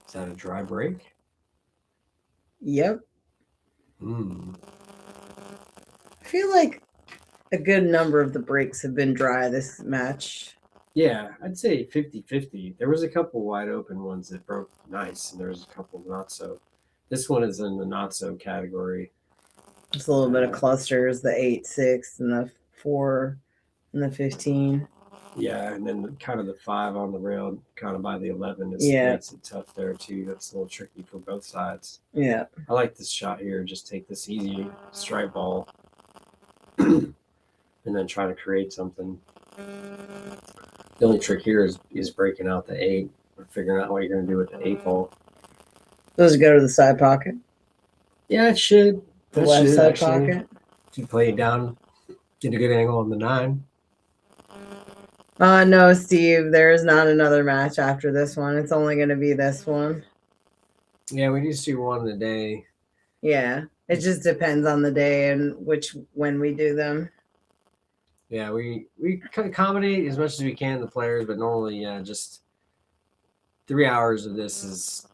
Is that a dry break? Yep. I feel like a good number of the breaks have been dry this match. Yeah, I'd say 50-50. There was a couple wide open ones that broke nice, and there was a couple not so. This one is in the not so category. It's a little bit of clusters, the 8-6 and the 4 and the 15. Yeah, and then kind of the 5 on the rail, kind of by the 11, makes it tough there too. That's a little tricky for both sides. Yeah. I like this shot here. Just take this easy strike ball and then try to create something. The only trick here is breaking out the 8 or figuring out what you're going to do with the 8 ball. Those go to the side pocket. Yeah, it should. The That left should, side actually. pocket. If you play it down, get a good angle on the 9. No, Steve, there is not another match after this one. It's only going to be this one. Yeah, we just do one a day. Yeah, it just depends on the day and when we do them. Yeah, we accommodate as much as we can the players, but normally, just 3 hours of this is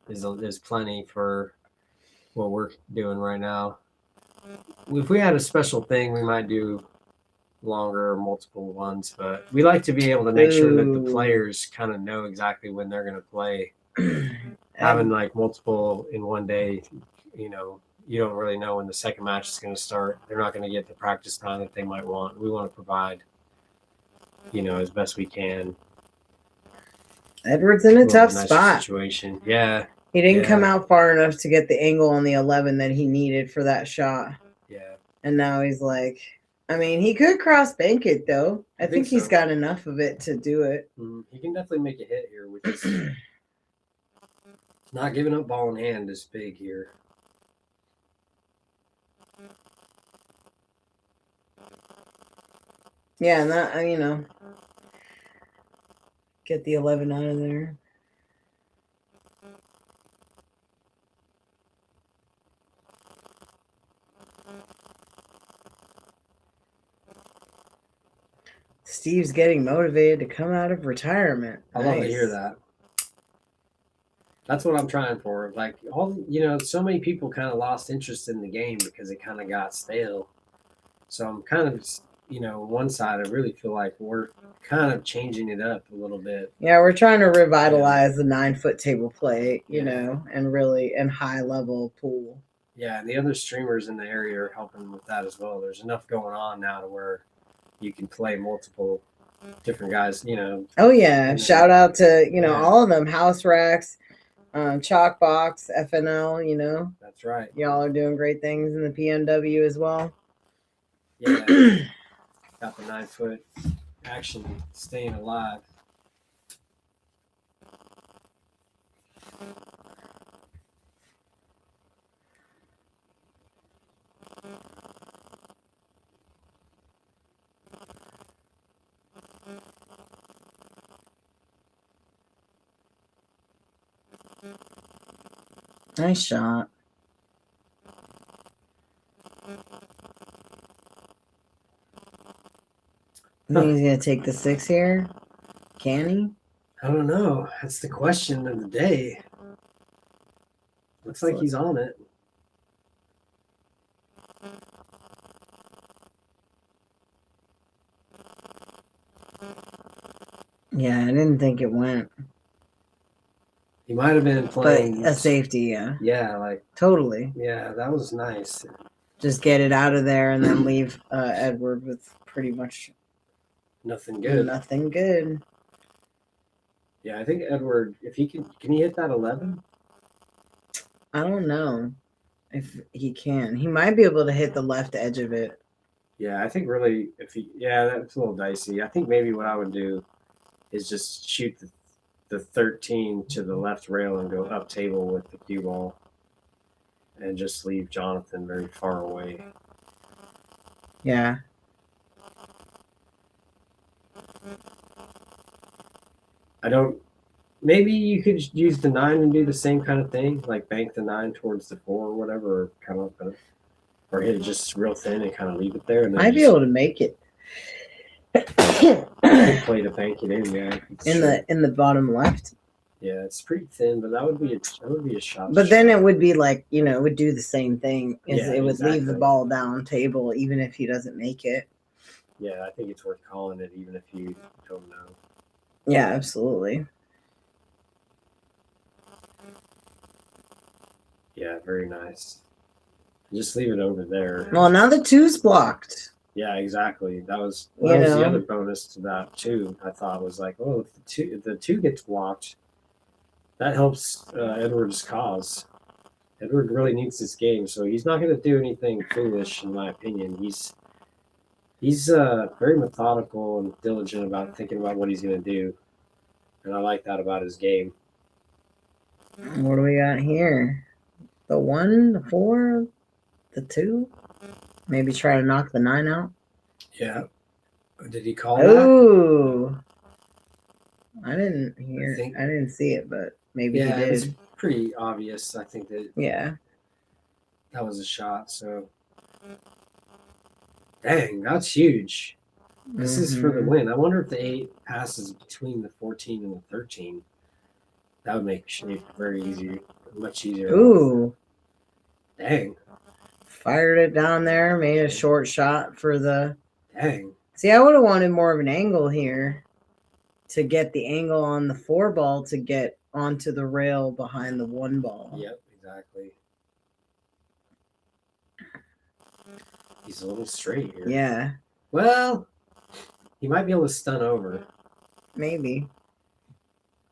plenty for what we're doing right now. If we had a special thing, we might do longer or multiple ones, but we like to be able to make sure that the Ooh. players kind of know exactly when they're going to play. Having like multiple in one day, you don't really know when the second match is going to start. They're not going to get the practice time that they might want. We want to provide, as best we can. Edward's in a tough nicer spot. Situation. Yeah. He didn't come out far enough to get the angle on the 11 that he needed for that shot. Yeah. And now he's like, I mean, he could cross bank it though. I think he's got enough of it to do it. He can definitely make a hit here, which is not giving up ball in hand is big here. Yeah, and that, get the 11 out of there. Steve's getting motivated to come out of retirement. I love to hear that. That's what I'm trying for. Like so many people kind of lost interest in the game because it kind of got stale. So I'm kind of, one side, I really feel like we're kind of changing it up a little bit. Yeah, we're trying to revitalize the 9-foot table play, and high level pool. Yeah, and the other streamers in the area are helping with that as well. There's enough going on now to where you can play multiple different guys, Oh yeah, shout out to all of them, House Racks, Chalkbox, FNL. That's right. Y'all are doing great things in the PNW as well. Yeah, got the 9-foot action staying alive. Nice shot. You think he's gonna take the 6 here? Can he? I don't know. That's the question of the day. Looks like he's on it. Yeah, I didn't think it went. He might have been playing a safety, yeah. Yeah, totally. Yeah, that was nice. Just get it out of there and then leave Edward with pretty much nothing good. Nothing good. Yeah, I think Edward, if he can he hit that 11? I don't know if he can. He might be able to hit the left edge of it. Yeah, I think really that's a little dicey. I think maybe what I would do is just shoot the 13 to the left rail and go up table with the cue ball and just leave Jonathan very far away. Yeah. Maybe you could use the 9 and do the same kind of thing, like bank the 9 towards the 4 or whatever, or hit it just real thin and kind of leave it there. And then I'd be able to make it. Play to bank it in, yeah. In the bottom left. Yeah, it's pretty thin, but that would be a shot. But then it would be like, it would do the same thing. It would exactly. leave the ball down table even if he doesn't make it. Yeah, I think it's worth calling it even if you don't know. Yeah, absolutely. Yeah, very nice. Just leave it over there. Well, now the 2's blocked. Yeah, exactly. That was the other bonus to that too. I thought was like, if the two gets blocked, that helps Edward's cause. Edward really needs this game, so he's not going to do anything foolish, in my opinion. He's very methodical and diligent about thinking about what he's going to do, and I like that about his game. What do we got here? The 1, the 4. The 2? Maybe try to knock the 9 out? Yeah. Did he call that? Oh, I didn't hear. think- I didn't see it, but maybe Yeah, he it was did. pretty obvious. I think that Yeah. that was a shot. So, dang, that's huge. This is for the Mhm. win. I wonder if the 8 passes between the 14 and the 13. That would make shape very easy, much easier. Ooh, Dang, fired it down there. Made a short shot for the. dang. See, I would have wanted more of an angle here to get the angle on the 4 ball to get onto the rail behind the 1 ball. Yep, exactly. He's a little straight here. Yeah, Well, he might be able to stun over, maybe.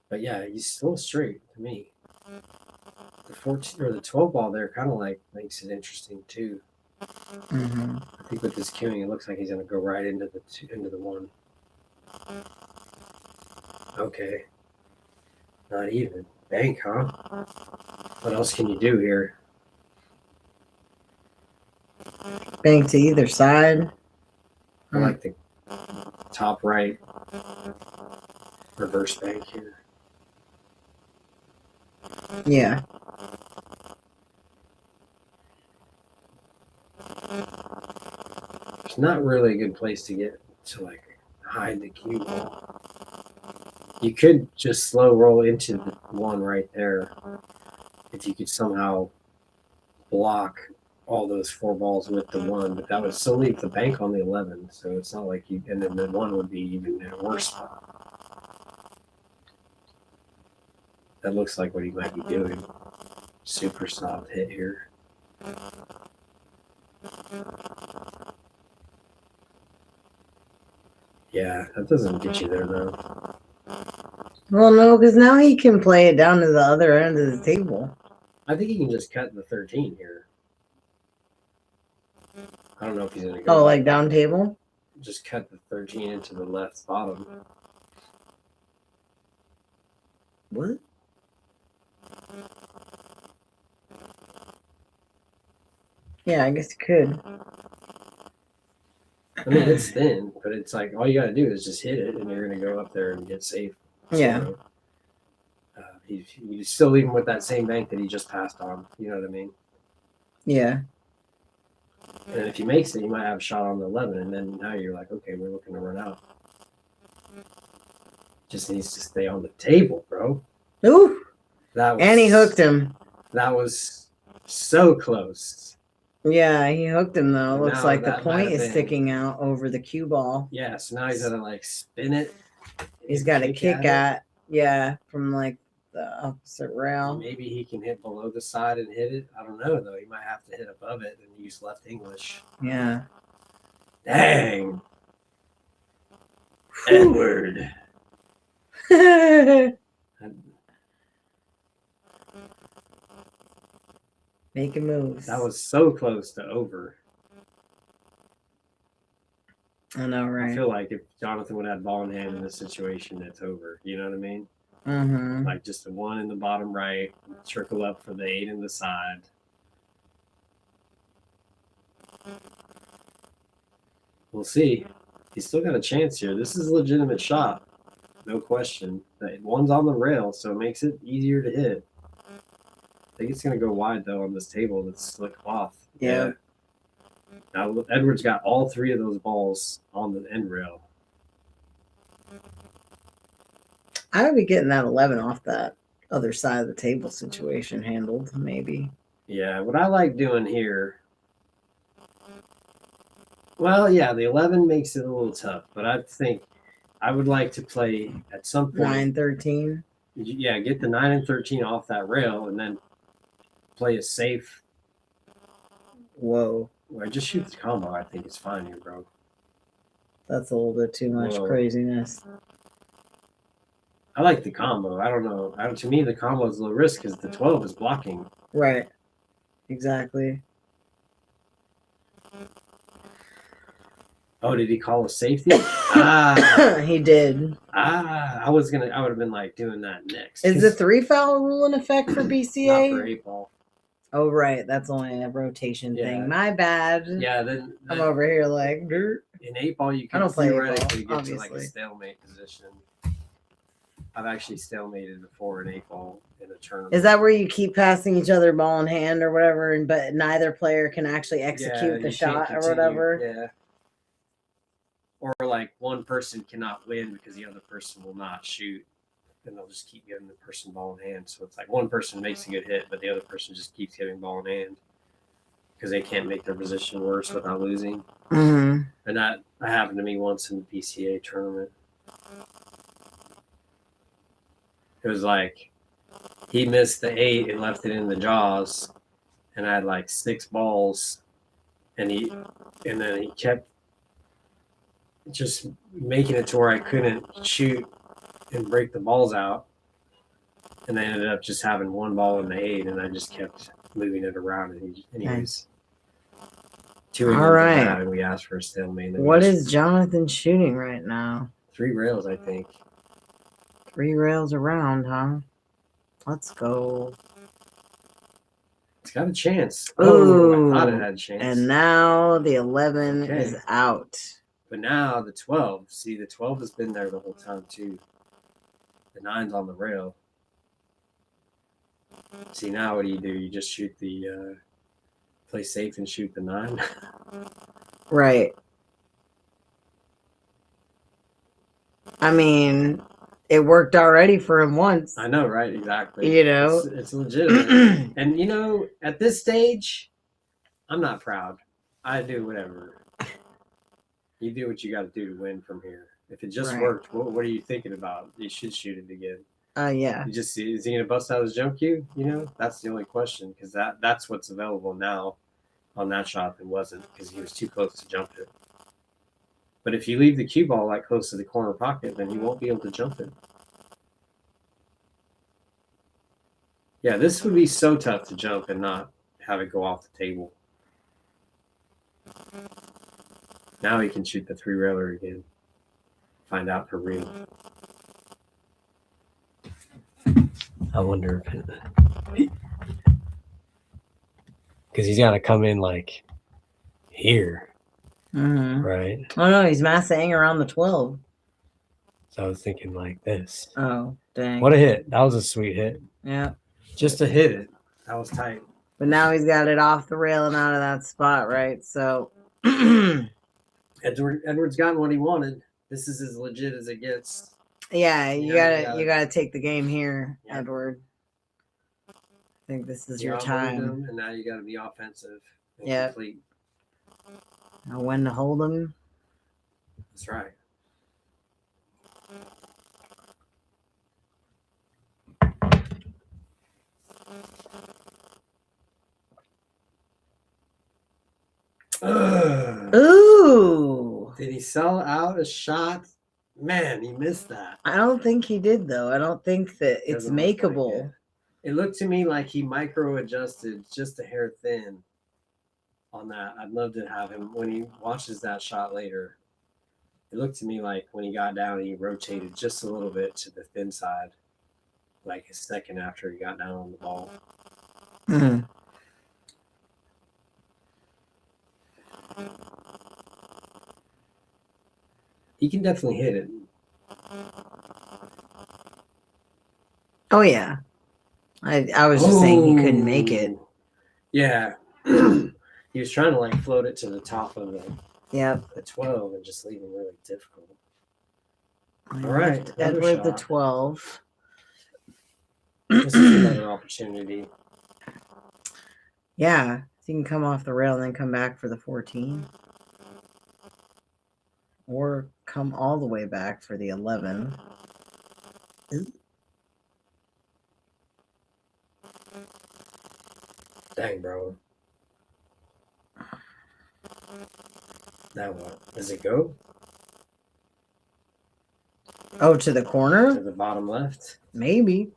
but yeah, he's still straight to me. The 14 or the 12 ball there kind of like makes it interesting too. Hmm. I think with this queuing, it looks like he's gonna go right into the 1. Okay, not even bank, huh? What else can you do here? Bank to either side. I like the top right reverse bank here. Yeah. It's not really a good place to get to like hide the cue ball. You could just slow roll into the 1 right there if you could somehow block all those 4 balls with the 1, but that would still leave the bank on the 11, so it's not like you, and then the 1 would be even in a worse spot. That looks like what he might be doing. Super soft hit here. Yeah, that doesn't get you there though. Well, no, because now he can play it down to the other end of the table. I think he can just cut the 13 here. I don't know if he's gonna go. Oh, like down table? Just cut the 13 into the left bottom. What? Yeah, I guess you could. I mean, it's thin, but it's like all you got to do is just hit it, and you're going to go up there and get safe. Yeah. So, he's still leaving with that same bank that he just passed on. You know what I mean? Yeah. And if he makes it, you might have a shot on the 11, and then now you're like, okay, we're looking to run out. Just needs to stay on the table, bro. Ooh. That was, And he hooked him. That was so close. Yeah, he hooked him though. And Looks now like the that might point have is been- sticking out over the cue ball. Yeah, so now he's gonna like spin it. He's got a kick at, yeah, from like the opposite it. rail. Maybe he can hit below the side and hit it. I don't know though. He might have to hit above it and use left English. Yeah. Dang. Edward. Making moves. That was so close to over. I know, I right? feel like if Jonathan would have had ball in hand in this situation, it's over. You know what I mean? Mm-hmm. Like just the 1 in the bottom right, trickle up for the 8 in the side. We'll see. He's still got a chance here. This is a legitimate shot. No question. That 1's on the rail, so it makes it easier to hit. I think it's going to go wide, though, on this table that's slick cloth. Yeah. Now, Edward's got all 3 of those balls on the end rail. I would be getting that 11 off that other side of the table situation handled, maybe. Yeah, what I like doing here. Well, yeah, the 11 makes it a little tough, but I think I would like to play at some point. 9-13. Yeah, get the 9 and 13 off that rail and then play a safe. Whoa. Well, just shoot the combo. I think it's fine here, bro. That's a little bit too much Whoa. craziness. I like the combo. I don't know. To me, the combo is low risk because the 12 is blocking. Right. Exactly. Oh, did he call a safety? Ah, He did. I would have been like doing that next. Is the 3 foul rule in effect for not for BCA? 8 ball? Oh, right. That's only a rotation Yeah. thing. My bad. Yeah, then I'm over here like, dirt. in 8-ball you I can don't play 8-ball, theoretically get to like a obviously. stalemate position. I've actually stalemated before in 8-ball in a tournament. Is that where you keep passing each other ball in hand or whatever, and but neither player can actually execute the you shot can't or whatever? Yeah. Or like one person cannot win because the other person will not shoot, and they'll just keep giving the person ball in hand. So it's like one person makes a good hit, but the other person just keeps giving ball in hand because they can't make their position worse without losing. Mm-hmm. And that happened to me once in the PCA tournament. It was like he missed the 8 and left it in the jaws, and I had like 6 balls, and then he kept just making it to where I couldn't shoot and break the balls out, and I ended up just having 1 ball in the 8, and I just kept moving it around. And anyways, 2 All right. and we asked for a stalemate. What is Jonathan shooting right now? 3 rails, I think. 3 rails around, huh? Let's go. It's got a chance. Ooh, I thought it had a chance. And now the 11 is out. But now the 12. See, the 12 has been there the whole time too. The 9's on the rail. See, now what do? You just shoot the play safe and shoot the 9. Right. I mean, it worked already for him once. I know, right? Exactly. You know, it's legitimate. And you know, at this stage, I'm not proud. I do whatever. You do what you got to do to win from here. If it just worked, what are you thinking about? You should shoot it again. Yeah. You just see, is he gonna bust out his jump cue? You know, that's the only question, because that's what's available now on that shot that wasn't, because he was too close to jump it. But if you leave the cue ball like close to the corner pocket, then you won't be able to jump it. Yeah, this would be so tough to jump and not have it go off the table. Now he can shoot the 3-railer again. Find out for real. I wonder if because he's got to come in like here, right? Oh no, he's massing around the 12. So I was thinking like this. Oh dang! What a hit! That was a sweet hit. Yeah, just to hit it. That was tight. But now he's got it off the rail and out of that spot, right? So Edward's gotten what he wanted. This is as legit as it gets. Yeah, you gotta take the game here, Edward. I think this is your time. And now you gotta be offensive. Yeah. Know when to hold them. That's right. Ooh. Did he sell out a shot? Man, he missed that. I don't think he did, though. I don't think that it's makeable. Like it looked to me like he micro-adjusted just a hair thin on that. I'd love to have him, when he watches that shot later, it looked to me like when he got down, he rotated just a little bit to the thin side, like a second after he got down on the ball. Mm-hmm. He can definitely hit it. Oh, yeah. I was just saying he couldn't make it. Yeah. He was trying to like float it to the top of the 12 and just leave it really difficult. All right. Edward the 12. This is another opportunity. Yeah. So you can come off the rail and then come back for the 14. Or come all the way back for the 11. Dang, bro. Now what? Does it go? Oh, to the corner? To the bottom left? Maybe.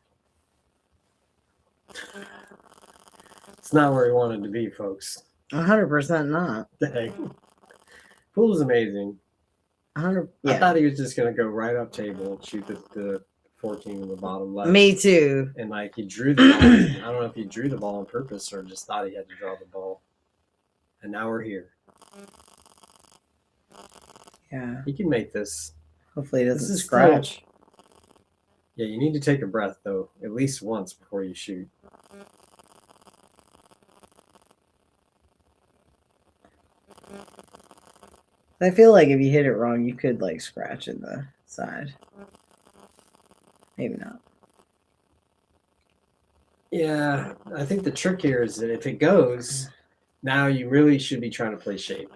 It's not where he wanted to be, folks. 100% not. Dang. Pool is amazing. 100. I thought he was just going to go right up table and shoot the 14 in the bottom left. Me too. And like he drew the ball. I don't know if he drew the ball on purpose or just thought he had to draw the ball. And now we're here. Yeah. He can make this. Hopefully it This doesn't is scratch. Yeah, you need to take a breath though, at least once before you shoot. I feel like if you hit it wrong, you could like scratch in the side. Maybe not. Yeah, I think the trick here is that if it goes, now you really should be trying to play shape.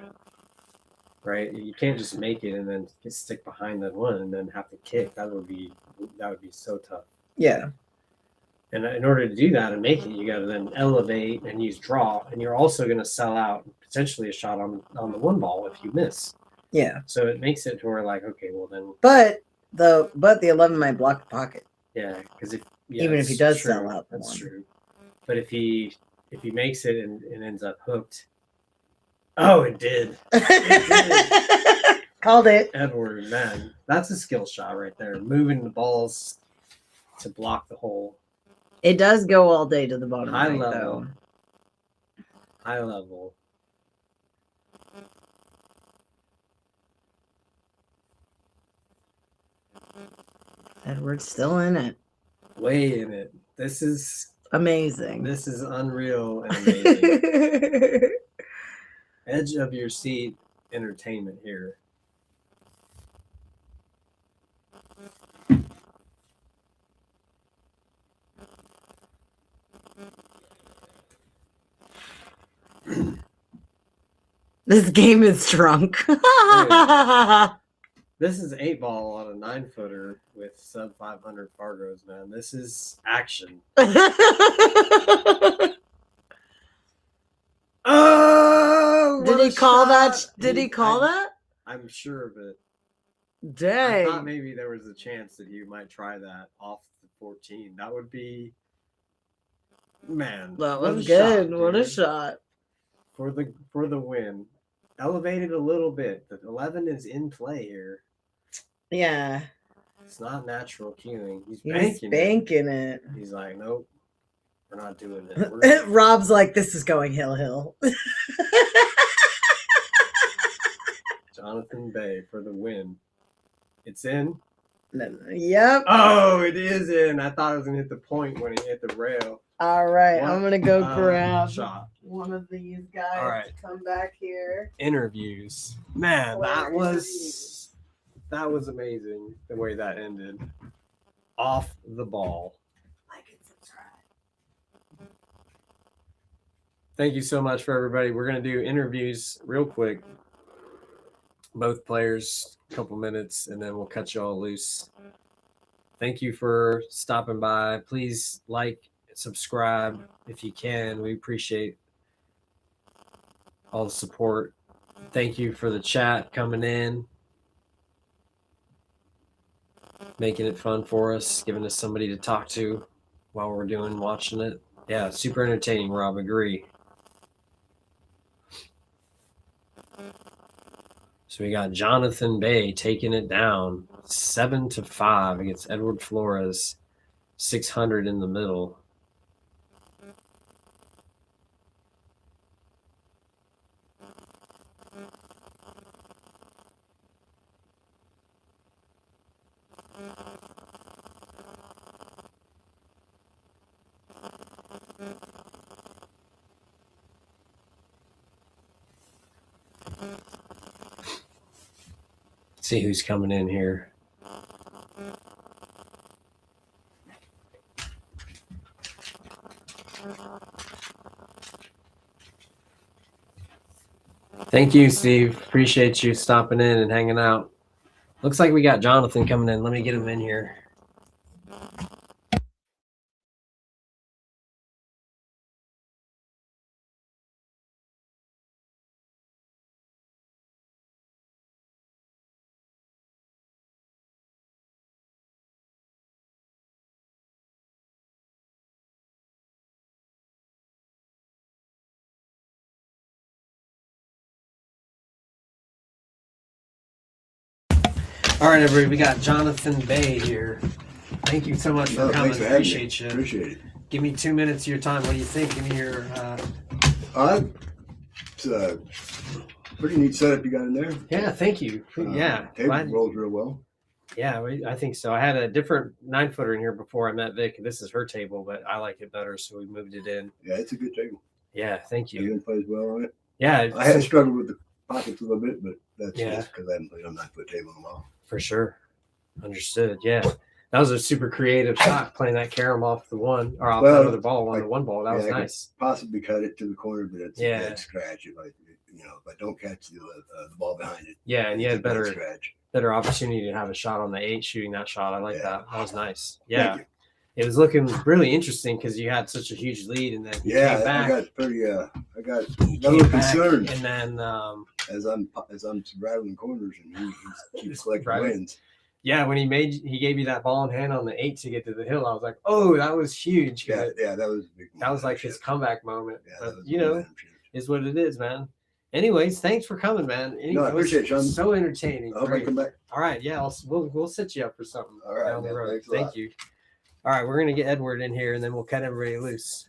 Right? You can't just make it and then just stick behind that one and then have to kick. That would be so tough. Yeah. And in order to do that and make it, you got to then elevate and use draw, and you're also going to sell out potentially a shot on the one ball if you miss. Yeah. So it makes it to where like, okay, well then. But the 11 might block the pocket. Yeah, because even if he does true. sell out, that's one. true. But if he makes it and ends up hooked, oh, it did. Called it. Edward, man, that's a skill shot right there. Moving the balls to block the hole. It does go all day to the bottom. High right, level. though. High level. Edward's still in it. Way in it. This is amazing. This is unreal and amazing. Edge of your seat entertainment here. This game is drunk. This is 8-ball on a 9-footer with sub 500 Fargos, man. This is action. Oh! Did he call that? Did he call that? I'm sure of it. Dang. I thought maybe there was a chance that he might try that off the 14. That would be, man. That what was a good. shot, What a dude. shot. For the win. Elevated a little bit. The 11 is in play here. Yeah. It's not natural queuing. He's He's banking it. He's like, nope, we're not doing it. Rob's like, this is going hill. Jonathan Bay for the win. It's in. Yep. Oh, it is in. I thought it was going to hit the point when he hit the rail. All right. What? I'm going to go grab Shot. one of these guys. All right. Come back here. Interviews. Man, that Interviews. was amazing the way that ended. Off the ball. Like and subscribe. Thank you so much for everybody. We're going to do interviews real quick. Both players, a couple minutes, and then we'll cut you all loose. Thank you for stopping by. Please like, subscribe if you can. We appreciate all the support. Thank you for the chat coming in, making it fun for us, giving us somebody to talk to while we're watching it. Yeah, super entertaining, Rob. Agree. So we got Jonathan Bay taking it down 7-5 against Edward Flores, 600 in the middle. See who's coming in here. Thank you, Steve. Appreciate you stopping in and hanging out. Looks like we got Jonathan coming in. Let me get him in here. All right, everybody, we got Jonathan Bay here. Thank you so much for No, coming. thanks for having me. Appreciate you. Appreciate it. Give me 2 minutes of your time. What do you think? Give me your. It's a pretty neat setup you got in there. Yeah, thank you. Yeah, Table glad- rolls real well. yeah, I think so. I had a different 9-footer in here before I met Vic. This is her table, but I like it better, so we moved it in. Yeah, it's a good table. Yeah, thank you. Everyone plays well on it. Yeah, I had struggled with the pockets a little bit, but that's Yeah. just because I haven't played on 9-foot table in a while. for sure. Understood. Yeah, that was a super creative shot, playing that carom off the one or off Well, that other ball on the one ball. That was I could nice. possibly cut it to the corner, but it's Yeah. a dead scratch. If I don't catch the ball behind it. Yeah, and you it's had a dead better scratch. opportunity to have a shot on the 8 shooting that shot. I like Yeah. that. That was nice. Thank Yeah, you. it was looking really interesting because you had such a huge lead, and then you Yeah, came back. I got pretty. I got you a little came back, concerned and then as I'm rattling corners and he keeps collecting Right. wins. yeah, when he gave you that ball in hand on the 8 to get to the hill, I was like, oh, that was huge. 'Cause Yeah, that was a big. that was like momentum his shift. comeback moment. Yeah, But that was a you know, momentum shift. is what it is, man. Anyways, thanks for coming, man. No, I It was appreciate it, Shawn. So entertaining. I hope I Great. come back. All right, yeah, we'll set you up for something All right, down the man. road. Thanks a Thank lot. you. All right, we're gonna get Edward in here, and then we'll cut everybody loose.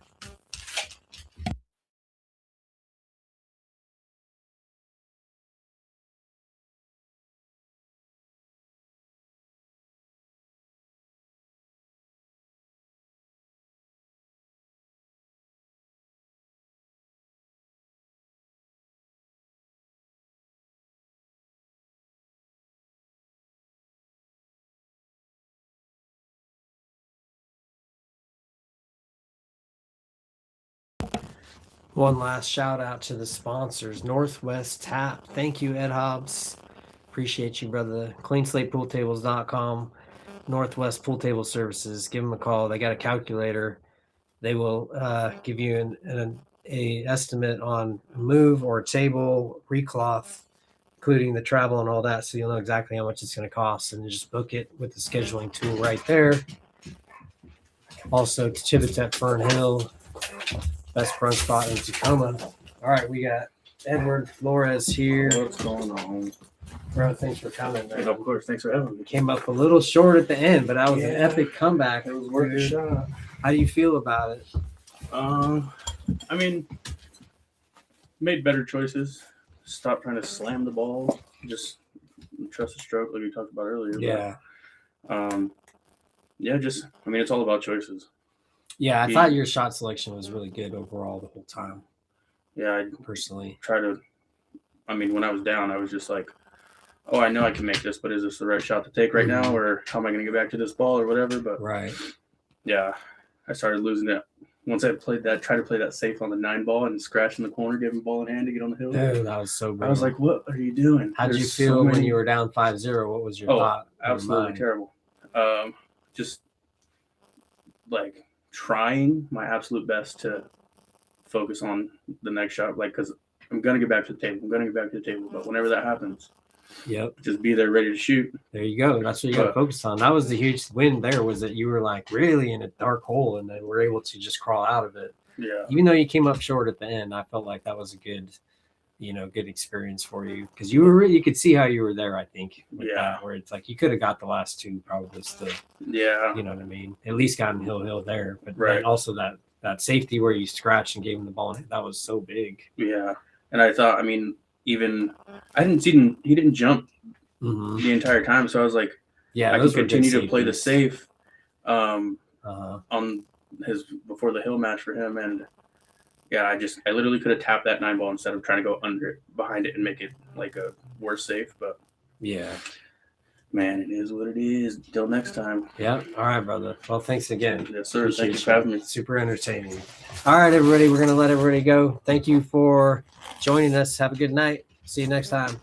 One last shout out to the sponsors, Northwest Tap. Thank you, Ed Hobbs. Appreciate you, brother. CleanSlatePoolTables.com, Northwest Pool Table Services. Give them a call. They got a calculator. They will give you an estimate on a move or a table, recloth, including the travel and all that, so you'll know exactly how much it's going to cost, and just book it with the scheduling tool right there. Also, Tibbitts at Fernhill, best brunch spot in Tacoma. All right, we got Edward Flores here. What's going on? Bro, thanks for coming, man. Of course, thanks for having me. Came up a little short at the end, but that was an Yeah. epic comeback. It was worth a dude. shot. How do you feel about it? I mean, made better choices. Stop trying to slam the ball. Just trust the stroke, like we talked about earlier. Yeah. Yeah. Just, I mean, it's all about choices. Yeah, I He- thought your shot selection was really good overall the whole time, Yeah, I personally. try to. I mean, when I was down, I was just like, "Oh, I know I can make this, but is this the right shot to take right now, or how am I going to get back to this ball, or whatever?" But Right. yeah, I started losing it once I tried to play that safe on the 9 ball and scratch in the corner, give him ball in hand to get on the hill. Dude, that was so good. I was like, "What are you doing?" how'd you There's feel so when many- you were down 5-0? What was your Oh, thought? in your Absolutely mind? terrible. Just like trying my absolute best to focus on the next shot, like, because I'm gonna get back to the table. But whenever that happens, Yep. just be there ready to shoot. There you go. That's what you got to But- focus on. That was the huge win there, was that you were like really in a dark hole and then were able to just crawl out of it. Yeah, Even though you came up short at the end, I felt like that was a good, good experience for you, because you could see how you were there. I think, with Yeah. that, where it's like you could have got the last 2 probably still. yeah, You know what I mean? At least gotten hill there, but Right. then also that safety where you scratched and gave him the ball, that was so big. yeah. And I thought, I mean, even I didn't see him. He didn't jump Mhm. the entire time, so I was like, Yeah, I can those were good continue to play the safeties. safe. Uh-huh. On his before the hill match for him, and yeah, I literally could have tapped that 9 ball instead of trying to go under it, behind it, and make it like a worse safe. But Yeah. man, it is what it is. Till next time. Yeah. All right, brother. Well, thanks again. Yes, sir. Thank you Appreciate for having me. Super entertaining. All right, everybody. We're going to let everybody go. Thank you for joining us. Have a good night. See you next time.